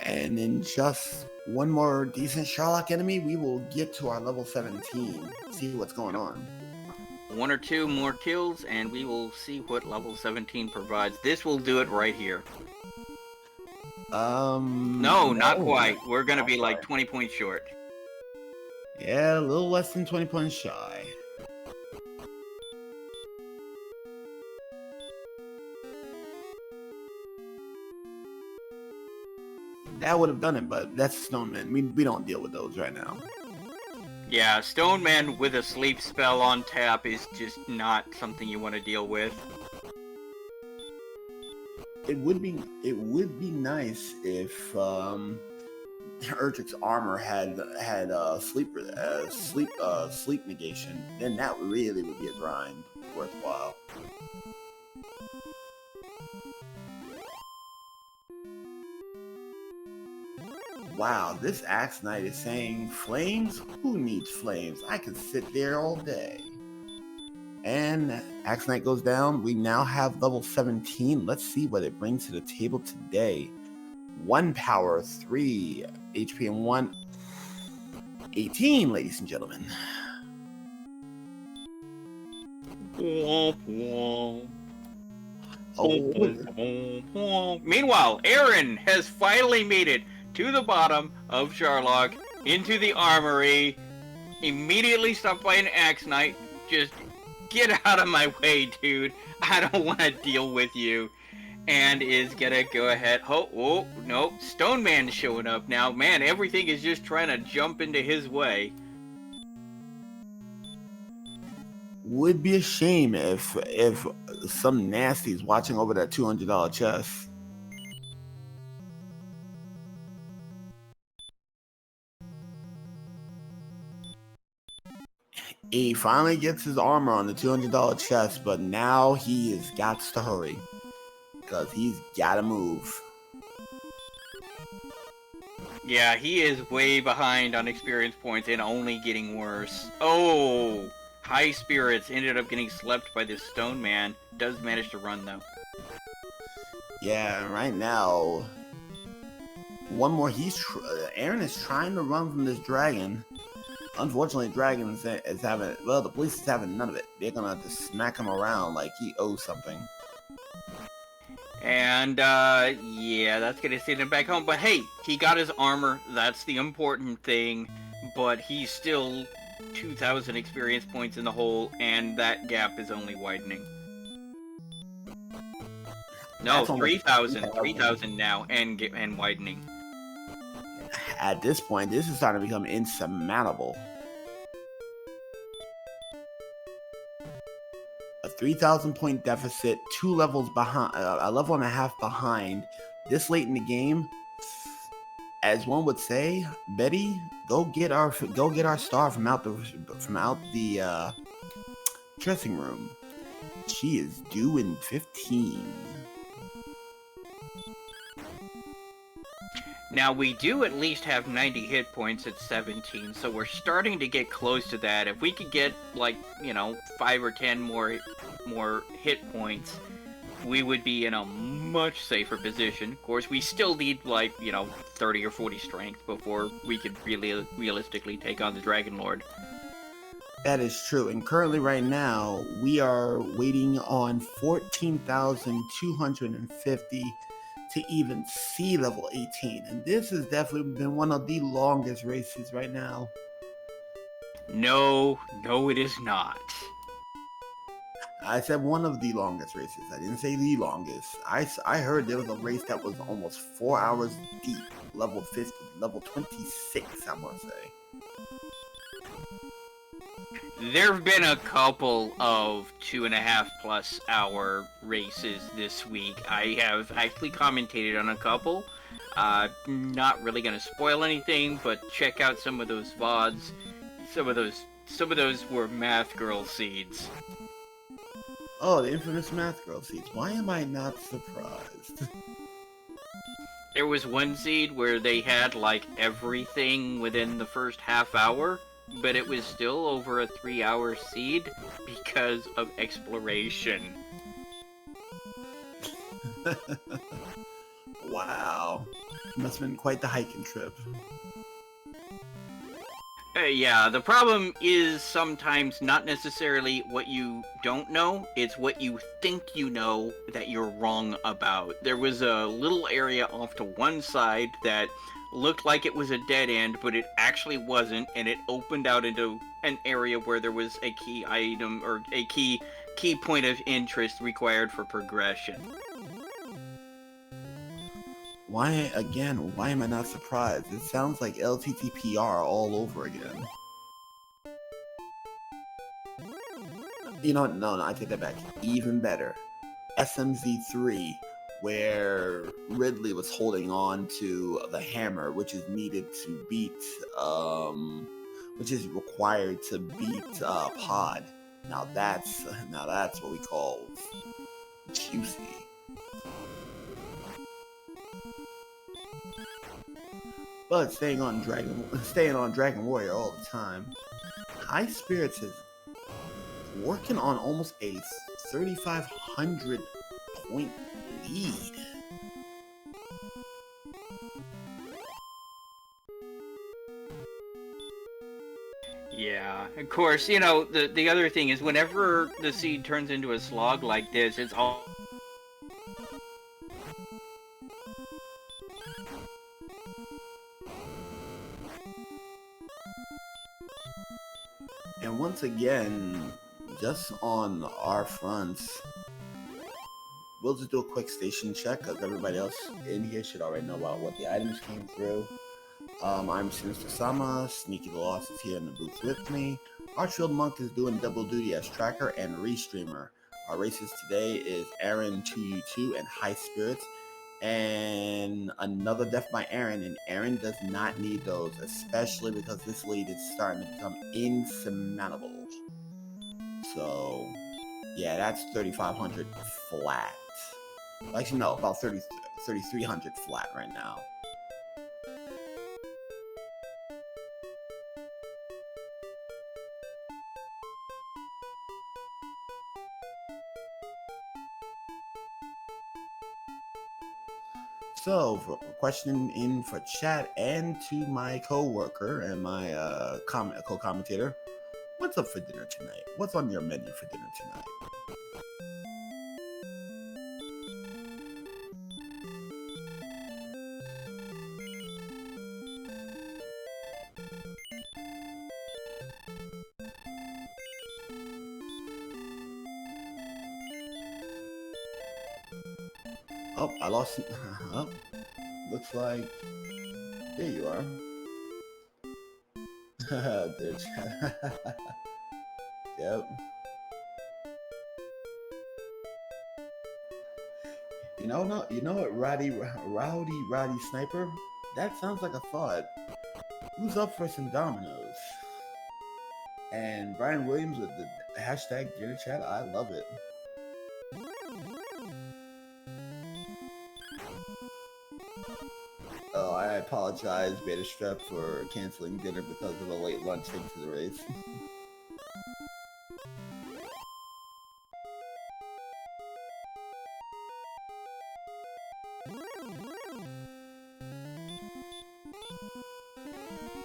And in just one more decent Sherlock enemy, we will get to our level 17. See what's going on. One or two more kills, and we will see what level 17 provides. This will do it right here. No, not quite. We're gonna be like 20 points short. Yeah, a little less than 20 points shy. That would have done it, but that's Stoneman. We don't deal with those right now. Yeah, Stoneman with a sleep spell on tap is just not something you want to deal with. It would be nice if Erdrick's armor had sleep negation. Then that really would be a grind worthwhile. Wow, this Axe Knight is saying, flames? Who needs flames? I can sit there all day. And Axe Knight goes down. We now have level 17. Let's see what it brings to the table today. 1 power, 3 HP, and 1 18, ladies and gentlemen. Meanwhile, Aaron has finally made it to the bottom of Charlock, into the armory, immediately stopped by an Axe Knight. Just get out of my way, dude. I don't want to deal with you. And is gonna go ahead. Oh, no. Stoneman's showing up now. Man, everything is just trying to jump into his way. Would be a shame if some nasty's watching over that $200 chest. He finally gets his armor on the $200 chest, but now he has got to hurry, because he's got to move. Yeah, he is way behind on experience points and only getting worse. Oh, Highspirits ended up getting slept by this stone man. Does manage to run, though. Yeah, right now, one more. Aaron is trying to run from this dragon. Unfortunately, Dragon is having, well, the police is having none of it. They're gonna have to smack him around like he owes something. And, yeah, that's gonna send him back home. But hey, he got his armor. That's the important thing. But he's still 2,000 experience points in the hole, and that gap is only widening. No, 3,000. 3,000 now, and widening. At this point, this is starting to become insurmountable. A 3,000 point deficit, 2 levels behind, a level and a half behind. This late in the game, as one would say, Betty, go get our star from out the dressing room. She is due in 15. Now, we do at least have 90 hit points at 17, so we're starting to get close to that. If we could get, like, 5 or 10 more hit points, we would be in a much safer position. Of course, we still need, 30 or 40 strength before we could really realistically take on the Dragon Lord. That is true. And currently, right now, we are waiting on 14,250 to even see level 18. And this has definitely been one of the longest races right now. No, it is not. I said one of the longest races. I didn't say the longest. I heard there was a race that was almost 4 hours deep. Level 50, level 26, I want to say. There have been a couple of 2.5+ hour races this week. I have actually commentated on a couple. Not really gonna spoil anything, but check out some of those VODs. Some of those were Math Girl seeds. Oh, the infamous Math Girl seeds. Why am I not surprised? There was one seed where they had everything within the first half hour, but it was still over a 3-hour seed because of exploration. Wow. Must have been quite the hiking trip. Yeah, the problem is sometimes not necessarily what you don't know, it's what you think you know that you're wrong about. There was a little area off to one side that looked like it was a dead end, but it actually wasn't, and it opened out into an area where there was a key item, or a key point of interest required for progression. Why am I not surprised? It sounds like LTTPR all over again. You know what? No, I take that back. Even better. SMZ3, where Ridley was holding on to the hammer, which is needed to beat, which is required to beat Pod. Now that's what we call juicy. But staying on Dragon Warrior all the time, Highspirits is working on almost a 3,500 point lead. Yeah, of course, the other thing is whenever the seed turns into a slog like this, it's all... And once again, just on our fronts, we'll just do a quick station check because everybody else in here should already know about what the items came through. I'm Sinister Sama, Sneaky the Lost is here in the booth with me. Archfield Monk is doing double duty as tracker and restreamer. Our races today is aaron2u2 and Highspirits, and another death by Aaron, and Aaron does not need those, especially because this lead is starting to become insurmountable. So, yeah, that's 3,500 flat. Actually, no, about 3,300 flat right now. So, for a question in for chat and to my co-worker and my co-commentator, what's up for dinner tonight? What's on your menu for dinner tonight? Oh, I lost it. Oh, looks like... There you are. There, yep. You know what, Rowdy Sniper? That sounds like a thought. Who's up for some dominoes? And Brian Williams with the hashtag dinner chat. I love it. Oh, I apologize, Beta Strep, for canceling dinner because of a late lunch into the race.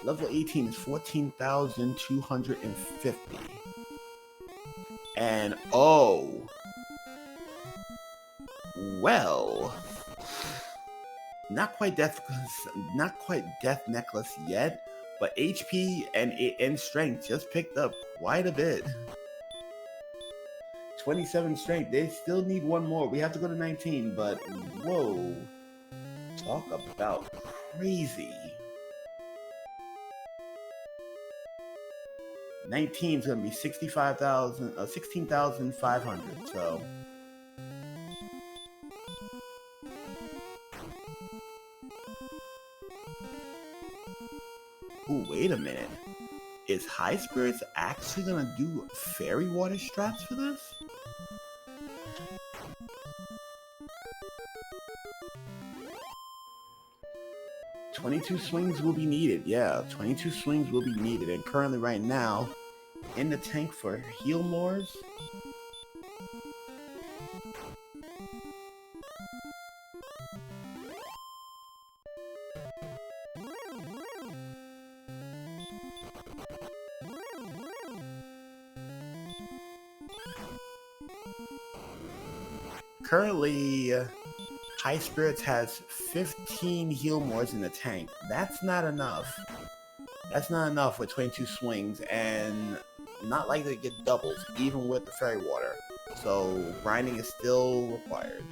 Level 18 is 14,250. And oh, well, not quite death necklace yet, but HP and strength just picked up quite a bit. 27 strength. They still need one more. We have to go to 19, but whoa, talk about crazy. 19 is going to be 16,500. So. Ooh, wait a minute. Is Highspirits actually going to do fairy water strats for this? "22 swings will be needed." Yeah, 22 swings will be needed. And currently right now, in the tank for heal mores, currently, Highspirits has 15 heal mores in the tank. That's not enough. That's not enough with 22 swings, and not likely to get doubles, even with the fairy water. So grinding is still required.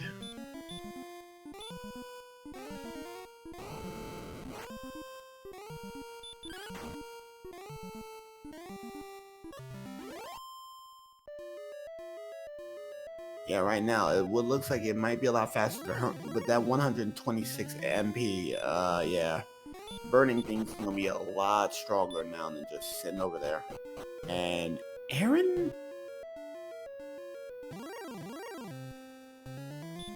Yeah, right now, it looks like it might be a lot faster with that 126 MP. Yeah. Burning things is going to be a lot stronger now than just sitting over there. And Aaron?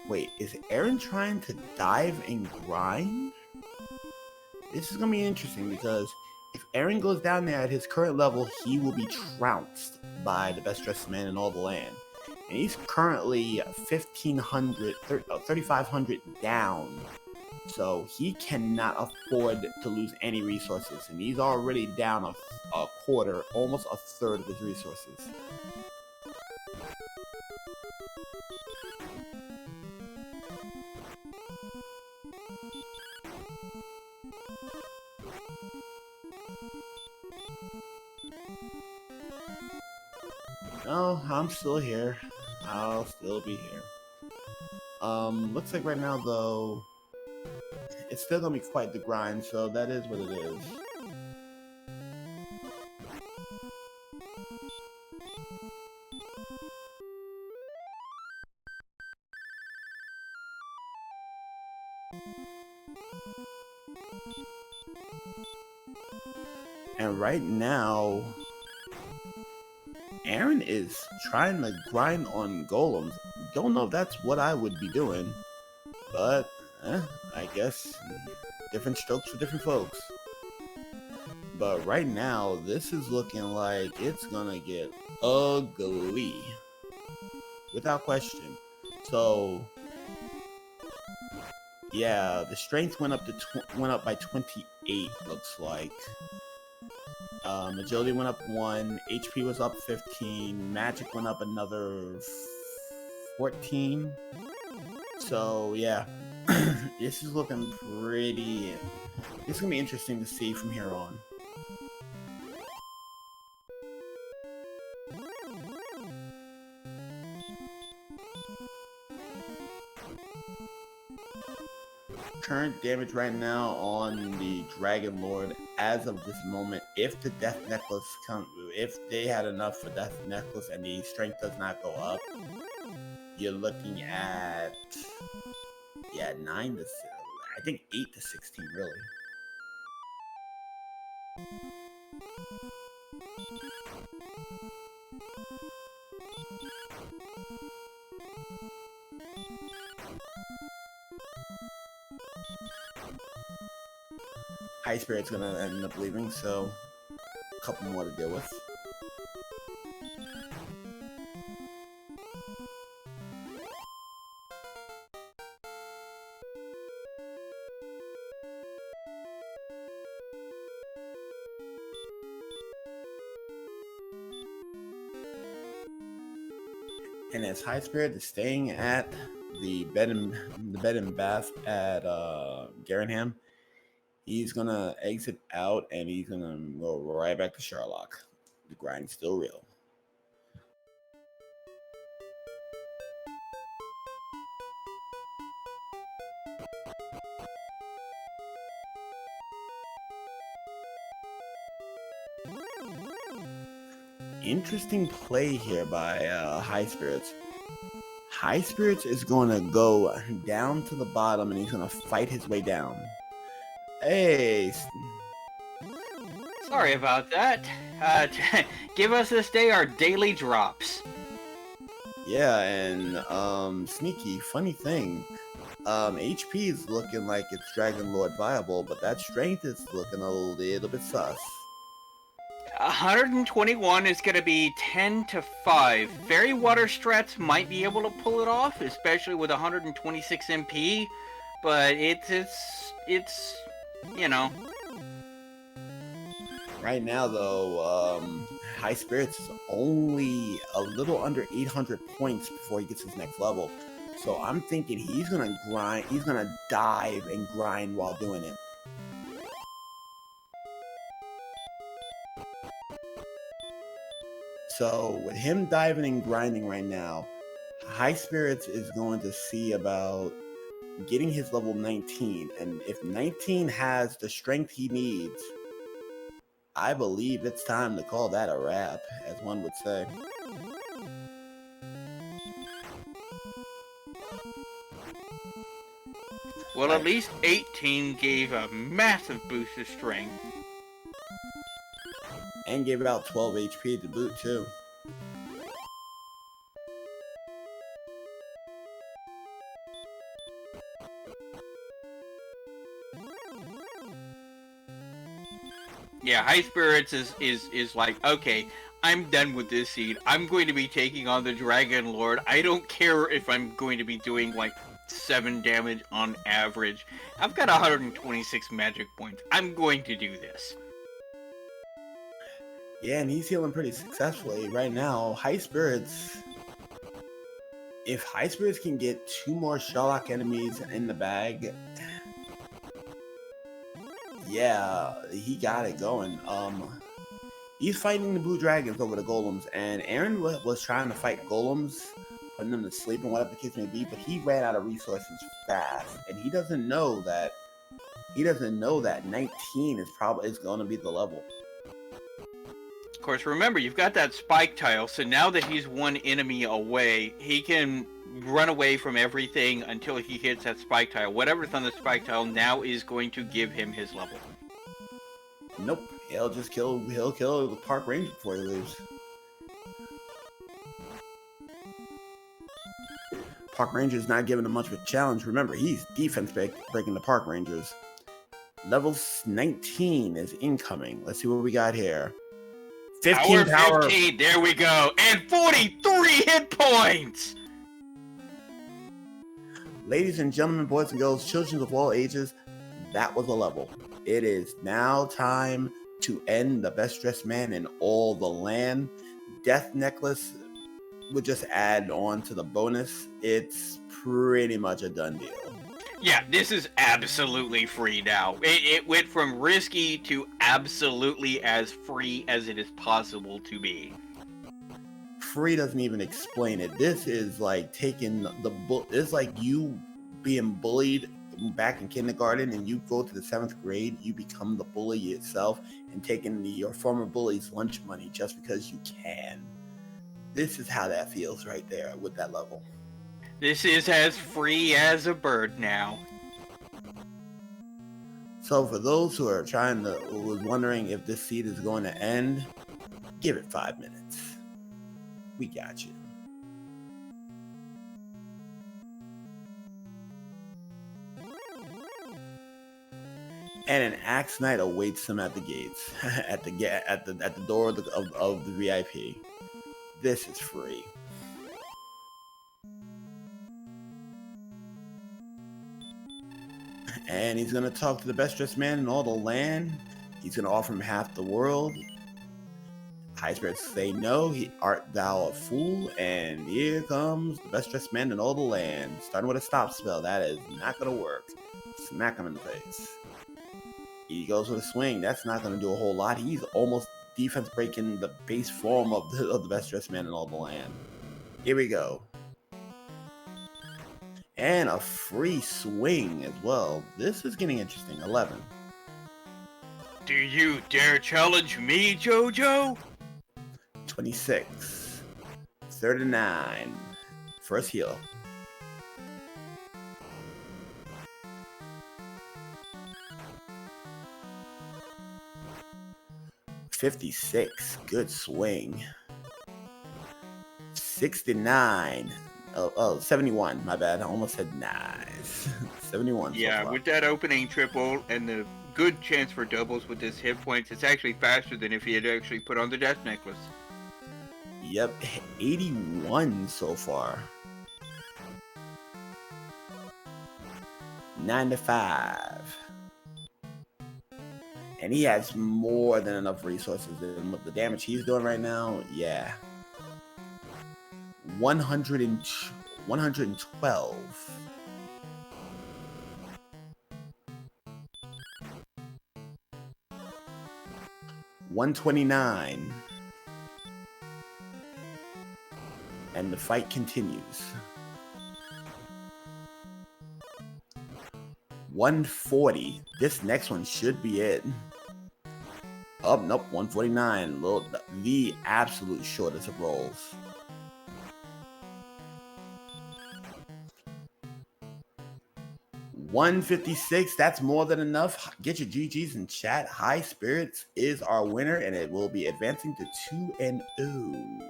Wait, is Aaron trying to dive and grind? This is going to be interesting because if Aaron goes down there at his current level, he will be trounced by the best dressed man in all the land. And he's currently 3,500 down. So he cannot afford to lose any resources. And he's already down a quarter, almost a third of his resources. Oh, I'm still here. I'll still be here. Looks like right now though, it's still gonna be quite the grind, so that is what it is. And right now, Aaron is trying to grind on golems. Don't know if that's what I would be doing, but I guess different strokes for different folks. But right now, this is looking like it's gonna get ugly, without question. So, yeah, the strength went up by 28. Looks like. Agility went up 1, HP was up 15, magic went up another 14. So yeah, this is looking pretty. It's gonna be interesting to see from here on. Current damage right now on the Dragon Lord as of this moment, if the Death Necklace if they had enough for Death Necklace and the strength does not go up, you're looking at 9 to I think 8 to 16, really. Highspirit's gonna end up leaving, so a couple more to deal with. And as High Spirit is staying at the bed and bath at Garanham, he's gonna exit out and he's gonna go right back to Sherlock. The grind's still real. Interesting play here by High Spirits. High Spirits is going to go down to the bottom and he's going to fight his way down. Hey. Sorry about that. Give us this day our daily drops. Yeah, and sneaky, funny thing. HP is looking like it's Dragon Lord viable, but that strength is looking a little bit sus. 121 is going to be 10 to 5. Fairy Water Strats might be able to pull it off, especially with 126 MP, but it's you know. Right now, though, High Spirits is only a little under 800 points before he gets his next level. So I'm thinking he's going to grind, he's going to dive and grind while doing it. So with him diving and grinding right now, High Spirits is going to see about getting his level 19. And if 19 has the strength he needs, I believe it's time to call that a wrap, as one would say. Well, at least 18 gave a massive boost of strength. And gave out 12 HP to boot, too. Yeah, High Spirits is like, okay, I'm done with this seed. I'm going to be taking on the Dragon Lord. I don't care if I'm going to be doing like 7 damage on average. I've got 126 magic points. I'm going to do this. Yeah, and he's healing pretty successfully right now. High Spirits, if High Spirits can get 2 more Sherlock enemies in the bag, yeah, he got it going. He's fighting the blue dragons over the golems, and Aaron was trying to fight golems, putting them to sleep and whatever the case may be, but he ran out of resources fast, and he doesn't know that 19 is going to be the level. Of course, remember, you've got that spike tile, so now that he's one enemy away, he can run away from everything until he hits that spike tile. Whatever's on the spike tile now is going to give him his level. Nope, he'll kill the park ranger before he leaves. Park Ranger's not giving him much of a challenge. Remember, he's defense breaking the park rangers. Level 19 is incoming. Let's see what we got here. 15 power. 15, there we go. And 43 hit points! Ladies and gentlemen, boys and girls, children of all ages, that was a level. It is now time to end the best dressed man in all the land. Death Necklace would just add on to the bonus. It's pretty much a done deal. Yeah, this is absolutely free now. It went from risky to absolutely as free as it is possible to be. Free doesn't even explain it. This is like taking it's like you being bullied back in kindergarten and you go to the 7th grade, you become the bully itself and taking your former bully's lunch money just because you can. This is how that feels right there with that level. This is as free as a bird now. So for those who are who was wondering if this seed is going to end, give it 5 minutes. We got you. And an axe knight awaits him at the gates, at the door of the VIP. This is free. And he's gonna talk to the best dressed man in all the land. He's gonna offer him half the world. Highspirits say no. Art thou a fool? And here comes the best dressed man in all the land. Starting with a stop spell. That is not gonna work. Smack him in the face. He goes with a swing. That's not gonna do a whole lot. He's almost defense breaking the base form of the best dressed man in all the land. Here we go. And a free swing as well. This is getting interesting. 11. Do you dare challenge me, JoJo? 26. 39. First heal. $56. Good swing. 69. 71. My bad. I almost said nice. 71. Yeah, so with that opening triple and the good chance for doubles with his hit points, it's actually faster than if he had actually put on the death necklace. Yep, 81 so far. 95. And he has more than enough resources. And with the damage he's doing right now, yeah. 112. 129. And the fight continues. 140. This next one should be it. Oh, nope, 149. The absolute shortest of rolls. $156. That's more than enough. Get your GGs in chat. Highspirits is our winner, and it will be advancing to 2-0.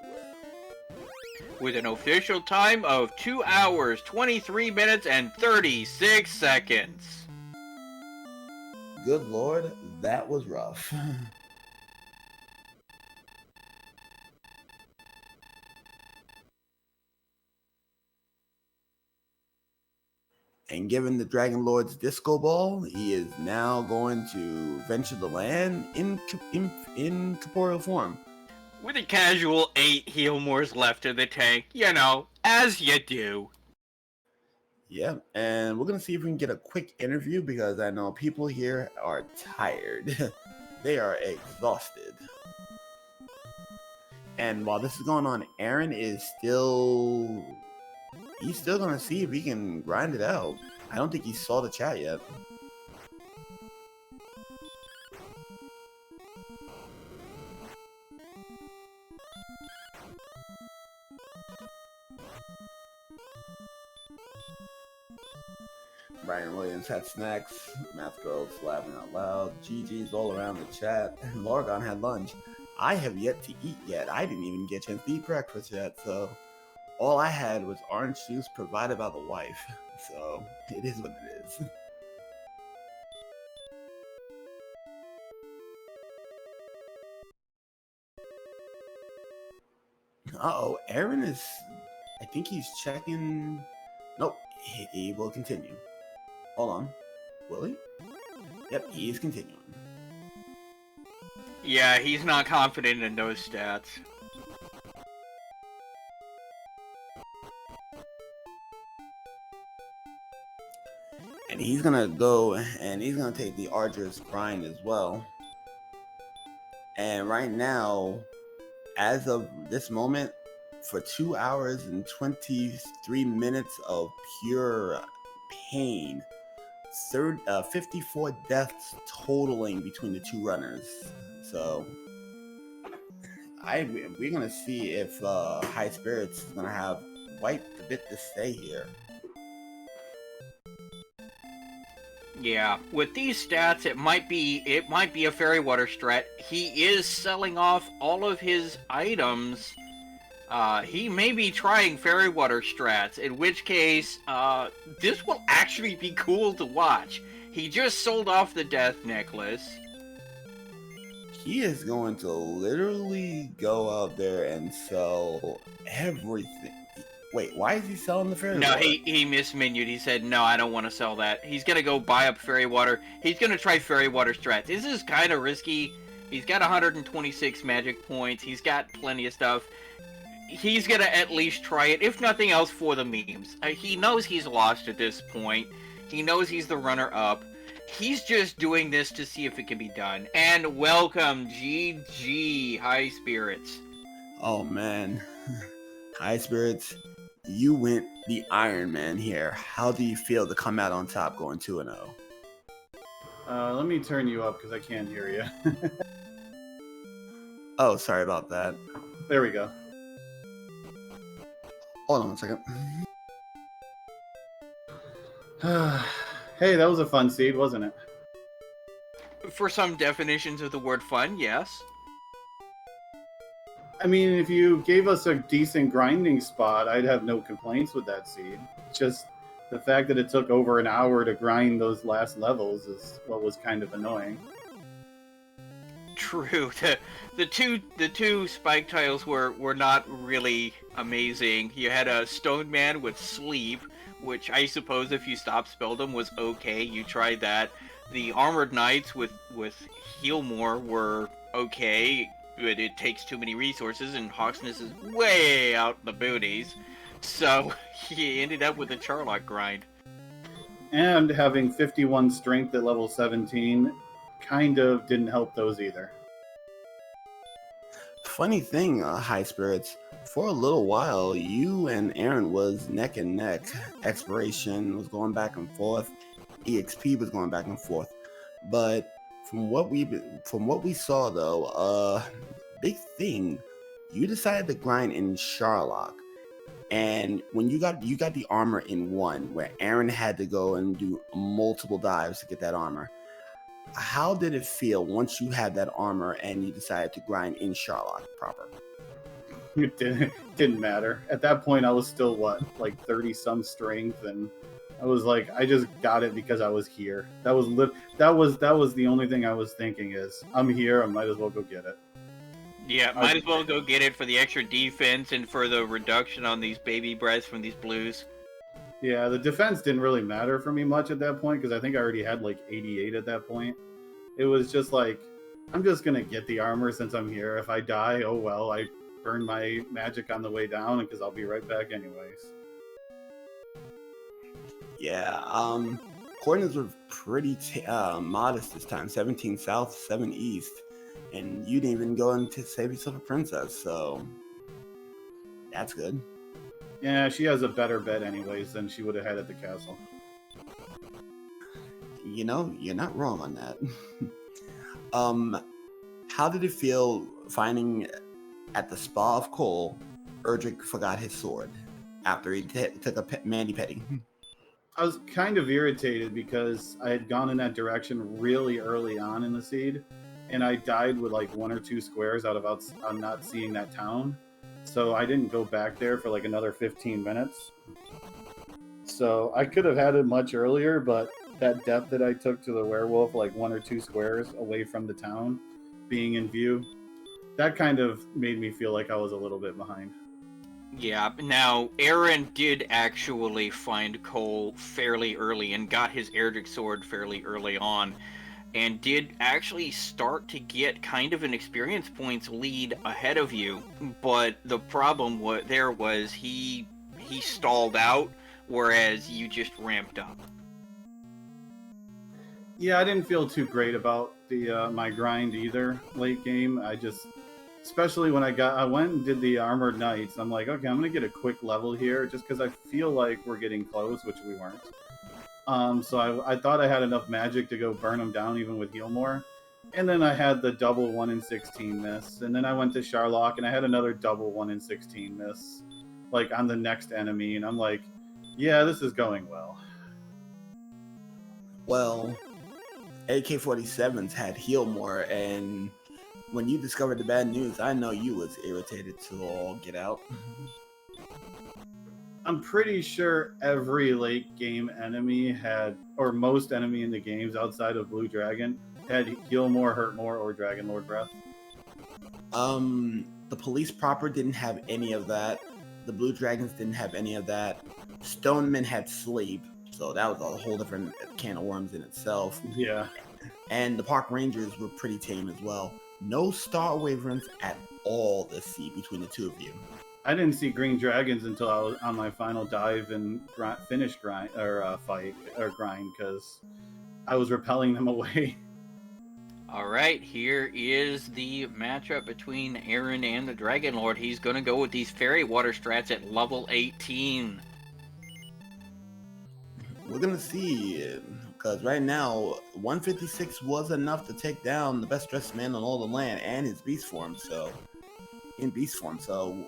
With an official time of 2 hours, 23 minutes, and 36 seconds. Good Lord, that was rough. And given the Dragon Lord's Disco Ball, he is now going to venture the land in corporeal form. With a casual 8 heal mores left in the tank, you know, as you do. Yeah, and we're going to see if we can get a quick interview because I know people here are tired. They are exhausted. And while this is going on, Aaron is he's still going to see if he can grind it out. I don't think he saw the chat yet. Brian Williams had snacks. Math Girls laughing out loud. GG's all around the chat. Largon had lunch. I have yet to eat yet. I didn't even get a chance to eat breakfast yet, so all I had was orange juice provided by the wife. So it is what it is. Uh-oh, Aaron is... I think he's checking... Nope, he will continue. Hold on. Will he? Yep, he is continuing. Yeah, he's not confident in those stats. And he's gonna go and he's gonna take the arduous grind as well. And right now, as of this moment, for 2 hours and 23 minutes of pure pain, 54 deaths totaling between the two runners. So we're gonna see if Highspirits is gonna have quite a bit to say here. Yeah, with these stats, it might be a fairy water strat. He is selling off all of his items. He may be trying fairy water strats, in which case, this will actually be cool to watch. He just sold off the death necklace. He is going to literally go out there and sell everything. Wait, why is he selling the fairy No, water? he mismenued. He said, no, I don't want to sell that. He's going to go buy up fairy water. He's going to try fairy water strats. This is kind of risky. He's got 126 magic points. He's got plenty of stuff. He's going to at least try it, if nothing else, for the memes. He knows he's lost at this point. He knows he's the runner-up. He's just doing this to see if it can be done. And welcome, GG, Highspirits. Oh, man. Highspirits, you went the Iron Man here. How do you feel to come out on top going 2-0? Let me turn you up because I can't hear you. Oh, sorry about that. There we go. Hold on a second. Hey, that was a fun seed, wasn't it? For some definitions of the word fun, yes. I mean, if you gave us a decent grinding spot, I'd have no complaints with that seed. Just the fact that it took over an hour to grind those last levels is what was kind of annoying. True. The two spike tiles were not really amazing. You had a stone man with sleep, which I suppose if you stop spelled them was okay. You tried that. The armored knights with heal more were okay, but it takes too many resources, and Hawksness is way out in the booties. So he ended up with a Charlock grind. And having 51 strength at level 17 kind of didn't help those either. Funny thing, Highspirits, for a little while, you and Aaron was neck and neck. Exploration was going back and forth. EXP was going back and forth. But from what we saw though, big thing, you decided to grind in Charlock. And when you got the armor in one, where Aaron had to go and do multiple dives to get that armor. How did it feel once you had that armor and you decided to grind in Charlock proper? It didn't matter. At that point, I was still, like 30-some strength, and I was like, I just got it because I was here. That was the only thing I was thinking is, I'm here, I might as well go get it. Yeah, might as well go get it for the extra defense and for the reduction on these baby breaths from these blues. Yeah, the defense didn't really matter for me much at that point because I think I already had like 88 at that point. It was just like, I'm just going to get the armor since I'm here. If I die, oh well, I burned my magic on the way down because I'll be right back anyways. Yeah, coordinates were pretty modest this time. 17 south, 7 east. And you didn't even go in to save yourself a princess, so that's good. Yeah, she has a better bed anyways than she would have had at the castle. You know, you're not wrong on that. How did it feel finding at the Spa of Coal, Erdrick forgot his sword after he took a Mandy Petty? I was kind of irritated because I had gone in that direction really early on in the seed, and I died with like 1 or 2 squares out of not seeing that town. So I didn't go back there for like another 15 minutes. So I could have had it much earlier, but that depth that I took to the werewolf, like 1 or 2 squares away from the town being in view, that kind of made me feel like I was a little bit behind. Yeah, now, Aaron did actually find Cole fairly early and got his Erdrick sword fairly early on, and did actually start to get kind of an experience points lead ahead of you. But the problem was he stalled out, whereas you just ramped up. Yeah, I didn't feel too great about the my grind either late game. Especially when I went and did the armored knights, I'm like, okay, I'm gonna get a quick level here just because I feel like we're getting close, which we weren't. So I thought I had enough magic to go burn them down even with heal more. And then I had the double 1 in 16 miss. And then I went to Charlock and I had another double 1 in 16 miss, like on the next enemy. And I'm like, yeah, this is going well. Well, AK-47s had heal more, and when you discovered the bad news, I know you was irritated to all get out. I'm pretty sure every late game enemy had, or most enemy in the games outside of Blue Dragon, had heal more, hurt more, or Dragon Lord breath. The police proper didn't have any of that. The Blue Dragons didn't have any of that. Stonemen had sleep, so that was a whole different can of worms in itself. Yeah. And the Park Rangers were pretty tame as well. No Star Wyverns at all this seed between the two of you. I didn't see green dragons until I was on my final dive and finish grind or fight or grind because I was repelling them away. All right, here is the matchup between Aaron and the Dragon Lord. He's going to go with these fairy water strats at level 18. We're gonna see, because right now 156 was enough to take down the best dressed man on all the land and his beast form. So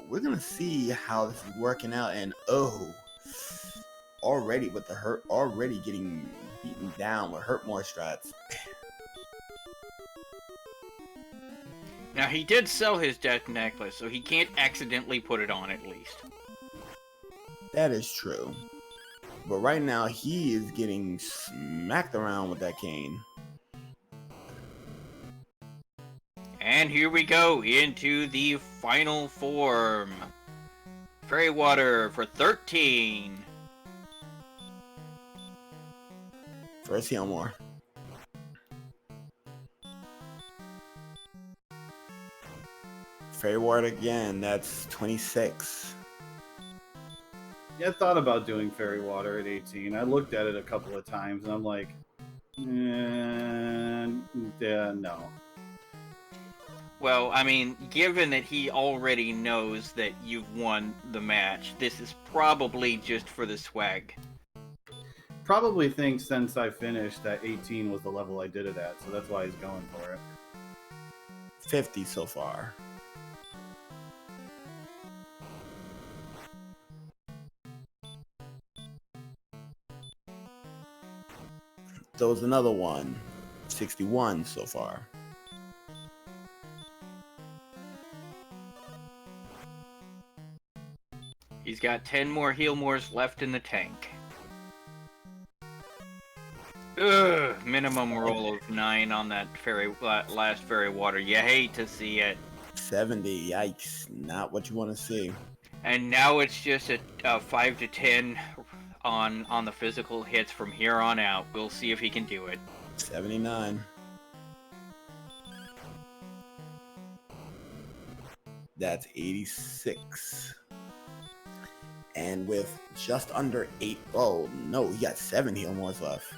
we're gonna see how this is working out. And already with the hurt, already getting beaten down with hurt more strats. Now, he did sell his death necklace, so he can't accidentally put it on at least. That is true. But right now, he is getting smacked around with that cane. And here we go into the final form. Fairy water for 13. First heal more. Fairy water again, that's 26. Yeah, I thought about doing fairy water at 18. I looked at it a couple of times and I'm like, yeah, no. Well, I mean, given that he already knows that you've won the match, this is probably just for the swag. Probably thinks since I finished that 18 was the level I did it at, so that's why he's going for it. 50 so far. So was another one. 61 so far. He's got 10 more heal mores left in the tank. Ugh, minimum roll of 9 on that last fairy water. You hate to see it. 70, yikes. Not what you want to see. And now it's just a 5 to 10 on the physical hits from here on out. We'll see if he can do it. 79. That's 86. And with just under 8, oh no, he got 7 heal mores left.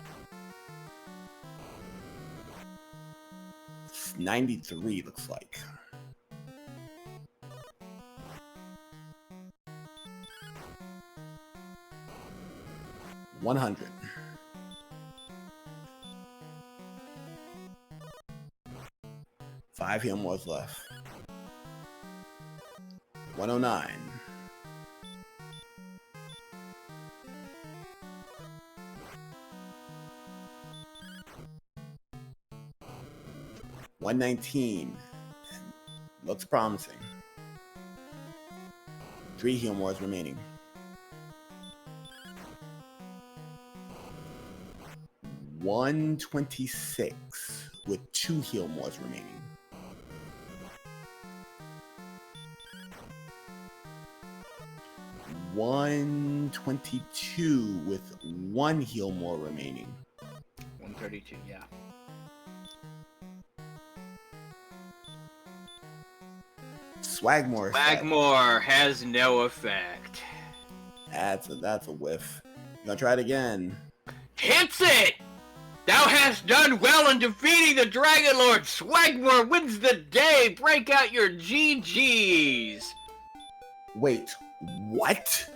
93 looks like. $100. Five heal mores left. 109. $119. Looks promising. 3 heal mores remaining. 126 with 2 heal mores remaining. $122 with 1 heal more remaining. 132, yeah. Swagmore. Swagmore has no effect. That's a whiff. You gonna try it again? Hits it! Thou hast done well in defeating the Dragon Lord. Swagmore wins the day. Break out your GGs. Wait, what?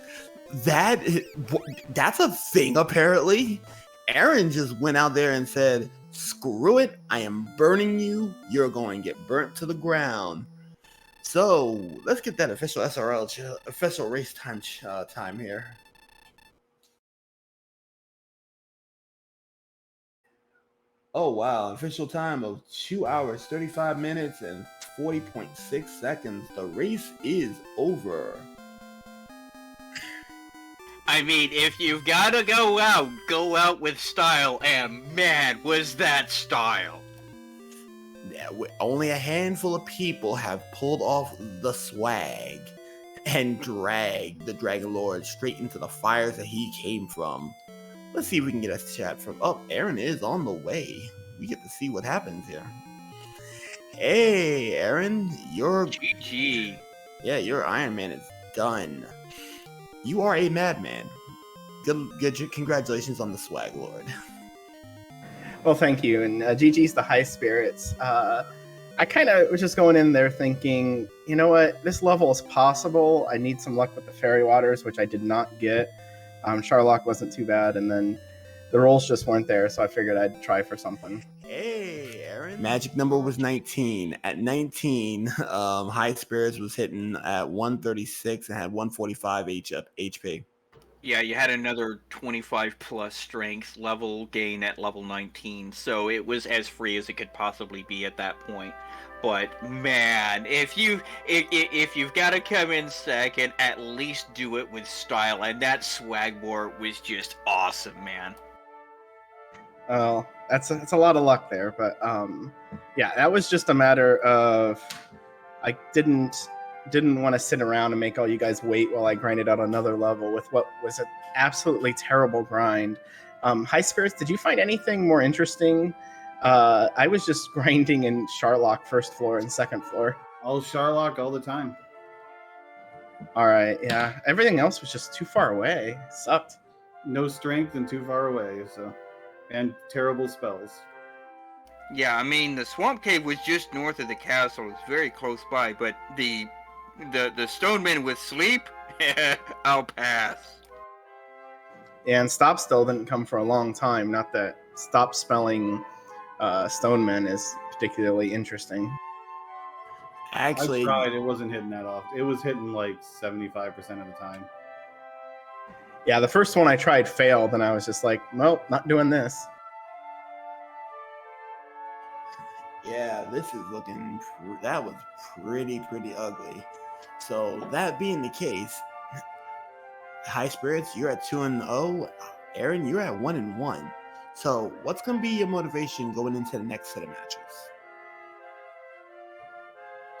That's a thing apparently. Aaron just went out there and said, "Screw it! I am burning you. You're going to get burnt to the ground." So let's get that official SRL official race time here. Oh wow, official time of 2 hours, 35 minutes, and 40.6 seconds. The race is over. I mean, if you've gotta go out with style, and man, was that style. Yeah, only a handful of people have pulled off the swag and dragged the Dragon Lord straight into the fires that he came from. Let's see if we can get a chat from. Oh, Aaron is on the way. We get to see what happens here. Hey, Aaron, GG. your Iron Man is done. You are a madman. Good. Congratulations on the swag, Lord. Well, thank you. And GG's the Highspirits. I kind of was just going in there thinking, you know what, this level is possible. I need some luck with the fairy waters, which I did not get. Charlock wasn't too bad, and then the rolls just weren't there, so I figured I'd try for something. Hey, Aaron. Magic number was 19. At 19, Highspirits was hitting at 136 and had 145 HP. Yeah, you had another 25 plus strength level gain at level 19, so it was as free as it could possibly be at that point. But man, if you've got to come in second, at least do it with style. And that swag board was just awesome, man. Well, that's a lot of luck there, but yeah, that was just a matter of I didn't want to sit around and make all you guys wait while I grinded out another level with what was an absolutely terrible grind. Highspirits, did you find anything more interesting? I was just grinding in Charlock first floor and second floor. All Charlock all the time. All right, yeah. Everything else was just too far away. It sucked. No strength and too far away, so and terrible spells. Yeah, I mean the swamp cave was just north of the castle. It's very close by, but the stoneman with sleep, I'll pass. Yeah, and stop still didn't come for a long time. Not that stop spelling stoneman is particularly interesting. Actually, I tried. It wasn't hitting that often. It was hitting like 75% of the time. Yeah, the first one I tried failed, and I was just like, nope, not doing this. yeah, this is looking. That was pretty ugly. So that being the case, Highspirits, you're at 2-0. Aaron, you're at 1-1. So what's going to be your motivation going into the next set of matches?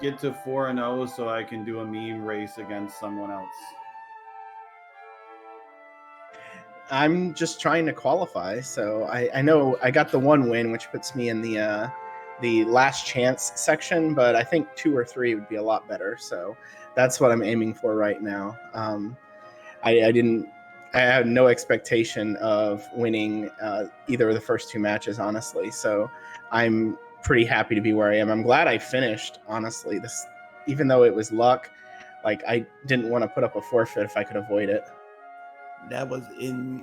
Get to 4-0 so I can do a meme race against someone else. I'm just trying to qualify, so I know I got the one win, which puts me in the last chance section, but I think 2 or 3 would be a lot better. So that's what I'm aiming for right now. I had no expectation of winning either of the first 2 matches, honestly. So I'm pretty happy to be where I am. I'm glad I finished, honestly. This, even though it was luck, like I didn't want to put up a forfeit if I could avoid it. That was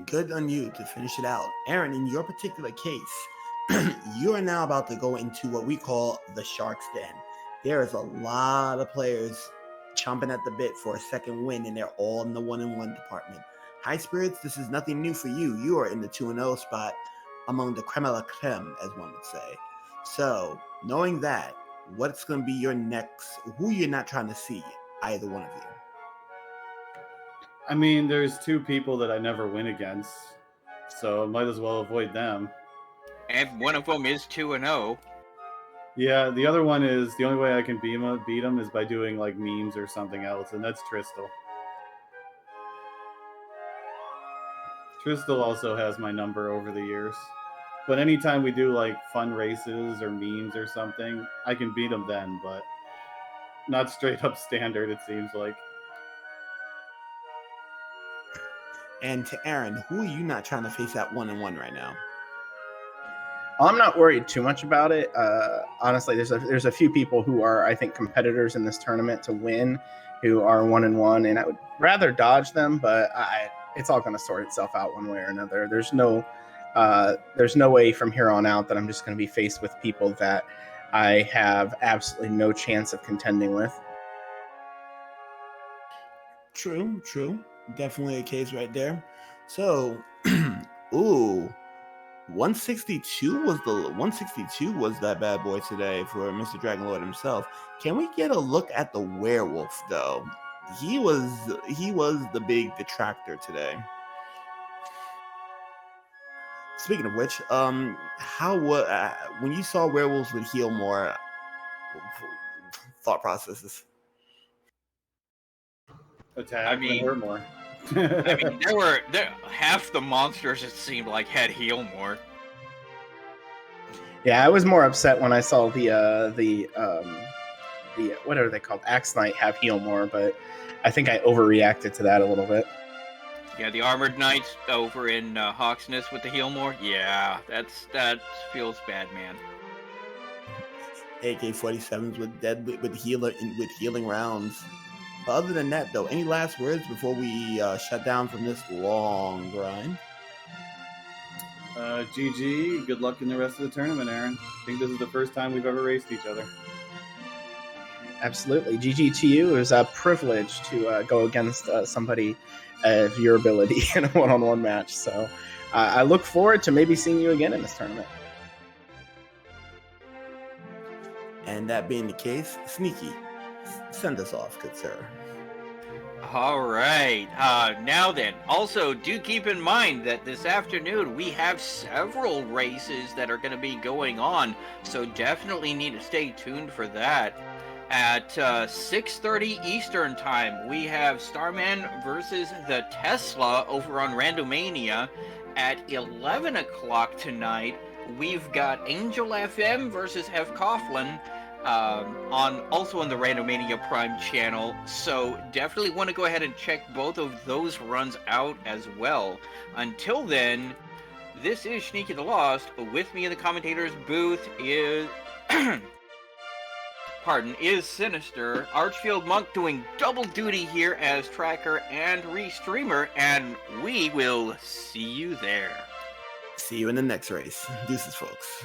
good on you to finish it out. Aaron, in your particular case, you are now about to go into what we call the Shark's Den. There is a lot of players chomping at the bit for a second win, and they're all in the 1-1 department. Highspirits, this is nothing new for you. You are in the 2-0 spot among the creme de la creme, as one would say. So, knowing that, what's going to be your next, who you're not trying to see, either one of you? I mean, there's 2 people that I never win against, so I might as well avoid them. And one of them is 2-0. Yeah, the other one is the only way I can beat him is by doing like memes or something else, and that's Tristal. Tristal also has my number over the years. But anytime we do like fun races or memes or something, I can beat him then, but not straight up standard, it seems like. And to Aaron, who are you not trying to face at 1-1 right now? I'm not worried too much about it. Honestly, there's a few people who are, I think, competitors in this tournament to win, who are 1-1, and I would rather dodge them, but it's all going to sort itself out one way or another. There's no way from here on out that I'm just going to be faced with people that I have absolutely no chance of contending with. True. Definitely a case right there. So, ooh, 162 was that bad boy today for Mr. Dragonlord himself. Can we get a look at the werewolf though? He was the big detractor today. Speaking of which, when you saw werewolves would heal more, thought processes? Attack and hurt more. I mean, there half the monsters it seemed like had heal more. Yeah, I was more upset when I saw the what are they called? Axe Knight have heal more, but I think I overreacted to that a little bit. Yeah, the Armored Knights over in Hawksness with the heal more. Yeah, that feels bad, man. AK-47s with healing rounds. But other than that, though, any last words before we shut down from this long grind? GG. Good luck in the rest of the tournament, Aaron. I think this is the first time we've ever raced each other. Absolutely. GG to you. It was a privilege to go against somebody of your ability in a one-on-one match. So I look forward to maybe seeing you again in this tournament. And that being the case, Sneaky, send us off, good sir. All right. Now then, also do keep in mind that this afternoon we have several races that are going to be going on, so definitely need to stay tuned for that. At 6:30 Eastern Time, we have Starman versus the Tesla over on Randomania. At 11 o'clock tonight, we've got Angel FM versus F. Coughlin. Also on the Randomania Prime channel, so definitely want to go ahead and check both of those runs out as well. Until then, this is Sneaky the Lost. With me in the commentators booth is is Sinister, Archfield Monk doing double duty here as tracker and restreamer, and we will see you there. See you in the next race. Deuces, folks.